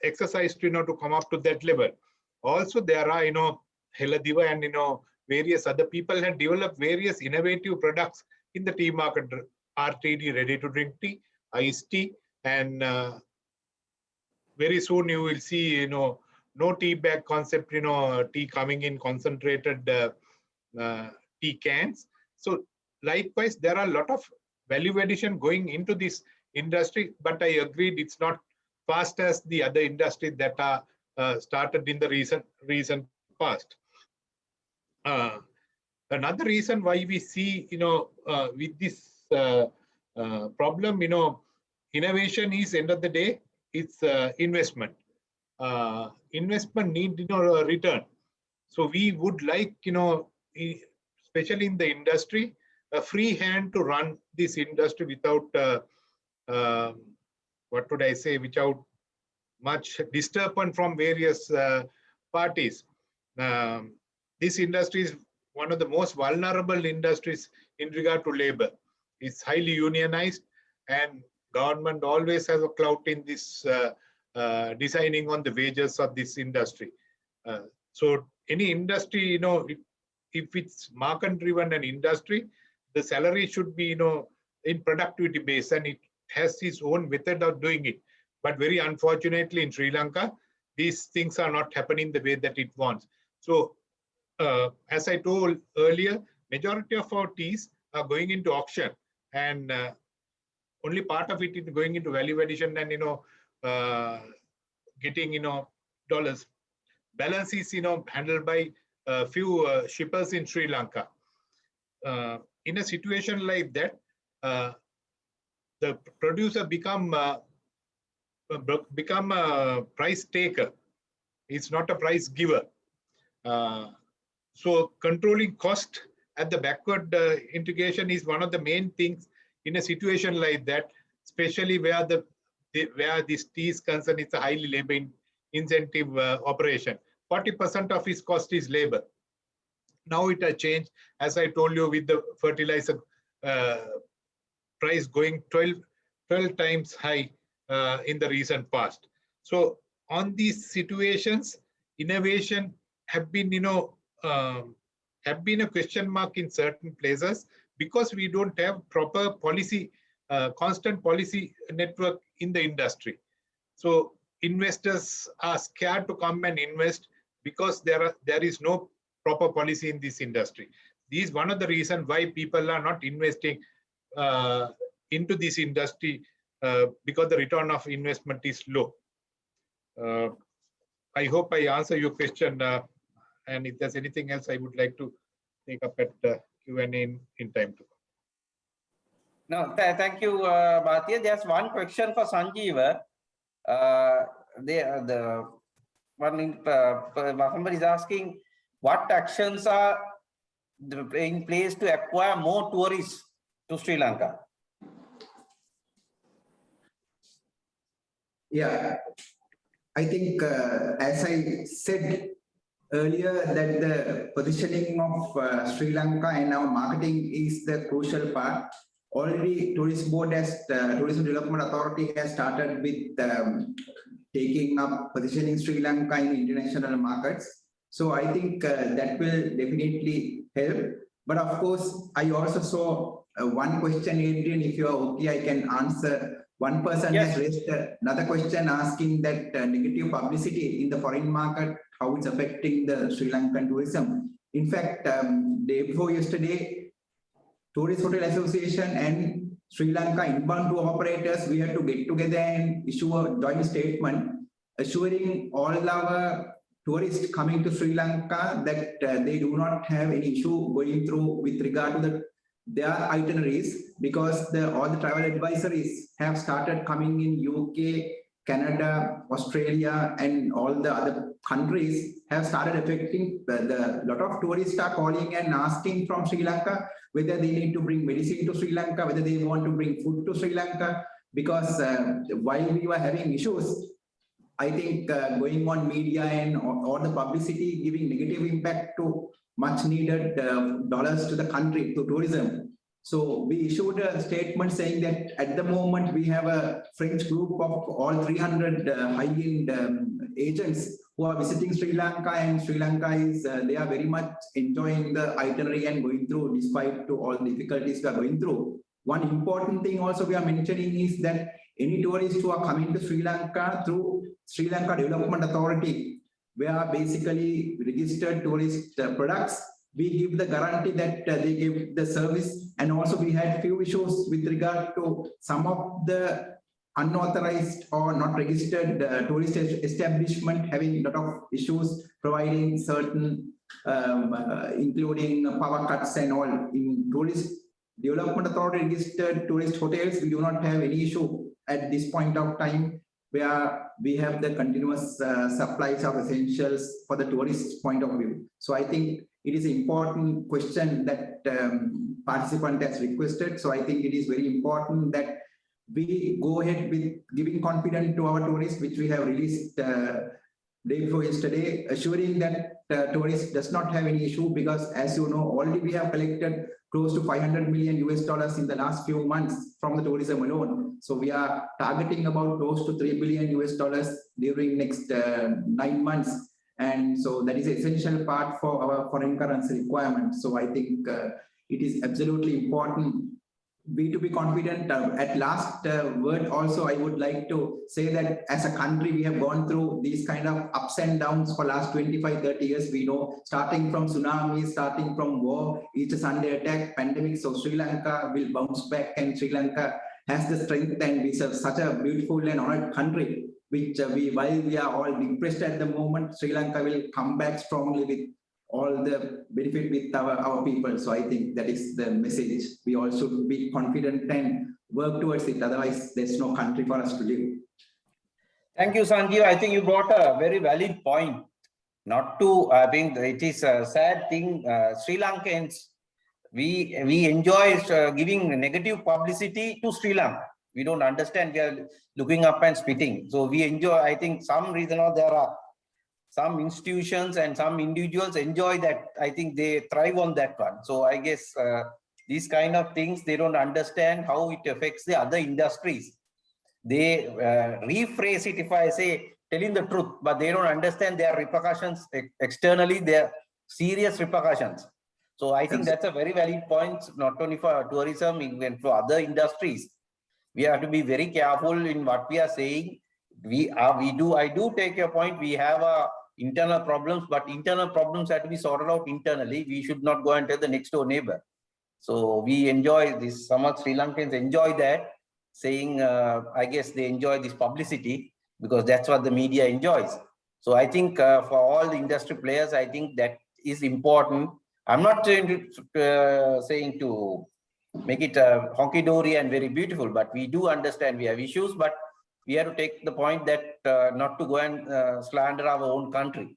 exercise to, to come up to that level. Also, there are, Heladiva and, various other people have developed various innovative products in the tea market, RTD, ready to drink tea, iced tea, and very soon you will see, no tea bag concept, tea coming in concentrated tea cans. So likewise, there are a lot of value addition going into this industry, but I agreed it's not fast as the other industries that are started in the recent past. Another reason why we see, with this problem, innovation is, end of the day, it's investment. Investment need, a return. So we would like, especially in the industry, a free hand to run this industry without, what would I say, without much disturbance from various parties. This industry is one of the most vulnerable industries in regard to labor. It's highly unionized, and government always has a clout in this designing on the wages of this industry. So any industry, if it's market driven an industry, the salary should be, in productivity base, and it has its own method of doing it. But very unfortunately in Sri Lanka, these things are not happening the way that it wants. So as I told earlier, majority of our teas are going into auction, and only part of it is going into value addition and, getting, dollars. Balance is, handled by a few shippers in Sri Lanka. In a situation like that, the producer become a price taker. It's not a price giver. So controlling cost at the backward integration is one of the main things in a situation like that, especially where this tea is concerned. It's a highly labor incentive operation. 40% of his cost is labor. Now it has changed, as I told you, with the fertilizer price going 12 times high in the recent past. So on these situations, innovation have been, have been a question mark in certain places because we don't have proper policy, constant policy network in the industry. So investors are scared to come and invest because there is no proper policy in this industry. This is one of the reasons why people are not investing into this industry because the return of investment is low. I hope I answer your question. And if there's anything else, I would like to take up at Q&A in time to come. No, thank you, Bhatia. There's one question for Sanjeeva. The one somebody is asking, what actions are in place to acquire more tourists to Sri Lanka? Yeah, I think as I said earlier, that the positioning of Sri Lanka and our marketing is the crucial part. Already, Tourist Board as Tourism Development Authority has started with taking up positioning Sri Lanka in international markets. So I think that will definitely help. But of course, I also saw one question, Adrian, if you are okay, I can answer. One person has raised another question asking that negative publicity in the foreign market, how it's affecting the Sri Lankan tourism. In fact, day before yesterday, Tourist Hotel Association and Sri Lanka inbound tour operators, we had to get together and issue a joint statement assuring all our tourists coming to Sri Lanka that they do not have any issue going through with regard to their itineraries, because all the travel advisories have started coming in UK, Canada, Australia, and all the other countries have started affecting the lot of tourists are calling and asking from Sri Lanka whether they need to bring medicine to Sri Lanka, whether they want to bring food to Sri Lanka, because while we were having issues, I think going on media and all the publicity giving negative impact to much needed dollars to the country, to tourism. So we issued a statement saying that at the moment we have a French group of all 300 high-end agents who are visiting Sri Lanka, and Sri Lanka is, they are very much enjoying the itinerary and going through despite to all the difficulties we are going through. One important thing also we are mentioning is that any tourists who are coming to Sri Lanka through Sri Lanka Development Authority, where basically registered tourist products, we give the guarantee that they give the service. And also we had few issues with regard to some of the unauthorized or not registered tourist establishment having a lot of issues providing certain, including power cuts and all. In Tourist Development Authority registered tourist hotels, we do not have any issue at this point of time, where we have the continuous supplies of essentials for the tourist point of view. So I think it is an important question that participant has requested. So I think it is very important that we go ahead with giving confidence to our tourists, which we have released day before yesterday, assuring that tourists does not have any issue, because as you know, already we have collected close to $500 million in the last few months from the tourism alone. So we are targeting about close to $3 billion during next 9 months. And so that is an essential part for our foreign currency requirements. So I think it is absolutely important we to be confident. At last word also, I would like to say that as a country, we have gone through these kind of ups and downs for last 25, 30 years. We know, starting from tsunami, starting from war, Easter Sunday attack, pandemic. So Sri Lanka will bounce back, and Sri Lanka has the strength, and we serve such a beautiful and honored country, which while we are all depressed at the moment, Sri Lanka will come back strongly with all the benefit with our people. So I think that is the message. We all should be confident and work towards it. Otherwise, there's no country for us to live. Thank you, Sanjeev. I think you brought a very valid point. Not to, I think it is a sad thing. Sri Lankans, we enjoy giving negative publicity to Sri Lanka. We don't understand. We are looking up and spitting. So we enjoy. I think some reason or there are some institutions and some individuals enjoy that. I think they thrive on that one. So I guess these kind of things, they don't understand how it affects the other industries. They rephrase it, if I say, telling the truth, but they don't understand their repercussions externally, their serious repercussions. So I think that's a very valid point, not only for tourism, even for other industries. We have to be very careful in what we are saying. I do take your point. We have internal problems, but internal problems have to be sorted out internally. We should not go and tell the next door neighbor. So we enjoy this. Some of Sri Lankans enjoy that, saying, I guess they enjoy this publicity because that's what the media enjoys. So I think for all the industry players, I think that is important. I'm not saying to make it honky-dory and very beautiful, but we do understand we have issues, but we have to take the point that not to go and slander our own country.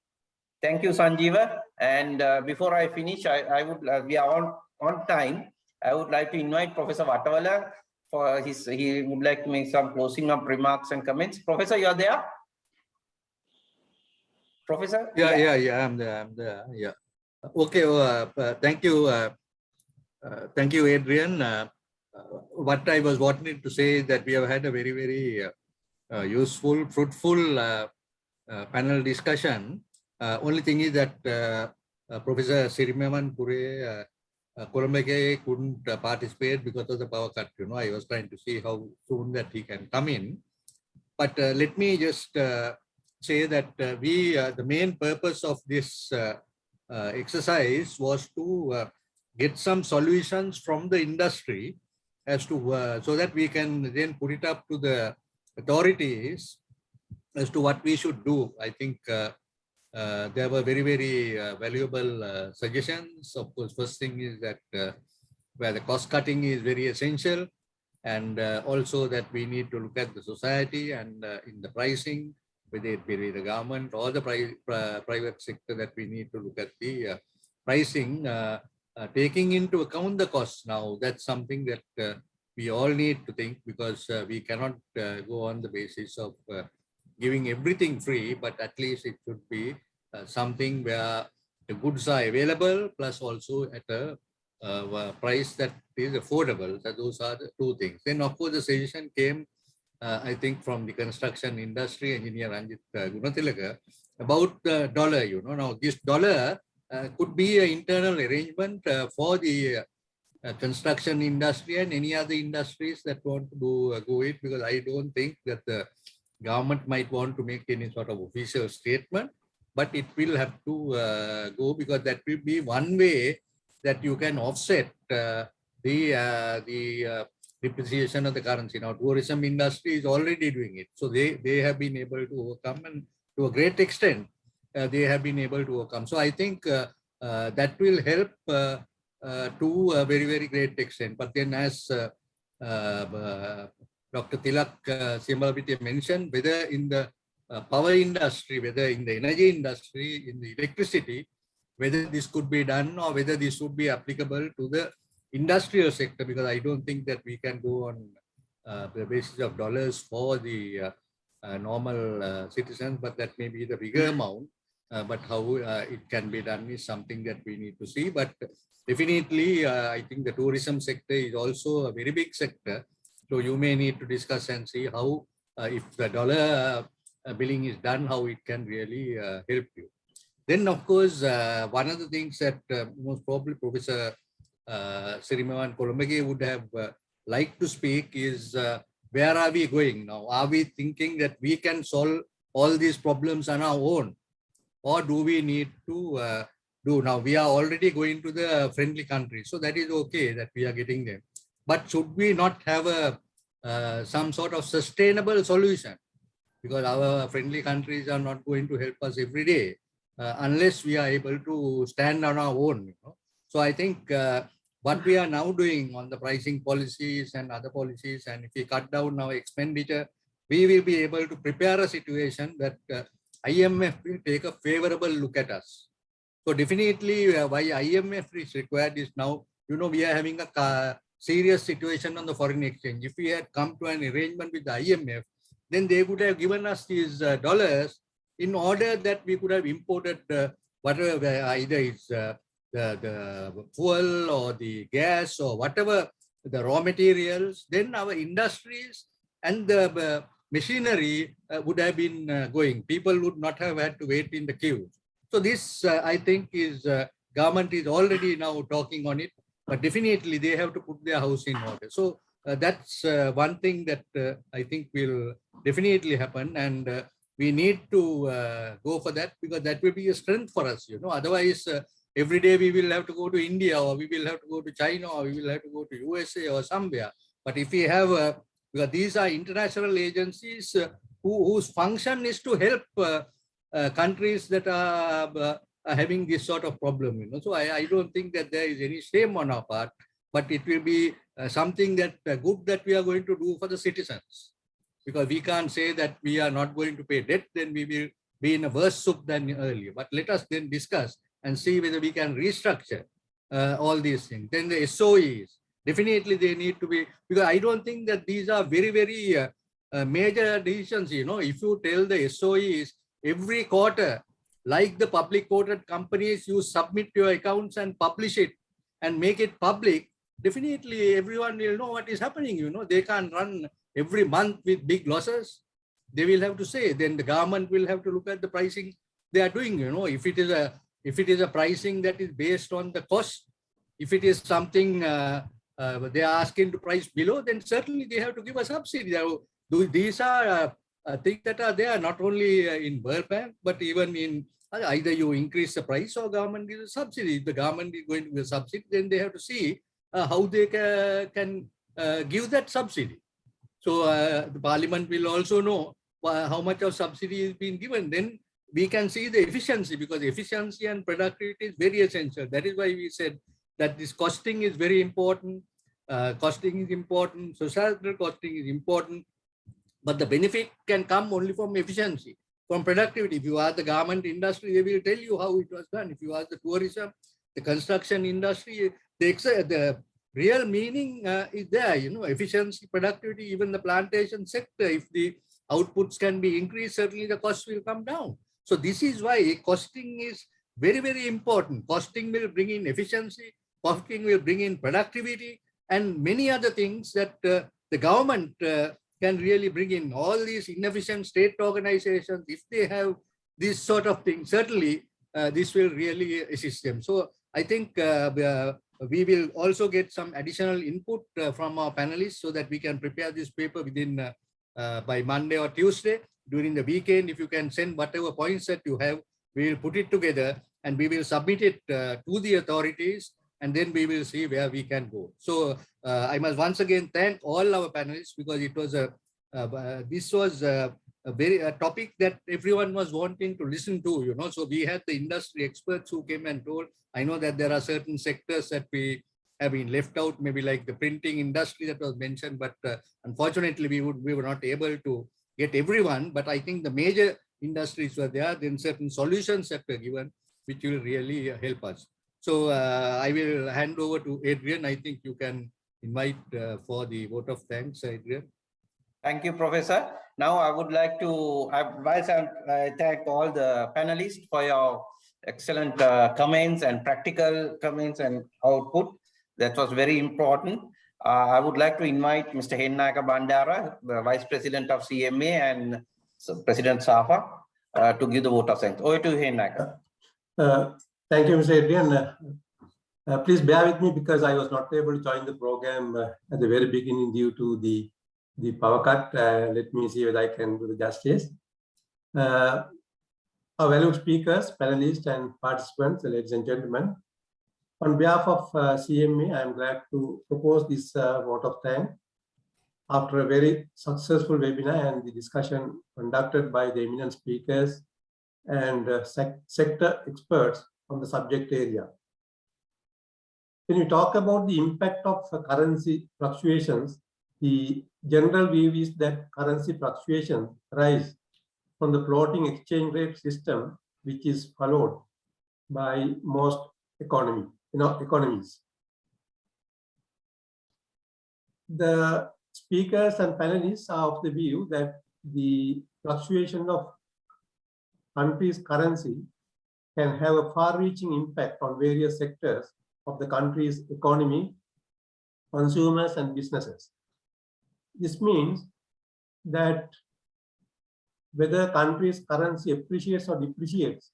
Thank you, Sanjeeva. And before I finish, I would, we are on time. I would like to invite Professor Vatavala for he would like to make some closing up remarks and comments. Professor, you are there? Professor? Yeah, I'm there. Yeah. Okay, thank you. Thank you, Adrian. What I was wanting to say is that we have had a very, very useful, fruitful panel discussion. Only thing is that Professor Sirimaman Pure Kolombeke couldn't participate because of the power cut. You know, I was trying to see how soon that he can come in. But let me just say that the main purpose of this exercise was to get some solutions from the industry as to so that we can then put it up to the authorities as to what we should do. I think there were very, very valuable suggestions. Of course, first thing is that where the cost cutting is very essential, and also that we need to look at the society and in the pricing, whether it be the government or the private sector, that we need to look at the pricing, taking into account the costs. Now, that's something that we all need to think, because we cannot go on the basis of giving everything free, but at least it should be something where the goods are available, plus also at a price that is affordable. So those are the two things. Then, of course, the suggestion came, I think, from the construction industry, engineer Ranjit Gunatilaka, about the dollar. You know, now this dollar could be an internal arrangement for the construction industry and any other industries that want to go it, because I don't think that the government might want to make any sort of official statement, but it will have to go, because that will be one way that you can offset the depreciation of the currency. Now, tourism industry is already doing it, so they have been able to overcome, and to a great extent they have been able to overcome. So I think that will help to a very, very great extent. But then, as Dr. Tilak Siambalapitiya mentioned, whether in the power industry, whether in the energy industry, in the electricity, whether this could be done or whether this would be applicable to the industrial sector, because I don't think that we can go on the basis of dollars for the normal citizens, but that may be the bigger amount. But how it can be done is something that we need to see. But definitely, I think the tourism sector is also a very big sector. So you may need to discuss and see how, if the dollar billing is done, how it can really help you. Then, of course, one of the things that most probably Professor Sirimavan Kolombeke would have liked to speak is, where are we going now? Are we thinking that we can solve all these problems on our own? Or do we need to do now? We are already going to the friendly countries, so that is okay that we are getting them. But should we not have a some sort of sustainable solution? Because our friendly countries are not going to help us every day unless we are able to stand on our own. You know? So I think what we are now doing on the pricing policies and other policies, and if we cut down our expenditure, we will be able to prepare a situation that IMF will take a favorable look at us. So definitely why IMF is required is now, we are having a serious situation on the foreign exchange. If we had come to an arrangement with the IMF, then they would have given us these dollars in order that we could have imported whatever, either it's the fuel or the gas or whatever, the raw materials, then our industries and the machinery would have been going. People would not have had to wait in the queue. So this, I think, is government is already now talking on it, but definitely they have to put their house in order. So that's one thing that I think will definitely happen, and we need to go for that, because that will be a strength for us. Otherwise, every day we will have to go to India, or we will have to go to China, or we will have to go to USA or somewhere. But if we have, because these are international agencies whose function is to help countries that are having this sort of problem. So I don't think that there is any shame on our part, but it will be something that good that we are going to do for the citizens. Because we can't say that we are not going to pay debt, then we will be in a worse soup than earlier. But let us then discuss and see whether we can restructure all these things. Then the SOEs, definitely they need to be, because I don't think that these are very, very major decisions. If you tell the SOEs every quarter, like the public quoted companies, you submit your accounts and publish it and make it public, definitely everyone will know what is happening. They can't run every month with big losses. They will have to say, then the government will have to look at the pricing they are doing. If it is a pricing that is based on the cost, if it is something they are asking to price below, then certainly they have to give a subsidy. These are things that are there not only in World Bank, but even in either you increase the price or government gives a subsidy. If the government is going to give a subsidy, then they have to see how they can give that subsidy. So the parliament will also know how much of subsidy is being given. Then we can see the efficiency, because efficiency and productivity is very essential. That is why we said that this costing is very important. Costing is important. Societal costing is important. But the benefit can come only from efficiency, from productivity. If you ask the garment industry, they will tell you how it was done. If you ask the tourism, the construction industry, the real meaning is there, efficiency, productivity, even the plantation sector. If the outputs can be increased, certainly the cost will come down. So this is why costing is very, very important. Costing will bring in efficiency, costing will bring in productivity, and many other things that the government can really bring in. All these inefficient state organizations, if they have this sort of thing, certainly this will really assist them. So I think we will also get some additional input from our panelists so that we can prepare this paper within by Monday or Tuesday. During the weekend, if you can send whatever points that you have, we will put it together and we will submit it to the authorities, and then we will see where we can go. So I must once again thank all our panelists, because it was this was a very topic that everyone was wanting to listen to. So we had the industry experts who came and told. I know that there are certain sectors that we have been left out, maybe like the printing industry that was mentioned, but unfortunately we were not able to get everyone. But I think the major industries were there. Then certain solutions that were given, which will really help us. So I will hand over to Adrian. I think you can invite for the vote of thanks, Adrian. Thank you, Professor. Now I would like to thank all the panelists for your excellent comments and practical comments and output. That was very important. I would like to invite Mr. Hennaka Bandara, the Vice President of CMA, and President Safa to give the vote of thanks. Over to Hennaka. Thank you, Mr. Adrian. Please bear with me because I was not able to join the program at the very beginning due to the power cut. Let me see whether I can do the justice. Our valued speakers, panelists, and participants, ladies and gentlemen, on behalf of CMA, I am glad to propose this vote of thanks after a very successful webinar and the discussion conducted by the eminent speakers and sector experts on the subject area. When we talk about the impact of currency fluctuations, the general view is that currency fluctuations arise from the floating exchange rate system, which is followed by most economies. The speakers and panelists are of the view that the fluctuation of country's currency can have a far-reaching impact on various sectors of the country's economy, consumers, and businesses. This means that whether a country's currency appreciates or depreciates,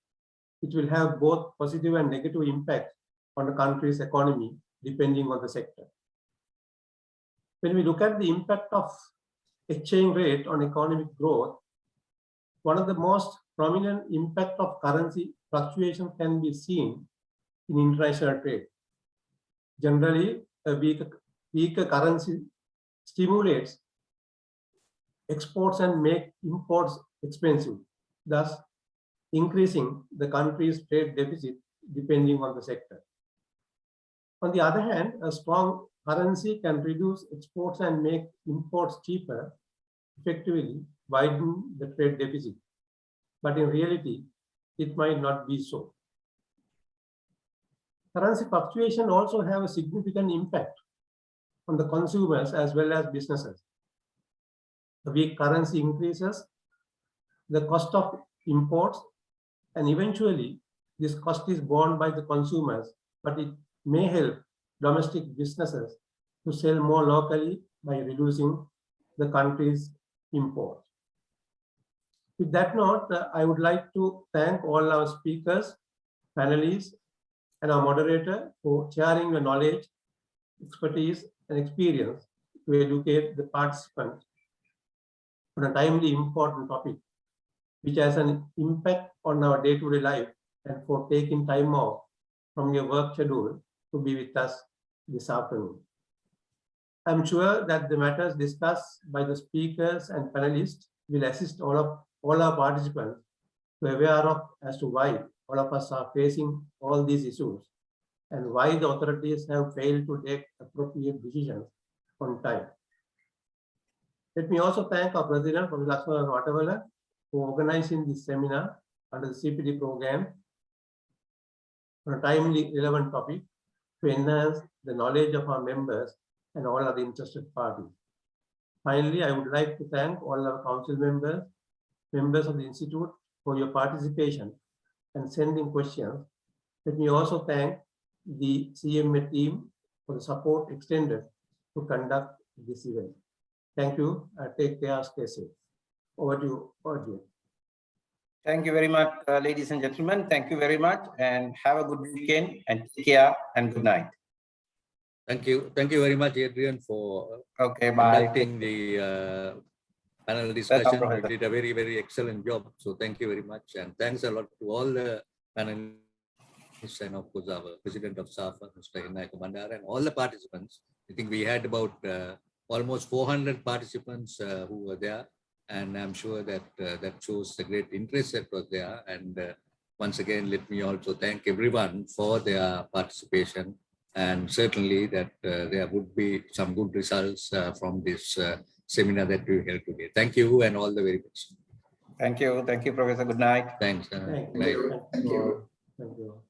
it will have both positive and negative impact on the country's economy, depending on the sector. When we look at the impact of exchange rate on economic growth, one of the most prominent impact of currency fluctuation can be seen in international trade. Generally, a weaker currency stimulates exports and make imports expensive, thus increasing the country's trade deficit depending on the sector. On the other hand, a strong currency can reduce exports and make imports cheaper, effectively widen the trade deficit. But in reality, it might not be so. Currency fluctuation also have a significant impact on the consumers as well as businesses. The weak currency increases the cost of imports, and eventually this cost is borne by the consumers, but it may help domestic businesses to sell more locally by reducing the country's imports. With that note, I would like to thank all our speakers, panelists, and our moderator for sharing your knowledge, expertise, and experience to educate the participants on a timely, important topic, which has an impact on our day-to-day life, and for taking time off from your work schedule to be with us this afternoon. I'm sure that the matters discussed by the speakers and panelists will assist all our participants to be aware of as to why all of us are facing all these issues and why the authorities have failed to take appropriate decisions on time. Let me also thank our President, Professor Lakshman Watavala, for organizing this seminar under the CPD program on a timely, relevant topic to enhance the knowledge of our members and all other interested parties. Finally, I would like to thank all our council members, members of the Institute for your participation and sending questions. Let me also thank the CMA team for the support extended to conduct this event. Thank you. Take care, stay safe. Over to you, Audrey. Thank you very much, ladies and gentlemen. Thank you very much, and have a good weekend, and take care, and good night. Thank you. Thank you very much, Adrian, for conducting the panel discussion. You did a very, very excellent job. So thank you very much. And thanks a lot to all the panelists and of course our President of SAFA, Mr. Hinai Komandar, and all the participants. I think we had about almost 400 participants who were there. And I'm sure that that shows the great interest that was there. And once again, let me also thank everyone for their participation. And certainly that there would be some good results from this seminar that we held today. Thank you and all the very best. Thank you. Thank you, Professor. Good night. Thanks. Thank you. Thank you.